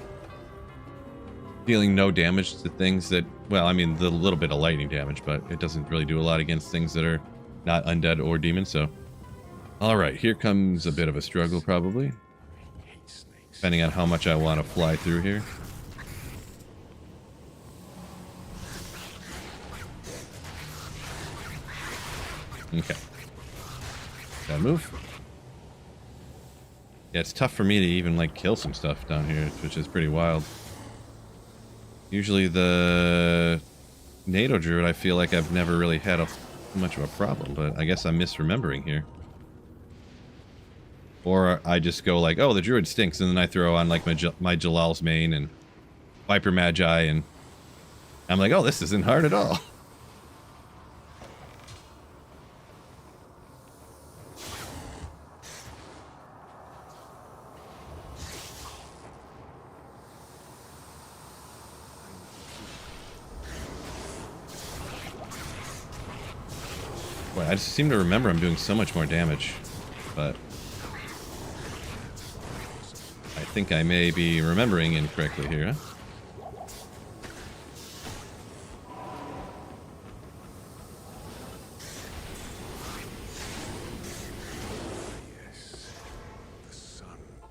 Dealing no damage to things that, well, I mean, the little bit of lightning damage, but it doesn't really do a lot against things that are not undead or demons, so. Alright, here comes a bit of a struggle, probably. Depending on how much I want to fly through here. Okay. Gotta move. Yeah, it's tough for me to even, like, kill some stuff down here, which is pretty wild. Usually the NATO Druid, I feel like I've never really had much of a problem, but I guess I'm misremembering here. Or I just go like, oh, the Druid stinks, and then I throw on, like, my Jalal's Mane and Viper Magi, and I'm like, oh, this isn't hard at all. Boy, I just seem to remember I'm doing so much more damage, but I think I may be remembering incorrectly here, huh?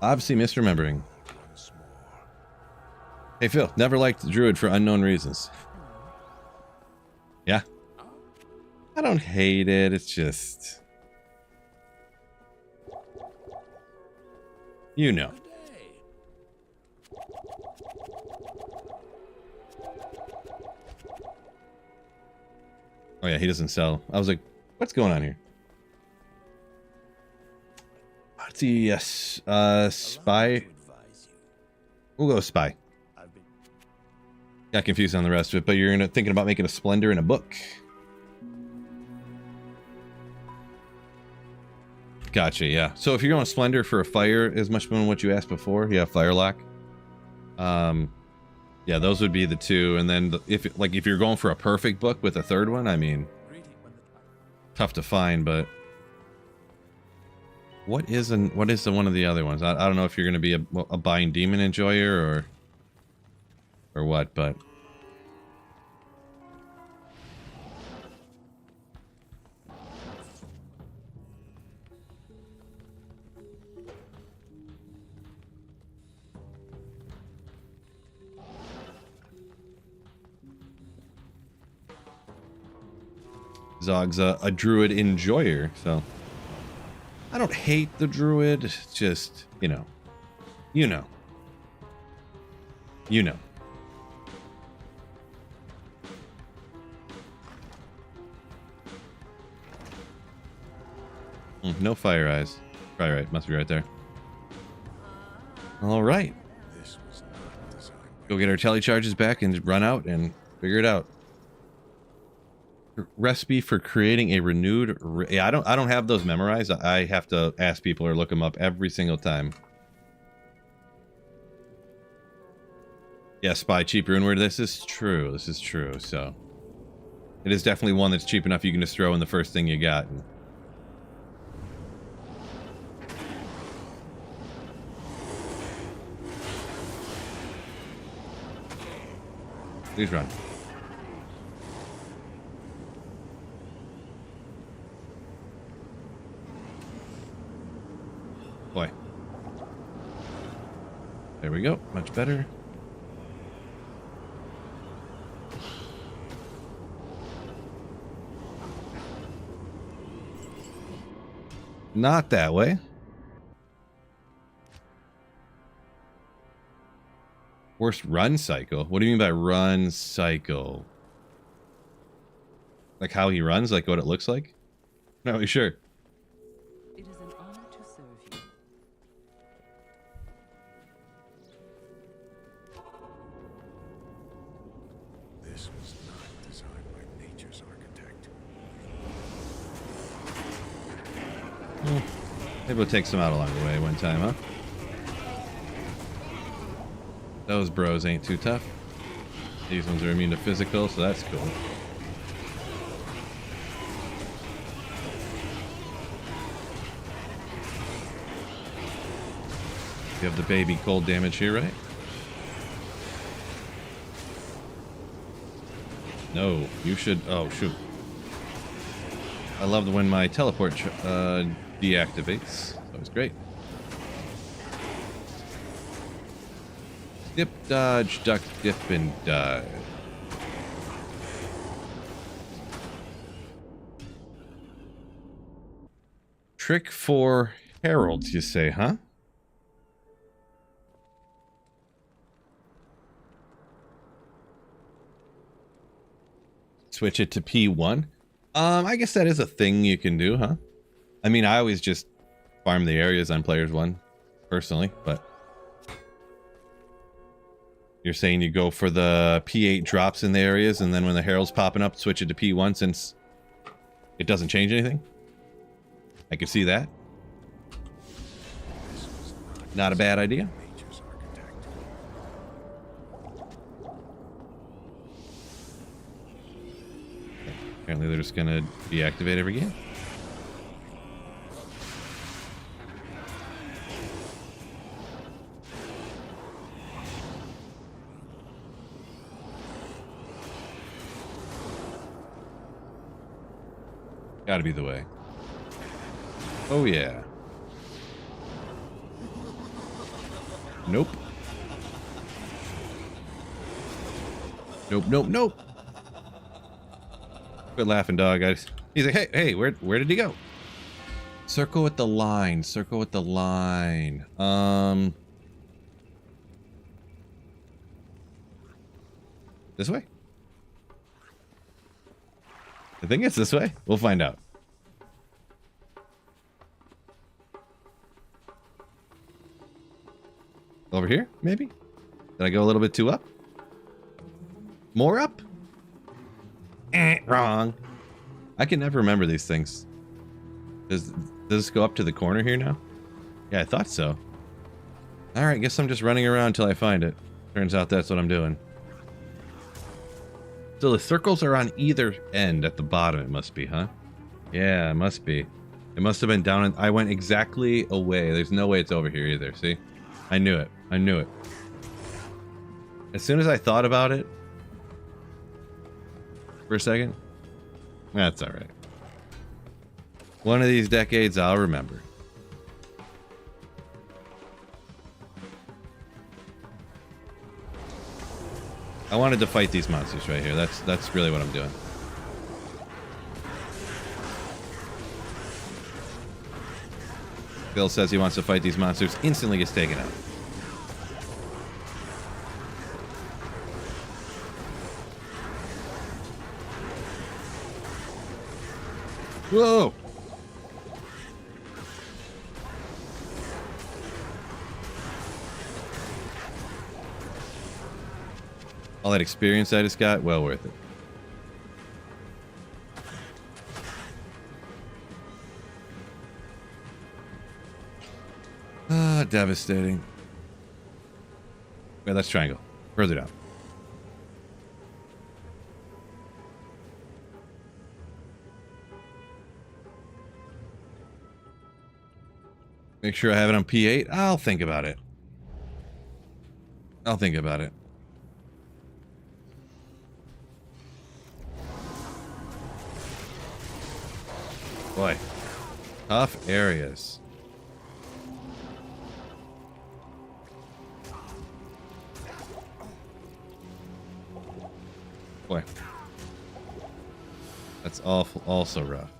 Obviously misremembering. Hey Phil, never liked the Druid for unknown reasons. Yeah. I don't hate it, it's just... You know. Oh yeah, he doesn't sell. I was like, what's going on here? Let's see, yes. Spy. We'll go Spy. Got confused on the rest of it, but you're thinking about making a Splendor in a book. Gotcha, yeah. So if you're going Splendor for a fire, as much as what you asked before, yeah, Firelock. Yeah, those would be the two. And then if you're going for a perfect book with a third one, I mean, tough to find, but What is the one of the other ones? I don't know if you're going to be a Bind Demon enjoyer or what, but Zog's a Druid enjoyer, so I don't hate the Druid. It's just, you know. No fire eyes. Probably right. Must be right there. All right. This was not designed by Go get our telecharges back and run out and figure it out. Recipe for creating a renewed. Yeah, I don't have those memorized. I have to ask people or look them up every single time. Yeah, Spy cheap runeware. This is true. This is true. So it is definitely one that's cheap enough you can just throw in the first thing you got. Please run. Boy. There we go. Much better. Not that way. Worst run cycle? What do you mean by run cycle? Like how he runs? Like what it looks like? Not really sure. It is an honor to serve you. this was not designed by nature's architect. Maybe we'll take some out along the way one time, huh? Those bros ain't too tough. These ones are immune to physical, so that's cool. You have the baby cold damage here, right? No, you should. Oh, shoot. I love when my teleport deactivates. That was great. Dip, dodge, duck, dip, and dive. Trick for heralds, you say, huh? Switch it to P1. I guess that is a thing you can do, huh? I mean, I always just farm the areas on players 1, personally, but you're saying you go for the P8 drops in the areas, and then when the herald's popping up, switch it to P1 since it doesn't change anything? I could see that. This was Not a bad idea. nature's architect. Apparently they're just gonna deactivate every game. Gotta be the way. Oh yeah. Nope. Nope, nope, nope. Quit laughing, dog. He's like, hey, where did he go? Circle with the line. Circle with the line. This way? I think it's this way. We'll find out. Over here, maybe? Did I go a little bit too up? More up? Wrong. I can never remember these things. Does this go up to the corner here now? Yeah, I thought so. Alright, guess I'm just running around until I find it. Turns out that's what I'm doing. So the circles are on either end at the bottom, it must be, huh? Yeah, it must be. It must have been down and I went exactly away. There's no way it's over here either, see? I knew it. I knew it. As soon as I thought about it for a second, that's alright. One of these decades I'll remember. I wanted to fight these monsters right here. That's really what I'm doing. Bill says he wants to fight these monsters, instantly gets taken out. Whoa! All that experience I just got, well worth it. Ah, devastating. Wait, let's triangle. Further down. Make sure I have it on P8. I'll think about it. I'll think about it. Boy. Tough areas. Boy. That's awful, also rough.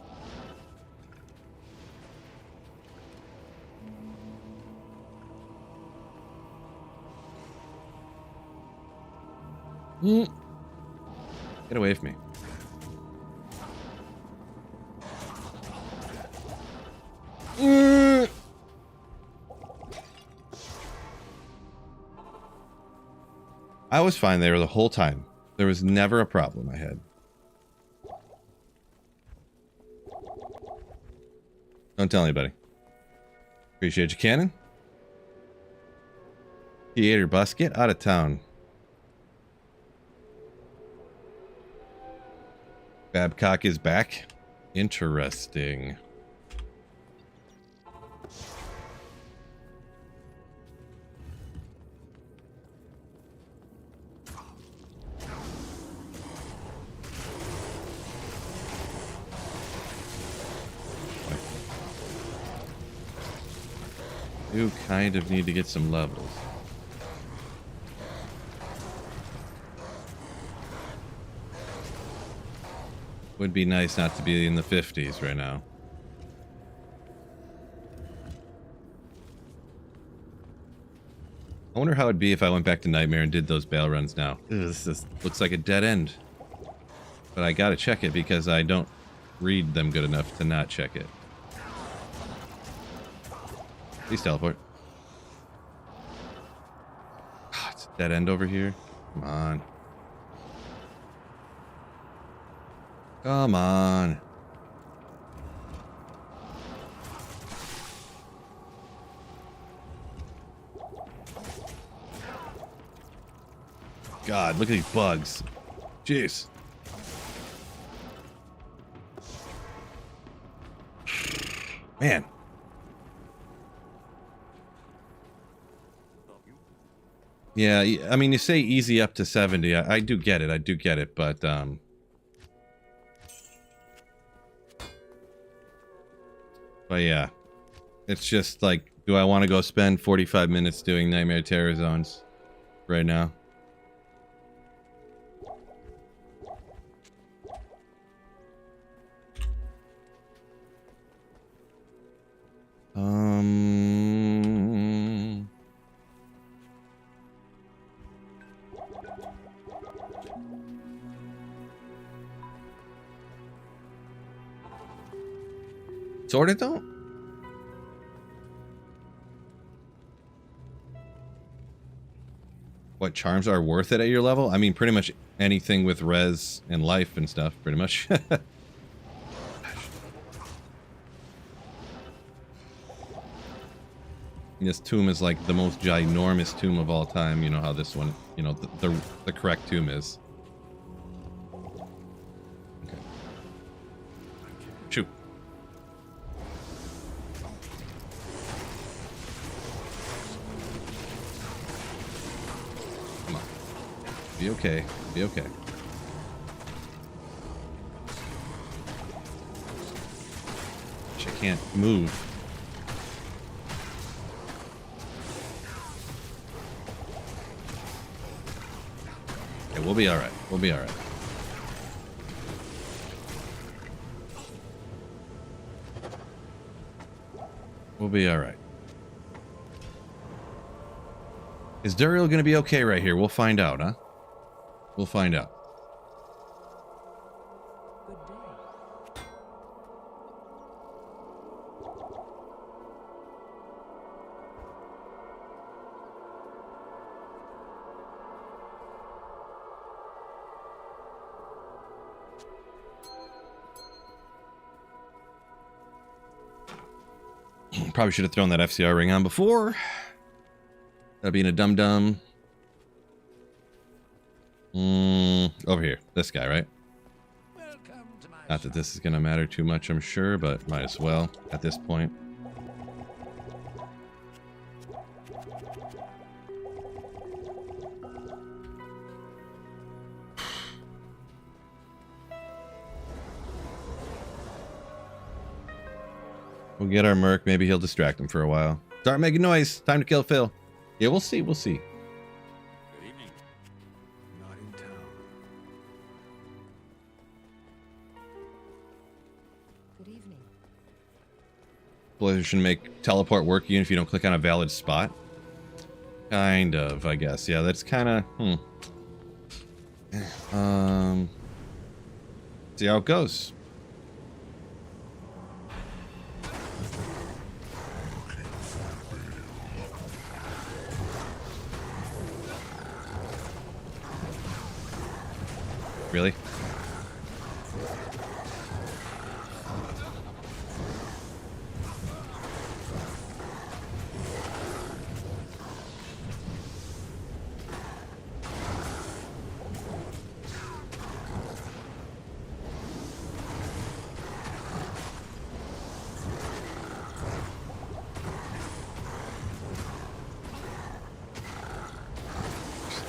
Get away from me. I was fine there the whole time. There was never a problem I had. Don't tell anybody. Appreciate you, Cannon. Theater bus, get out of town. Babcock is back. Interesting. You kind of need to get some levels. Would be nice not to be in the 50s right now. I wonder how it'd be if I went back to Nightmare and did those bail runs now. Ugh, this just looks like a dead end. But I gotta check it because I don't read them good enough to not check it. Please teleport. Oh, it's a dead end over here. Come on. Come on. God, look at these bugs. Jeez. Man. Yeah, I mean, you say easy up to 70. I do get it. I do get it, but yeah, it's just like, do I want to go spend 45 minutes doing Nightmare Terror Zones right now? Sorta don't. What charms are worth it at your level? I mean, pretty much anything with res and life and stuff, pretty much. This tomb is like the most ginormous tomb of all time. You know how this one, you know, the correct tomb is. Okay. Shoot. Be okay. Be okay. I can't move. Okay, we'll be alright. We'll be alright. We'll be alright. Is Duriel gonna be okay right here? We'll find out, huh? We'll find out. Good day. Probably should have thrown that FCR ring on before. That being a dum-dum. Over here. This guy, right? Welcome to my Not that this is going to matter too much, I'm sure, but might as well at this point. We'll get our Merc. Maybe he'll distract him for a while. Start making noise. Time to kill Phil. Yeah, we'll see. We'll see. Good evening. Not in town. Good evening. Blizzard should make teleport work even if you don't click on a valid spot. Kind of, I guess. Yeah, that's kind of... See how it goes. Really?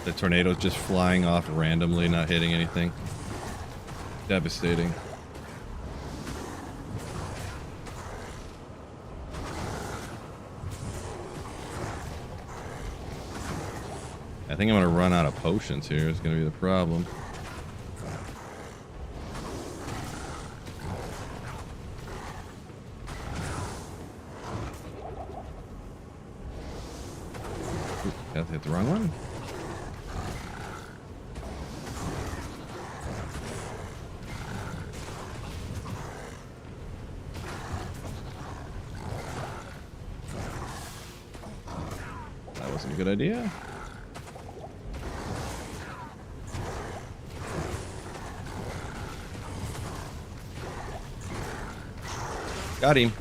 The tornado's just flying off randomly, not hitting anything. Devastating. I think I'm gonna run out of potions here. Is gonna be the problem. Ooh, got to hit the wrong one. That wasn't a good idea. Got him.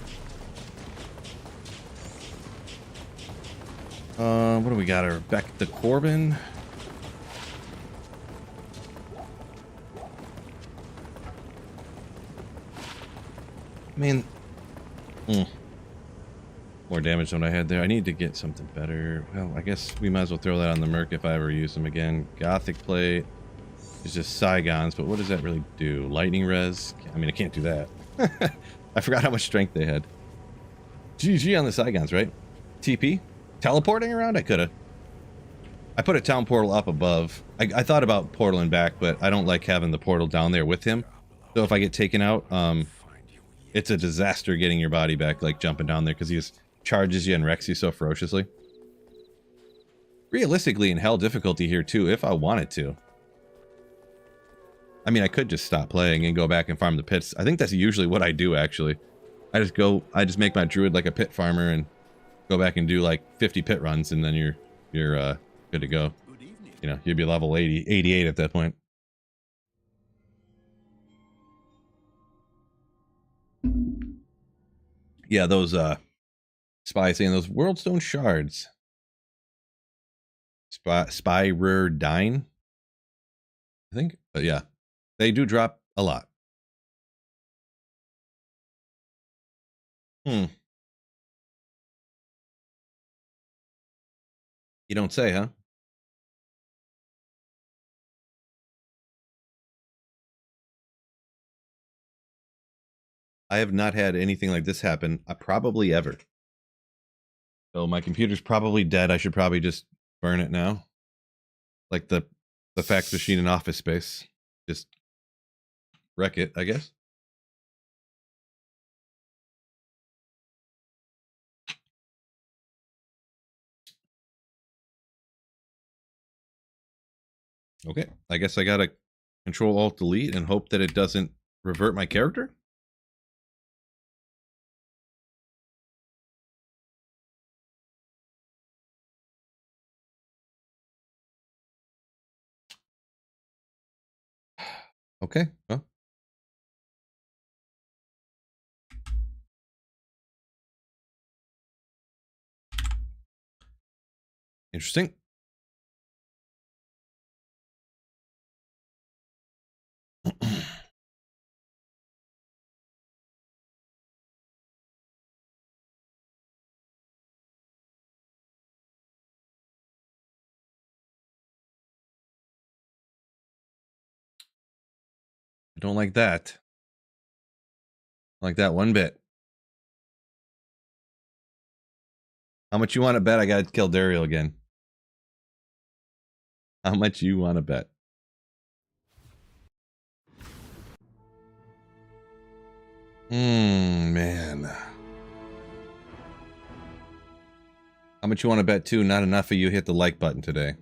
What do we got? Her back to Corbin. I mean, more damage than I had there. I need to get something better. Well, I guess we might as well throw that on the Merc if I ever use them again. Gothic Plate is just Saigons, but what does that really do? Lightning Res? I mean, I can't do that. I forgot how much strength they had. GG on the Saigons, right? TP? Teleporting around? I could have. I put a town portal up above. I thought about portaling back, but I don't like having the portal down there with him. So if I get taken out, it's a disaster getting your body back, like jumping down there, because he just charges you and wrecks you so ferociously. Realistically, in hell difficulty here too, if I wanted to. I mean, I could just stop playing and go back and farm the pits. I think that's usually what I do, actually. I just make my druid like a pit farmer and go back and do like 50 pit runs, and then you're good to go. Good evening. You know, you'd be level 88 at that point. Yeah, those spies saying those worldstone shards. Spyrdine, I think. But yeah, they do drop a lot. You don't say, huh? I have not had anything like this happen probably ever. So my computer's probably dead. I should probably just burn it now. Like the fax machine in Office Space. Just wreck it, I guess. Okay, I guess I gotta Control Alt Delete and hope that it doesn't revert my character. Okay, well. Interesting. I don't like that. I like that one bit. How much you want to bet I gotta kill Daryl again? How much you want to bet? Man. How much you want to bet too? Not enough of you hit the like button today.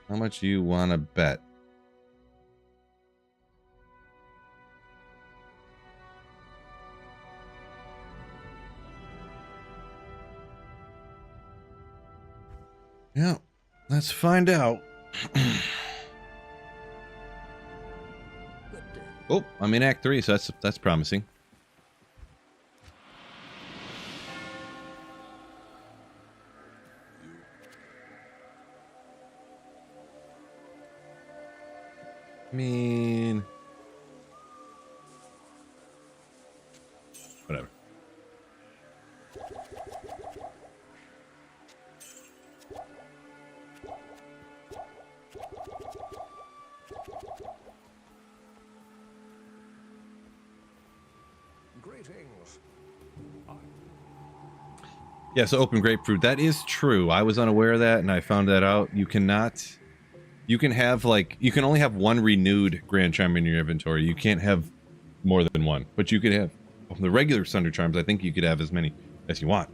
How much you want to bet? Yeah, let's find out. Oh, I'm in Act 3, so that's promising. I mean, whatever. Greetings. Yeah, so open grapefruit. That is true. I was unaware of that, and I found that out. You cannot... You can have, like... You can only have one renewed Grand Charm in your inventory. You can't have more than one. But you could have... The regular Sunder Charms, I think you could have as many as you want.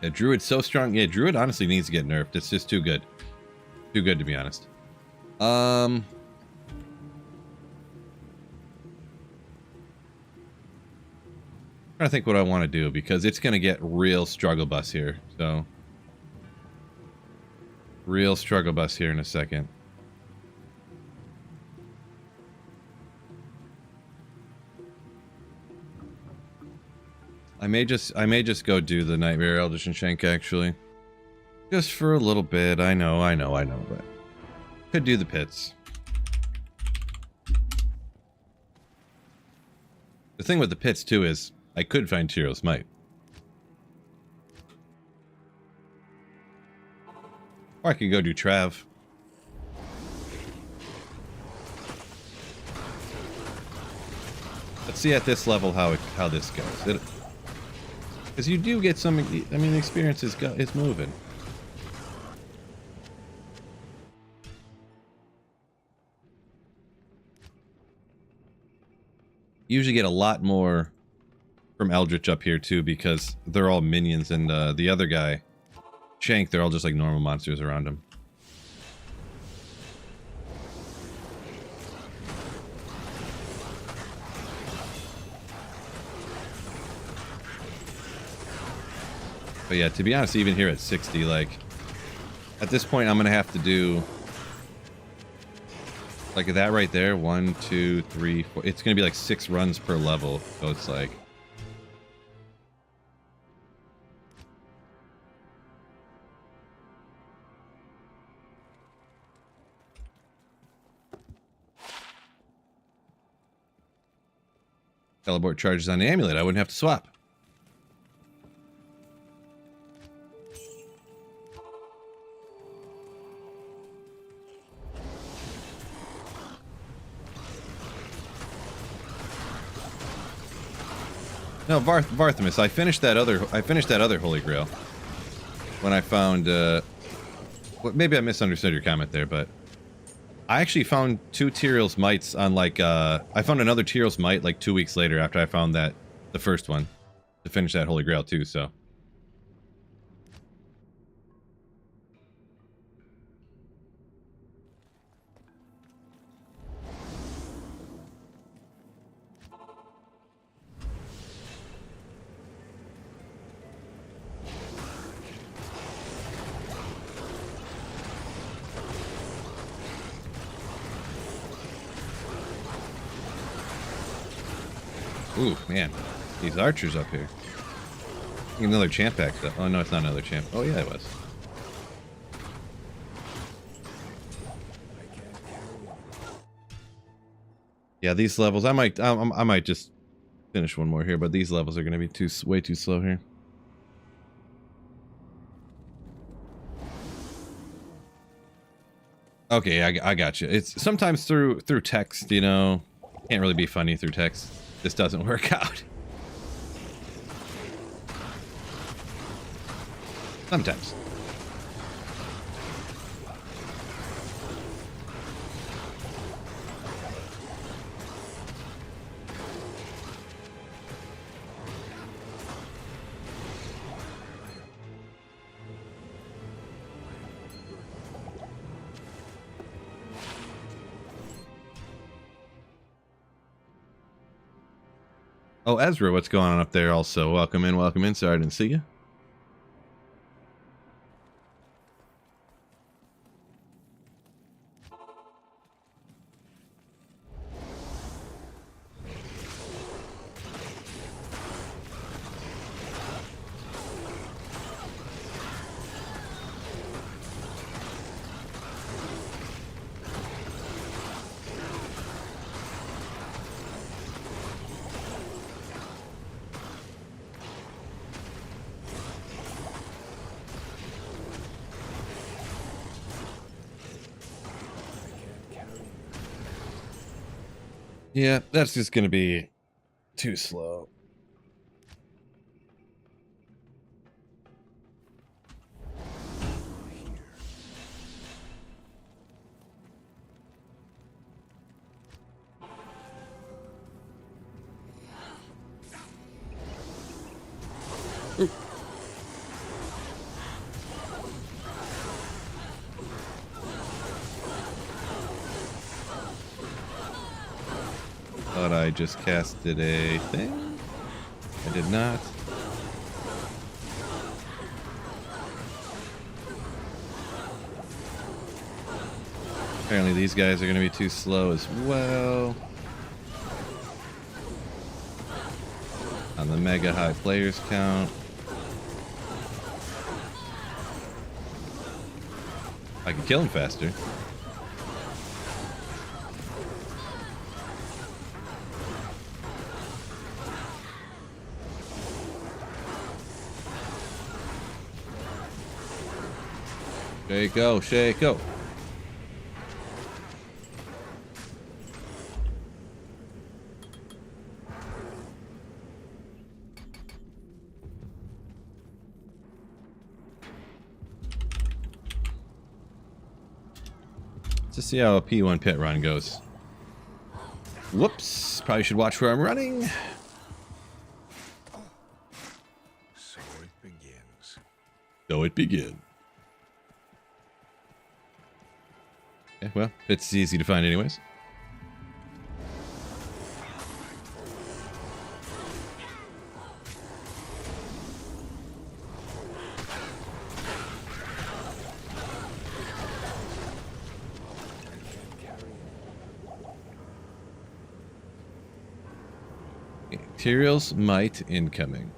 Yeah, Druid's so strong. Yeah, Druid honestly needs to get nerfed. It's just too good. Too good, to be honest. Trying to think what I want to do, because it's going to get real struggle bus here. So, real struggle bus here in a second. I may just go do the Nightmare Eldritch and Shank, actually. Just for a little bit. I know, but could do the pits. The thing with the pits too is I could find Tyro's Might. Or I could go do Trav. Let's see at this level how this goes. Because you do get some, I mean, the experience is moving. You usually get a lot more from Eldritch up here too, because they're all minions, and the other guy, Shank, they're all just like normal monsters around him. But yeah, to be honest, even here at 60, like, at this point I'm gonna have to do like that right there. 1, 2, 3, 4. It's gonna be like 6 runs per level, so it's like, teleport charges on the amulet. I wouldn't have to swap. No, Varthamus. I finished that other Holy Grail when I found. Well, maybe I misunderstood your comment there, but I actually found 2 Tyrell's Mites on like. I found another Tyrell's Mite like 2 weeks later after I found the first one, to finish that Holy Grail too. So. Ooh, man. These archers up here. Another champ pack, though. Oh, no, it's not another champ. Oh, yeah, it was. Yeah, these levels, I might just finish one more here, but these levels are going to be way too slow here. Okay, I got you. It's sometimes through text, you know, can't really be funny through text. This doesn't work out. Sometimes. Oh, Ezra, what's going on up there also? Welcome in, welcome in. Sorry I didn't see you. Yeah, that's just going to be too slow. Thought I just casted a thing. I did not. Apparently these guys are going to be too slow as well. On the mega high players count. I can kill him faster. Shake-o, shake-o. Let's see how a P1 pit run goes. Whoops. Probably should watch where I'm running. So it begins. So it begins. Okay, well, it's easy to find anyways. Materials might incoming.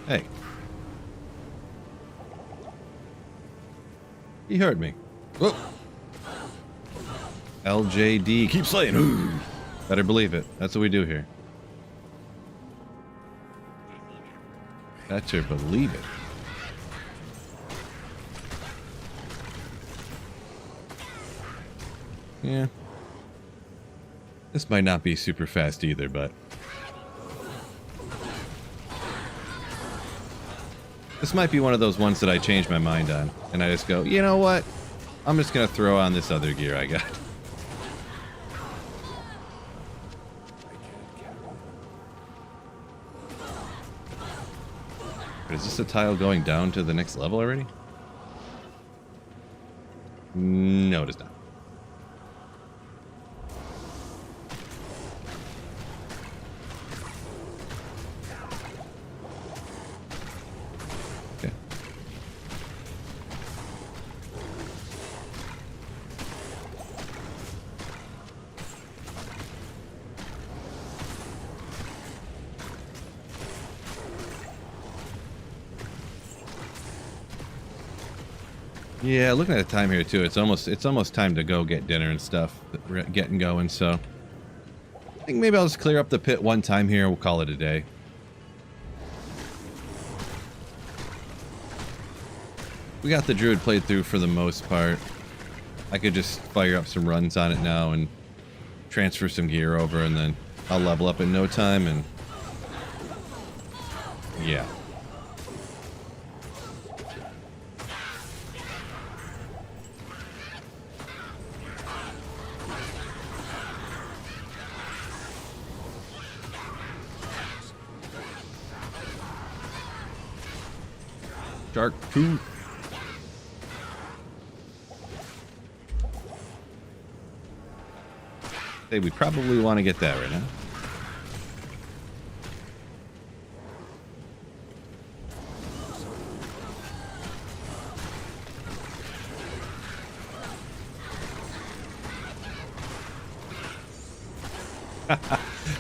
Hey. He heard me. Whoa. LJD. Keep slaying. Ooh. Better believe it. That's what we do here. Better believe it. Yeah. This might not be super fast either, but... This might be one of those ones that I change my mind on. And I just go, you know what? I'm just going to throw on this other gear I got. But is this a tile going down to the next level already? No, it is not. Okay. Yeah, looking at the time here too, it's almost time to go get dinner and stuff, getting going. So I think maybe I'll just clear up the pit one time here. We'll call it a day. We got the Druid played through for the most part. I could just fire up some runs on it now and transfer some gear over, and then I'll level up in no time. And yeah. Shark tooth. Say we probably want to get that right now.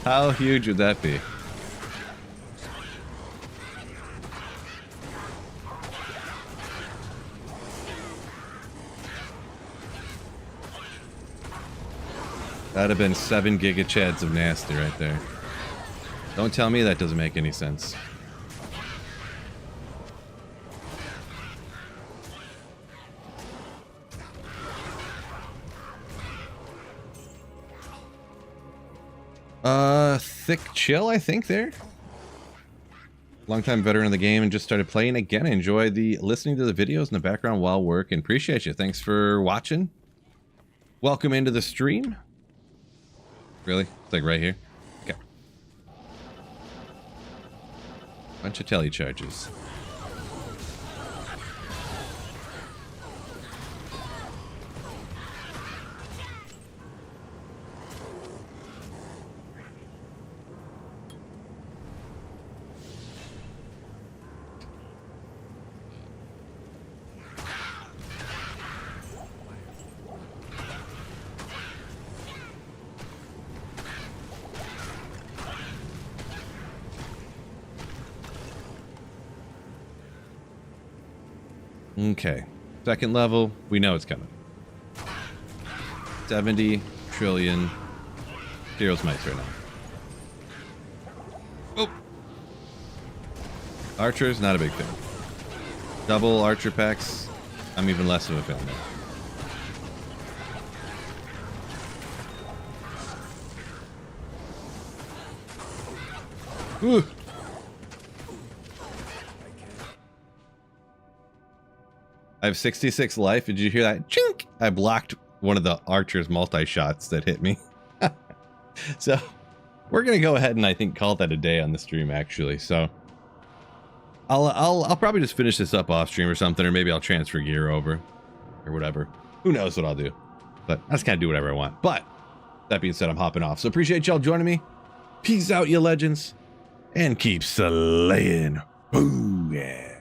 How huge would that be? That'd have been 7 gigachads of nasty right there. Don't tell me that doesn't make any sense. Thick chill, I think there. Longtime veteran of the game and just started playing again. I enjoy the listening to the videos in the background while working. Appreciate you. Thanks for watching. Welcome into the stream. Really? It's like right here? Okay. Bunch of telly charges. Okay, second level, we know it's coming. 70 trillion Heroes Mites right now. Oh! Archers, not a big fan. Double Archer packs, I'm even less of a fan now. Ooh! I have 66 life. Did you hear that? Chink! I blocked one of the archer's multi-shots that hit me. So, we're going to go ahead and I think call that a day on the stream, actually. So, I'll probably just finish this up off stream or something, or maybe I'll transfer gear over or whatever. Who knows what I'll do. But I just kind of do whatever I want. But, that being said, I'm hopping off. So, appreciate y'all joining me. Peace out, you legends. And keep slaying. Ooh, yeah.